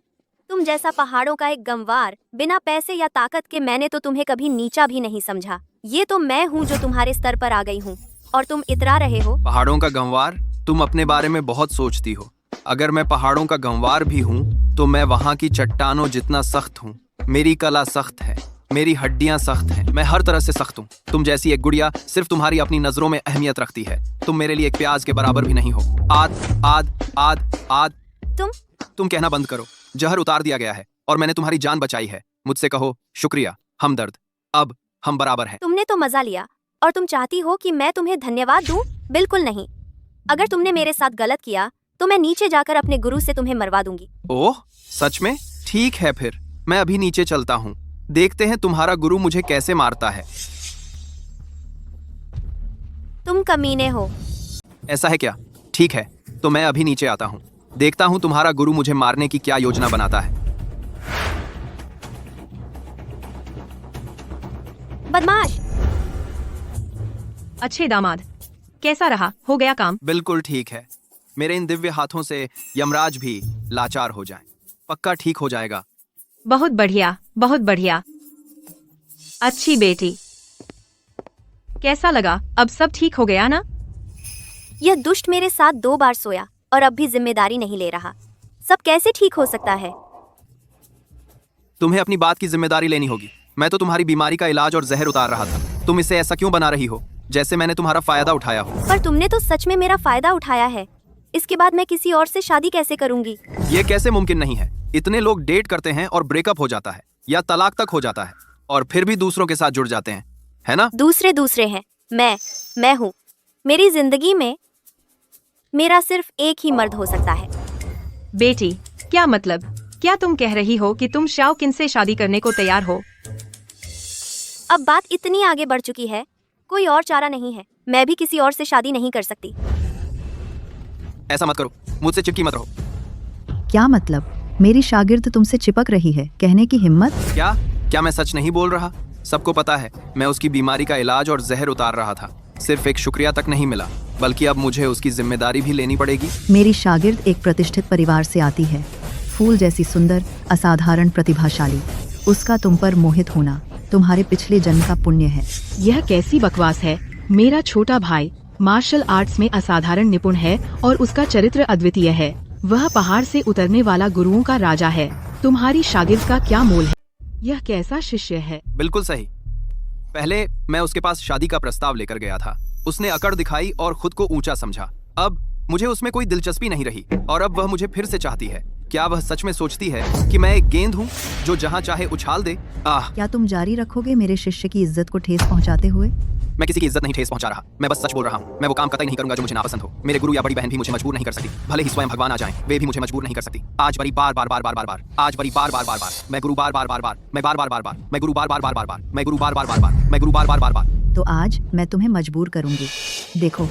तुम जैसा पहाड़ों का एक गंवार, बिना पैसे या ताकत के मैंने तो तुम्हें कभी नीचा भी नहीं समझा। ये तो मैं हूँ जो तुम्हारे स्तर पर आ गई हूँ, और तुम इतरा रहे हो। पहाड़ों का गंवार? तुम अपने बारे में बहुत सोचती हो। अगर मैं पहाड़ों का गंवार भी हूँ तो मैं वहाँ की चट्टानों जितना सख्त हूँ। मेरी कला सख्त है, मेरी हड्डियां सख्त हैं, मैं हर तरह से सख्त हूँ। तुम जैसी एक गुड़िया सिर्फ तुम्हारी अपनी नजरों में अहमियत रखती है। तुम मेरे लिए एक प्याज के बराबर भी नहीं हो। आद आद आद आद। तुम कहना बंद करो। जहर उतार दिया गया है और मैंने तुम्हारी जान बचाई है। मुझसे कहो शुक्रिया, हमदर्द। अब हम बराबर हैं। तुमने तो मजा लिया और तुम चाहती हो कि मैं तुम्हें धन्यवाद दूं? बिल्कुल नहीं। अगर तुमने मेरे साथ गलत किया तो मैं नीचे जाकर अपने गुरु से तुम्हें मरवा दूंगी। ओह, सच में? ठीक है, फिर मैं अभी नीचे चलता हूँ। देखते हैं तुम्हारा गुरु मुझे कैसे मारता है। तुम कमीने हो। ऐसा है क्या? ठीक है, तो मैं अभी नीचे आता हूँ। देखता हूँ तुम्हारा गुरु मुझे मारने की क्या योजना बनाता है। बदमाश। अच्छे दामाद, कैसा रहा? हो गया काम? बिल्कुल ठीक है। मेरे इन दिव्य हाथों से यमराज भी लाचार हो जाए। पक्का ठीक हो जाएगा। बहुत बढ़िया, बहुत बढ़िया। अच्छी बेटी। कैसा लगा? अब सब ठीक हो गया ना? यह दुष्ट मेरे साथ 2 बार सोया और अब भी जिम्मेदारी नहीं ले रहा। सब कैसे ठीक हो सकता है? तुम्हें अपनी बात की जिम्मेदारी लेनी होगी। मैं तो तुम्हारी बीमारी का इलाज और जहर उतार रहा था। तुम इसे ऐसा क्यों बना रही हो जैसे मैंने तुम्हारा फायदा उठाया हो? पर तुमने तो सच में मेरा फायदा उठाया है। इसके बाद मैं किसी और से शादी कैसे करूंगी? ये कैसे मुमकिन नहीं है? इतने लोग डेट करते हैं और ब्रेकअप हो जाता है या तलाक तक हो जाता है और फिर भी दूसरों के साथ जुड़ जाते हैं, है ना? दूसरे हैं। मैं हूँ। मेरी जिंदगी में मेरा सिर्फ एक ही मर्द हो सकता है। बेटी, क्या मतलब? क्या तुम कह रही हो कि तुम शाओकिन से शादी करने को तैयार हो? अब बात इतनी आगे बढ़ चुकी है, कोई और चारा नहीं है। मैं भी किसी और से शादी नहीं कर सकती। ऐसा मत करो, मुझसे चिपकी मत रहो। क्या मतलब? मेरी शागिर्द तुमसे चिपक रही है, कहने की हिम्मत? क्या मैं सच नहीं बोल रहा? सबको पता है मैं उसकी बीमारी का इलाज और जहर उतार रहा था। सिर्फ एक शुक्रिया तक नहीं मिला, बल्कि अब मुझे उसकी जिम्मेदारी भी लेनी पड़ेगी। मेरी शागिर्द एक प्रतिष्ठित परिवार से आती है, फूल जैसी सुंदर, असाधारण प्रतिभाशाली। उसका तुम पर मोहित होना तुम्हारे पिछले जन्म का पुण्य है। यह कैसी बकवास है? मेरा छोटा भाई मार्शल आर्ट्स में असाधारण निपुण है और उसका चरित्र अद्वितीय है। वह पहाड़ से उतरने वाला गुरुओं का राजा है। तुम्हारी शागिर्द का क्या मोल है? यह कैसा शिष्य है? बिल्कुल सही। पहले मैं उसके पास शादी का प्रस्ताव लेकर गया था। उसने अकड़ दिखाई और खुद को ऊंचा समझा। अब मुझे उसमें कोई दिलचस्पी नहीं रही और अब वह मुझे फिर से चाहती है। क्या वह सच में सोचती है कि मैं एक गेंद हूँ जो जहाँ चाहे उछाल दे? क्या तुम जारी रखोगे मेरे शिष्य की इज्जत को ठेस पहुँचाते हुए? मैं किसी की इज्जत नहीं ठेस पहुंचा रहा। मैं बस सच बोल रहा हूँ। मैं वो काम कतई नहीं करूंगा जो मुझे नापसंद हो। मेरे गुरु या बड़ी बहन भी मुझे मजबूर नहीं कर सकती। भले ही स्वयं भगवान आ जाएं, वे भी मुझे मजबूर नहीं कर सकती। आज बड़ी बार बार बार बार बार बार आज बड़ी बार बार बार बार मैं गुरु बार बार बार बार मैं बार बार बार बार मैं गुरु बार बार बार बार बार मैं गुरु बार बार बार बार मैं गुरु बार बार बार बार। तो आज मैं तुम्हें मजबूर करूंगी। देखो,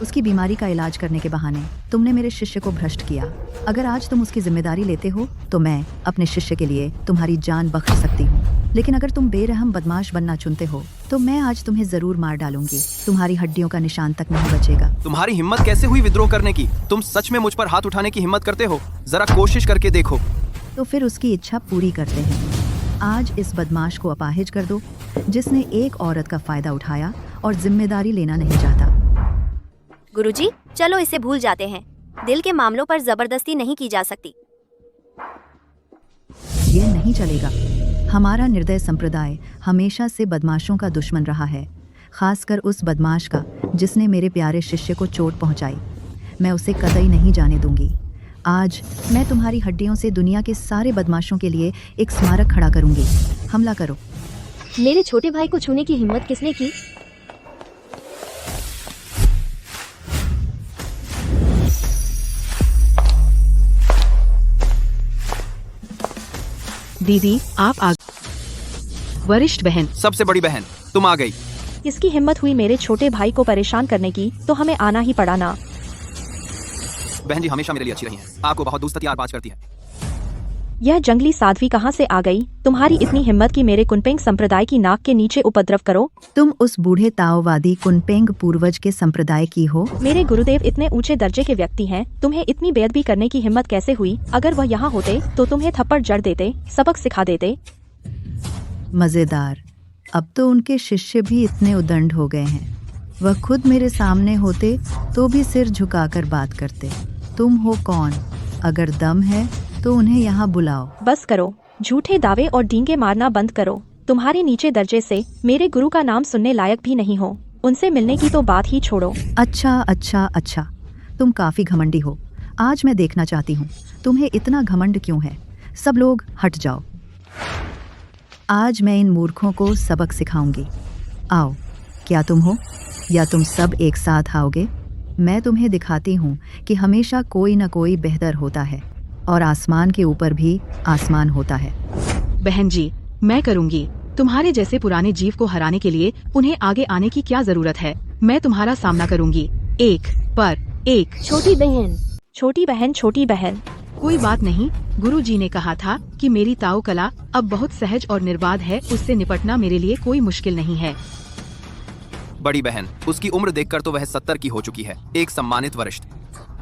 उसकी बीमारी का इलाज करने के बहाने तुमने मेरे शिष्य को भ्रष्ट किया। अगर आज तुम उसकी जिम्मेदारी लेते हो तो मैं अपने शिष्य के लिए तुम्हारी जान बख्श सकती हूँ। लेकिन अगर तुम बेरहम बदमाश बनना चुनते हो तो मैं आज तुम्हें जरूर मार डालूंगी। तुम्हारी हड्डियों का निशान तक नहीं बचेगा। तुम्हारी हिम्मत कैसे हुई विद्रोह करने की? तुम सच में मुझ पर हाथ उठाने की हिम्मत करते हो? जरा कोशिश करके देखो। तो फिर उसकी इच्छा पूरी करते हैं। आज इस बदमाश को अपाहिज कर दो जिसने एक औरत का फायदा उठाया और जिम्मेदारी लेना नहीं चाहता। गुरुजी, चलो इसे भूल जाते हैं। दिल के मामलों पर जबरदस्ती नहीं की जा सकती। ये नहीं चलेगा। हमारा निर्दय संप्रदाय हमेशा से बदमाशों का दुश्मन रहा है, खासकर उस बदमाश का जिसने मेरे प्यारे शिष्य को चोट पहुंचाई। मैं उसे कतई नहीं जाने दूंगी। आज मैं तुम्हारी हड्डियों से दुनिया के सारे बदमाशों के लिए एक स्मारक खड़ा करूंगी। हमला करो। मेरे छोटे भाई को छूने की हिम्मत किसने की? दीदी, आप आ। वरिष्ठ बहन, सबसे बड़ी बहन, तुम आ गई। इसकी हिम्मत हुई मेरे छोटे भाई को परेशान करने की, तो हमें आना ही पड़ा ना। बहन जी हमेशा मेरे लिए अच्छी रही हैं। आपको बहुत दोस्त यार बात करती है। यह जंगली साध्वी कहाँ से आ गई? तुम्हारी इतनी हिम्मत कि मेरे कुनपेंग संप्रदाय की नाक के नीचे उपद्रव करो। तुम उस बूढ़े ताओवादी कुनपेंग पूर्वज के संप्रदाय की हो? मेरे गुरुदेव इतने ऊंचे दर्जे के व्यक्ति हैं, तुम्हें इतनी बेअदबी करने की हिम्मत कैसे हुई? अगर वह यहाँ होते तो तुम्हें थप्पड़ जड़ देते, सबक सिखा देते। मजेदार। अब तो उनके शिष्य भी इतने उदंड हो गए हैं। वह खुद मेरे सामने होते तो भी सिर झुकाकर बात करते। तुम हो कौन? अगर दम है तो उन्हें यहाँ बुलाओ। बस करो, झूठे दावे और डींगे मारना बंद करो। तुम्हारे नीचे दर्जे से मेरे गुरु का नाम सुनने लायक भी नहीं हो। उनसे मिलने की तो बात ही छोड़ो। अच्छा, तुम काफी घमंडी हो। आज मैं देखना चाहती हूँ तुम्हें इतना घमंड क्यों है। सब लोग हट जाओ। आज मैं इन मूर्खों को सबक सिखाऊंगी। आओ, क्या तुम हो या तुम सब एक साथ आओगे? मैं तुम्हें दिखाती हूँ कि हमेशा कोई न कोई बेहतर होता है और आसमान के ऊपर भी आसमान होता है। बहन जी, मैं करूंगी। तुम्हारे जैसे पुराने जीव को हराने के लिए उन्हें आगे आने की क्या जरूरत है? मैं तुम्हारा सामना करूंगी, एक पर एक। छोटी बहन, छोटी बहन। कोई बात नहीं, गुरुजी ने कहा था कि मेरी ताओ कला अब बहुत सहज और निर्बाध है। उससे निपटना मेरे लिए कोई मुश्किल नहीं है। बड़ी बहन, उसकी उम्र देखकर तो वह 70 की हो चुकी है। एक सम्मानित वरिष्ठ।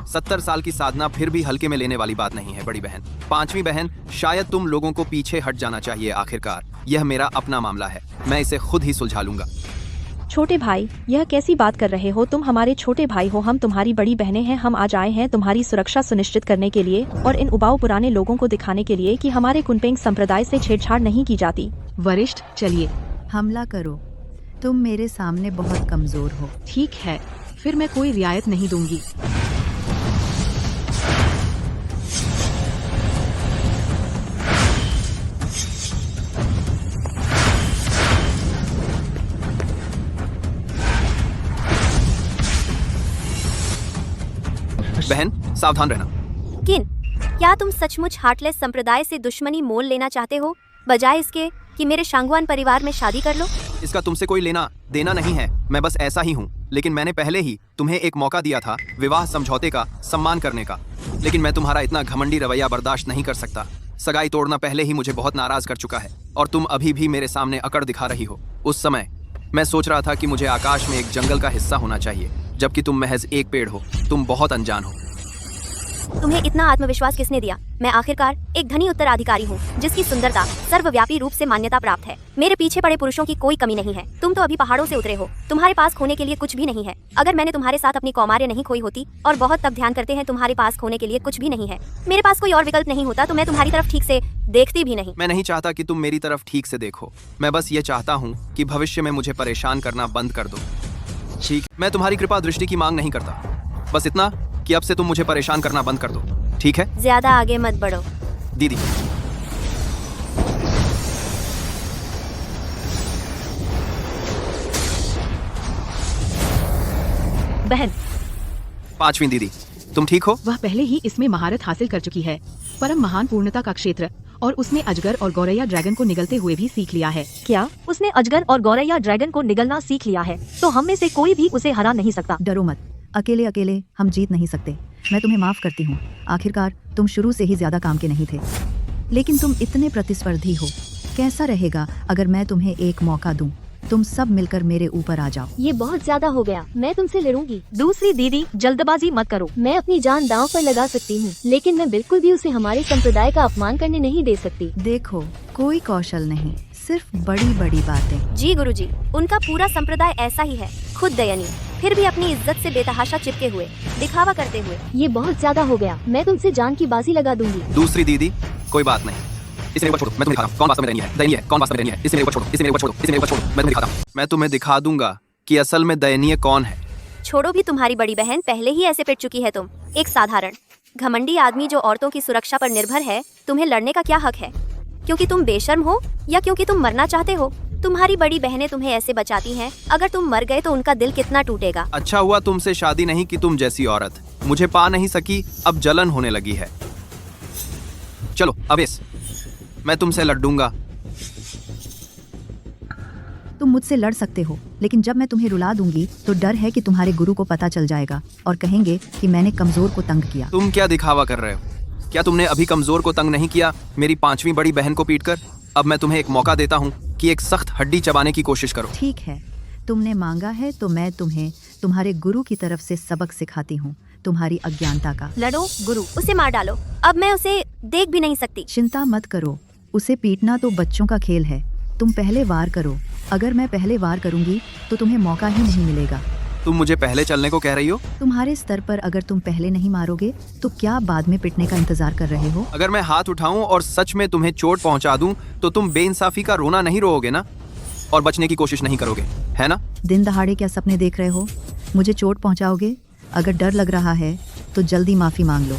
70 साल की साधना फिर भी हल्के में लेने वाली बात नहीं है। बड़ी बहन। पांचवी बहन, शायद तुम लोगों को पीछे हट जाना चाहिए। आखिरकार यह मेरा अपना मामला है, मैं इसे खुद ही सुलझा लूंगा। छोटे भाई, यह कैसी बात कर रहे हो? तुम हमारे छोटे भाई हो, हम तुम्हारी बड़ी बहनें हैं। हम आज आए हैं तुम्हारी सुरक्षा सुनिश्चित करने के लिए और इन उबाऊ पुराने लोगों को दिखाने के लिए कि हमारे कुनपेंग संप्रदाय से छेड़छाड़ नहीं की जाती। वरिष्ठ, चलिए हमला करो। तुम मेरे सामने बहुत कमजोर हो। ठीक है, फिर मैं कोई रियायत नहीं दूंगी। बहन, सावधान रहना। किन, क्या तुम सचमुच हार्टलेस संप्रदाय से दुश्मनी मोल लेना चाहते हो, बजाय इसके कि मेरे शांगवान परिवार में शादी कर लो? इसका तुमसे कोई लेना देना नहीं है, मैं बस ऐसा ही हूँ। लेकिन मैंने पहले ही तुम्हें एक मौका दिया था विवाह समझौते का सम्मान करने का, लेकिन मैं तुम्हारा इतना घमंडी रवैया बर्दाश्त नहीं कर सकता। सगाई तोड़ना पहले ही मुझे बहुत नाराज कर चुका है और तुम अभी भी मेरे सामने अकड़ दिखा रही हो। उस समय मैं सोच रहा था कि मुझे आकाश में एक जंगल का हिस्सा होना चाहिए, जबकि तुम महज एक पेड़ हो। तुम बहुत अनजान हो। तुम्हें इतना आत्मविश्वास किसने दिया? मैं आखिरकार एक धनी उत्तराधिकारी हूँ जिसकी सुंदरता सर्वव्यापी रूप से मान्यता प्राप्त है। मेरे पीछे पड़े पुरुषों की कोई कमी नहीं है। तुम तो अभी पहाड़ों से उतरे हो, तुम्हारे पास खोने के लिए कुछ भी नहीं है। अगर मैंने तुम्हारे साथ अपनी कौमार्य नहीं खोई होती, और बहुत तब ध्यान करते हैं तुम्हारे पास खोने के लिए कुछ भी नहीं है, मेरे पास कोई और विकल्प नहीं होता, तो मैं तुम्हारी तरफ ठीक से देखती भी नहीं। मैं नहीं चाहता कि तुम मेरी तरफ ठीक से देखो, मैं बस ये चाहता हूँ कि भविष्य में मुझे परेशान करना बंद कर दो। ठीक, मैं तुम्हारी कृपा दृष्टि की मांग नहीं करता, बस इतना कि अब से तुम मुझे परेशान करना बंद कर दो, ठीक है? ज्यादा आगे मत बढ़ो। दीदी। बहन। पांचवी दीदी, तुम ठीक हो? वह पहले ही इसमें महारत हासिल कर चुकी है। परम महान पूर्णता का क्षेत्र, और उसने अजगर और गौरैया ड्रैगन को निगलते हुए भी सीख लिया है। क्या उसने अजगर और गौरैया ड्रैगन को निगलना सीख लिया है? तो हम में से कोई भी उसे हरा नहीं सकता। डरो मत, अकेले अकेले हम जीत नहीं सकते। मैं तुम्हें माफ करती हूँ। आखिरकार तुम शुरू से ही ज्यादा काम के नहीं थे, लेकिन तुम इतने प्रतिस्पर्धी हो। कैसा रहेगा अगर मैं तुम्हें एक मौका दूं? तुम सब मिलकर मेरे ऊपर आ जाओ। ये बहुत ज्यादा हो गया, मैं तुमसे लड़ूंगी। दूसरी दीदी, जल्दबाजी मत करो। मैं अपनी जान दांव पर लगा सकती हूँ, लेकिन मैं बिल्कुल भी उसे हमारे संप्रदाय का अपमान करने नहीं दे सकती। देखो, कोई कौशल नहीं, सिर्फ बड़ी बड़ी बातें। जी गुरुजी, उनका पूरा संप्रदाय ऐसा ही है, खुद दयनीय, फिर भी अपनी इज्जत से बेतहाशा चिपके हुए, दिखावा करते हुए। ये बहुत ज्यादा हो गया, मैं तुमसे जान की बाजी लगा दूंगी। दूसरी दीदी, कोई बात नहीं, इसे मेरे ऊपर छोड़ो, मैं तुम्हें दिखाता हूँ कौन वास्तव में दयनीय है, कौन वास्तव में दयनीय है। इसे मेरे ऊपर छोड़ो, इसे मेरे ऊपर छोड़ो, इसे मेरे ऊपर छोड़ो, मैं तुम्हें दिखाता हूँ। मैं तुम्हें दिखा दूंगा कि असल में दयनीय कौन है। छोड़ो भी, तुम्हारी बड़ी बहन पहले ही ऐसे पिट चुकी है। तुम एक साधारण घमंडी आदमी जो औरतों की सुरक्षा पर निर्भर है, तुम्हें लड़ने का क्या हक है? क्योंकि तुम बेशर्म हो या क्योंकि तुम मरना चाहते हो? तुम्हारी बड़ी बहनें तुम्हें ऐसे बचाती हैं, अगर तुम मर गए तो उनका दिल कितना टूटेगा। अच्छा हुआ तुमसे शादी नहीं की, तुम जैसी औरत मुझे पा नहीं सकी, अब जलन होने लगी है। चलो अवेश, मैं तुमसे लड़ूंगा। तुम मुझसे लड़ सकते हो, लेकिन जब मैं तुम्हें रुला दूंगी तो डर है कि तुम्हारे गुरु को पता चल जाएगा और कहेंगे कि मैंने कमजोर को तंग किया। तुम क्या दिखावा कर रहे हो? क्या तुमने अभी कमजोर को तंग नहीं किया मेरी 5वीं बड़ी बहन को पीटकर? अब मैं तुम्हें एक मौका देता हूँ कि एक सख्त हड्डी चबाने की कोशिश करो। ठीक है, तुमने मांगा है तो मैं तुम्हें तुम्हारे गुरु की तरफ से सबक सिखाती हूँ, तुम्हारी अज्ञानता का। लड़ो गुरु, उसे मार डालो। अब मैं उसे देख भी नहीं सकती। चिंता मत करो, उसे पीटना तो बच्चों का खेल है। तुम पहले वार करो। अगर मैं पहले वार करूंगी तो तुम्हें मौका ही नहीं मिलेगा। तुम मुझे पहले चलने को कह रही हो? तुम्हारे स्तर पर अगर तुम पहले नहीं मारोगे तो क्या बाद में पिटने का इंतजार कर रहे हो? अगर मैं हाथ उठाऊं और सच में तुम्हें चोट पहुंचा दूं तो तुम बेइंसाफी का रोना नहीं रोओगे ना, और बचने की कोशिश नहीं करोगे, है ना? दिन दहाड़े क्या सपने देख रहे हो? मुझे चोट पहुंचाओगे? अगर डर लग रहा है तो जल्दी माफी मांग लो,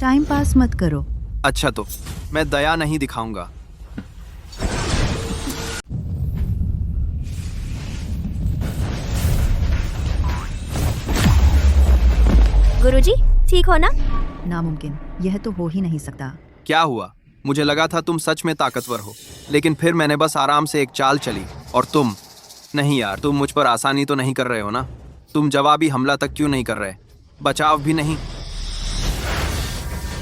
टाइम पास मत करो। अच्छा तो मैं दया नहीं दिखाऊंगा। गुरुजी, ठीक हो ना? नामुमकिन, यह तो हो ही नहीं सकता। क्या हुआ? मुझे लगा था तुम सच में ताकतवर हो, लेकिन फिर मैंने बस आराम से एक चाल चली और तुम। नहीं यार, तुम मुझ पर आसानी तो नहीं कर रहे हो ना? तुम जवाबी हमला तक क्यों नहीं कर रहे? बचाव भी नहीं?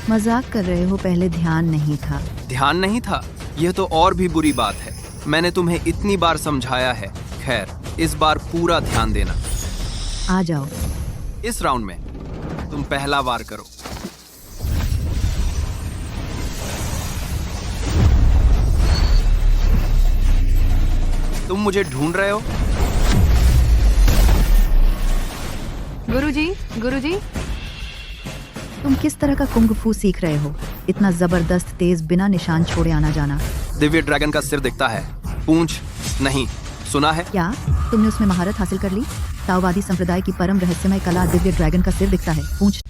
मजाक कर रहे हो? पहले ध्यान नहीं था। ध्यान नहीं था? यह तो और भी बुरी बात है। मैंने तुम्हें इतनी बार समझाया है। खैर, इस बार पूरा ध्यान देना। आ जाओ। इस राउंड में तुम पहला वार करो। तुम मुझे ढूंढ रहे हो? गुरुजी, गुरुजी, तुम किस तरह का कुंग फू सीख रहे हो? इतना जबरदस्त तेज, बिना निशान छोड़े आना जाना। दिव्य ड्रैगन का सिर दिखता है, पूंछ नहीं। सुना है? क्या तुमने उसमें महारत हासिल कर ली? ताओवादी संप्रदाय की परम रहस्यमय कला दिव्य ड्रैगन का सिर दिखता है, पूंछ।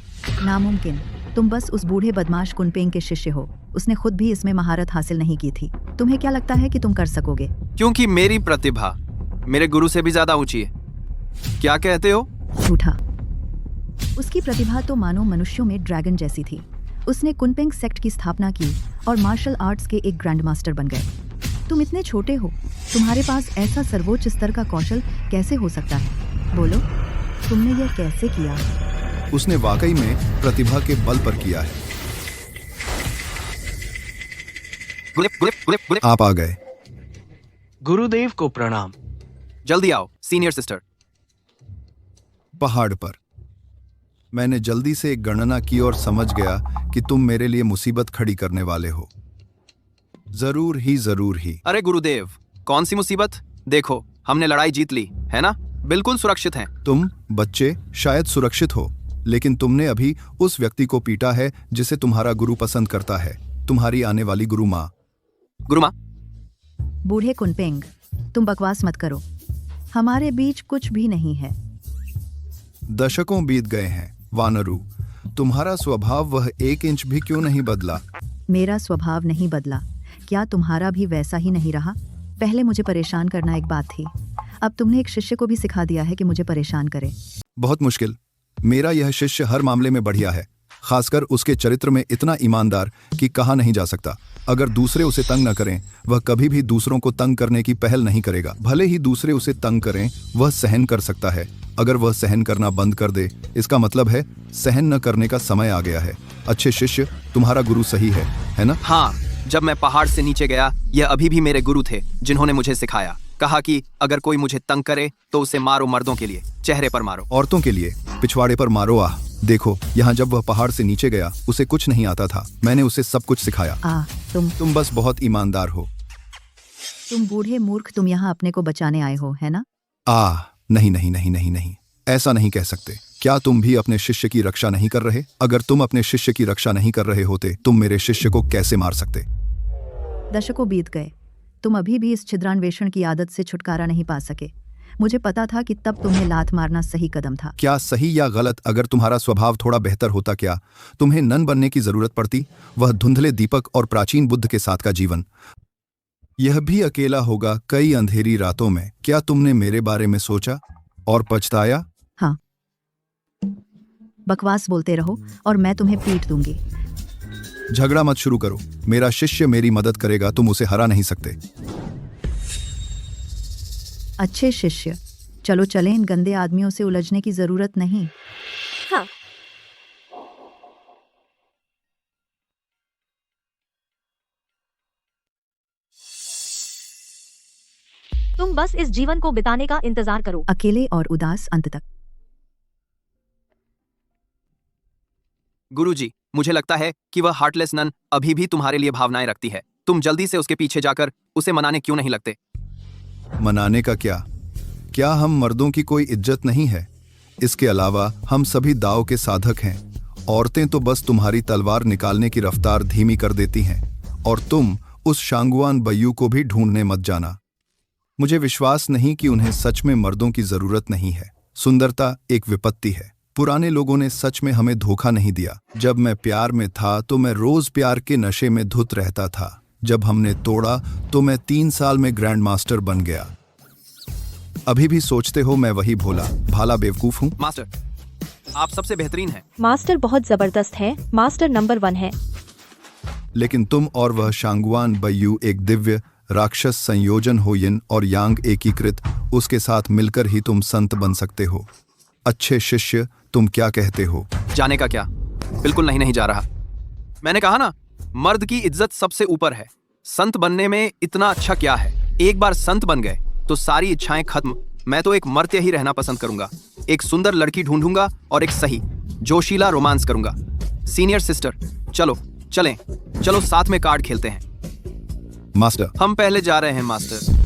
नामुमकिन, तुम बस उस बूढ़े बदमाश कुनपेंग के शिष्य हो। उसने खुद भी इसमें महारत हासिल नहीं की थी। तुम्हें क्या लगता है कि तुम कर सकोगे? क्योंकि मेरी प्रतिभा मेरे गुरु से भी ज्यादा ऊंची है। क्या कहते हो? झूठा। उसकी प्रतिभा तो मानो मनुष्यों में ड्रैगन जैसी थी। उसने कुनपेंग सेक्ट की स्थापना की और मार्शल आर्ट्स के एक ग्रैंड मास्टर बन गए। तुम इतने छोटे हो, तुम्हारे पास ऐसा सर्वोच्च स्तर का कौशल कैसे हो सकता है? बोलो, तुमने यह कैसे किया? उसने वाकई में प्रतिभा के बल पर किया है। आप आ गए। गुरुदेव को प्रणाम। जल्दी आओ सीनियर सिस्टर। पहाड़ पर मैंने जल्दी से एक गणना की और समझ गया कि तुम मेरे लिए मुसीबत खड़ी करने वाले हो। जरूर ही, जरूर ही। अरे गुरुदेव, कौन सी मुसीबत? देखो, हमने लड़ाई जीत ली है ना, बिल्कुल सुरक्षित हैं। तुम बच्चे शायद सुरक्षित हो, लेकिन तुमने अभी उस व्यक्ति को पीटा है जिसे तुम्हारा गुरु पसंद करता है, तुम्हारी आने वाली गुरु माँ। गुरु माँ? बूढ़े कुनपेंग, तुम बकवास मत करो। हमारे बीच कुछ भी नहीं है। दशकों बीत गए हैं वानरू, तुम्हारा स्वभाव वह 1 इंच भी क्यों नहीं बदला? मेरा स्वभाव नहीं बदला, क्या तुम्हारा भी वैसा ही नहीं रहा? पहले मुझे परेशान करना एक बात थी, अब तुमने एक शिष्य को भी सिखा दिया है कि मुझे परेशान करे। बहुत मुश्किल। मेरा यह शिष्य हर मामले में बढ़िया है, खासकर उसके चरित्र में इतना ईमानदार कि कहा नहीं जा सकता। अगर दूसरे उसे तंग न करें, वह कभी भी दूसरों को तंग करने की पहल नहीं करेगा। भले ही दूसरे उसे तंग करें, वह सहन कर सकता है। अगर वह सहन करना बंद कर दे, इसका मतलब है सहन न करने का समय आ गया है। अच्छे शिष्य, तुम्हारा गुरु सही है ना? हाँ, जब मैं पहाड़ से नीचे गया, यह अभी भी मेरे गुरु थे जिन्होंने मुझे सिखाया। कहा कि अगर कोई मुझे तंग करे तो उसे मारो, मर्दों के लिए चेहरे पर मारो, औरतों के लिए पिछवाड़े पर मारो। आह देखो, यहाँ जब वह पहाड़ से नीचे गया, उसे कुछ नहीं आता था। मैंने उसे सब कुछ सिखाया। तुम बस बहुत ईमानदार हो। तुम बूढ़े मूर्ख, तुम यहाँ अपने को बचाने आए हो, है ना? नहीं नहीं नहीं नहीं नहीं, ऐसा नहीं कह सकते। क्या तुम भी अपने शिष्य की रक्षा नहीं कर रहे? अगर तुम अपने शिष्य की रक्षा नहीं कर रहे होते, तुम मेरे शिष्य को कैसे मार सकते? दशकों बीत गए, तुम अभी भी इस छिद्रान्वेषण की आदत से छुटकारा नहीं पा सके। मुझे पता था कि तब तुम्हें लात मारना सही कदम था। क्या सही या गलत? अगर तुम्हारा स्वभाव थोड़ा बेहतर होता, क्या तुम्हें नन बनने की जरूरत पड़ती? वह धुंधले दीपक और प्राचीन बुद्ध के साथ का जीवन, यह भी अकेला होगा कई अंधेरी रातों में। क्या तुमने मेरे बारे में सोचा और पछताया? हाँ, बकवास बोलते रहो और मैं तुम्हें पीट दूंगी। झगड़ा मत शुरू करो। मेरा शिष्य मेरी मदद करेगा, तुम उसे हरा नहीं सकते। अच्छे शिष्य, चलो चलें, इन गंदे आदमियों से उलझने की जरूरत नहीं। हाँ। तुम बस इस जीवन को बिताने का इंतजार करो, अकेले और उदास अंत तक। गुरुजी, मुझे लगता है कि वह हार्टलेस नन अभी भी तुम्हारे लिए भावनाएं रखती है। तुम जल्दी से उसके पीछे जाकर उसे मनाने क्यों नहीं लगते? मनाने का क्या? क्या हम मर्दों की कोई इज्जत नहीं है? इसके अलावा हम सभी दाव के साधक हैं। औरतें तो बस तुम्हारी तलवार निकालने की रफ्तार धीमी कर देती हैं। और तुम उस शांगुआन बय्यू को भी ढूंढने मत जाना। मुझे विश्वास नहीं कि उन्हें सच में मर्दों की जरूरत नहीं है। सुंदरता एक विपत्ति है। पुराने लोगों ने सच में हमें धोखा नहीं दिया। जब मैं प्यार में था तो मैं रोज प्यार के नशे में धुत रहता था। जब हमने तोड़ा तो मैं 3 साल में ग्रैंड मास्टर बन गया। अभी भी सोचते हो मैं वही भोला भाला बेवकूफ हूँ? मास्टर, आप सबसे बेहतरीन हैं। मास्टर बहुत जबरदस्त है, मास्टर नंबर 1 है। लेकिन तुम और वह शांगुआन बय्यू एक दिव्य राक्षस संयोजन हो। यिन और यांग एकीकृत, उसके साथ मिलकर ही तुम संत बन सकते हो। अच्छे शिष्य, तुम क्या कहते हो? जाने का क्या? बिल्कुल नहीं जा रहा। मैंने कहा ना, मर्द की इज्जत सबसे ऊपर है। संत बनने में इतना अच्छा क्या है? एक बार संत बन गए तो सारी इच्छाएं खत्म। मैं तो एक मर्त्य ही रहना पसंद करूंगा। एक सुंदर लड़की ढूंढूंगा और एक सही जोशीला रोमांस करूंगा। सीनियर सिस्टर, चलो साथ में कार्ड खेलते हैं। मास्टर, हम पहले जा रहे हैं मास्टर।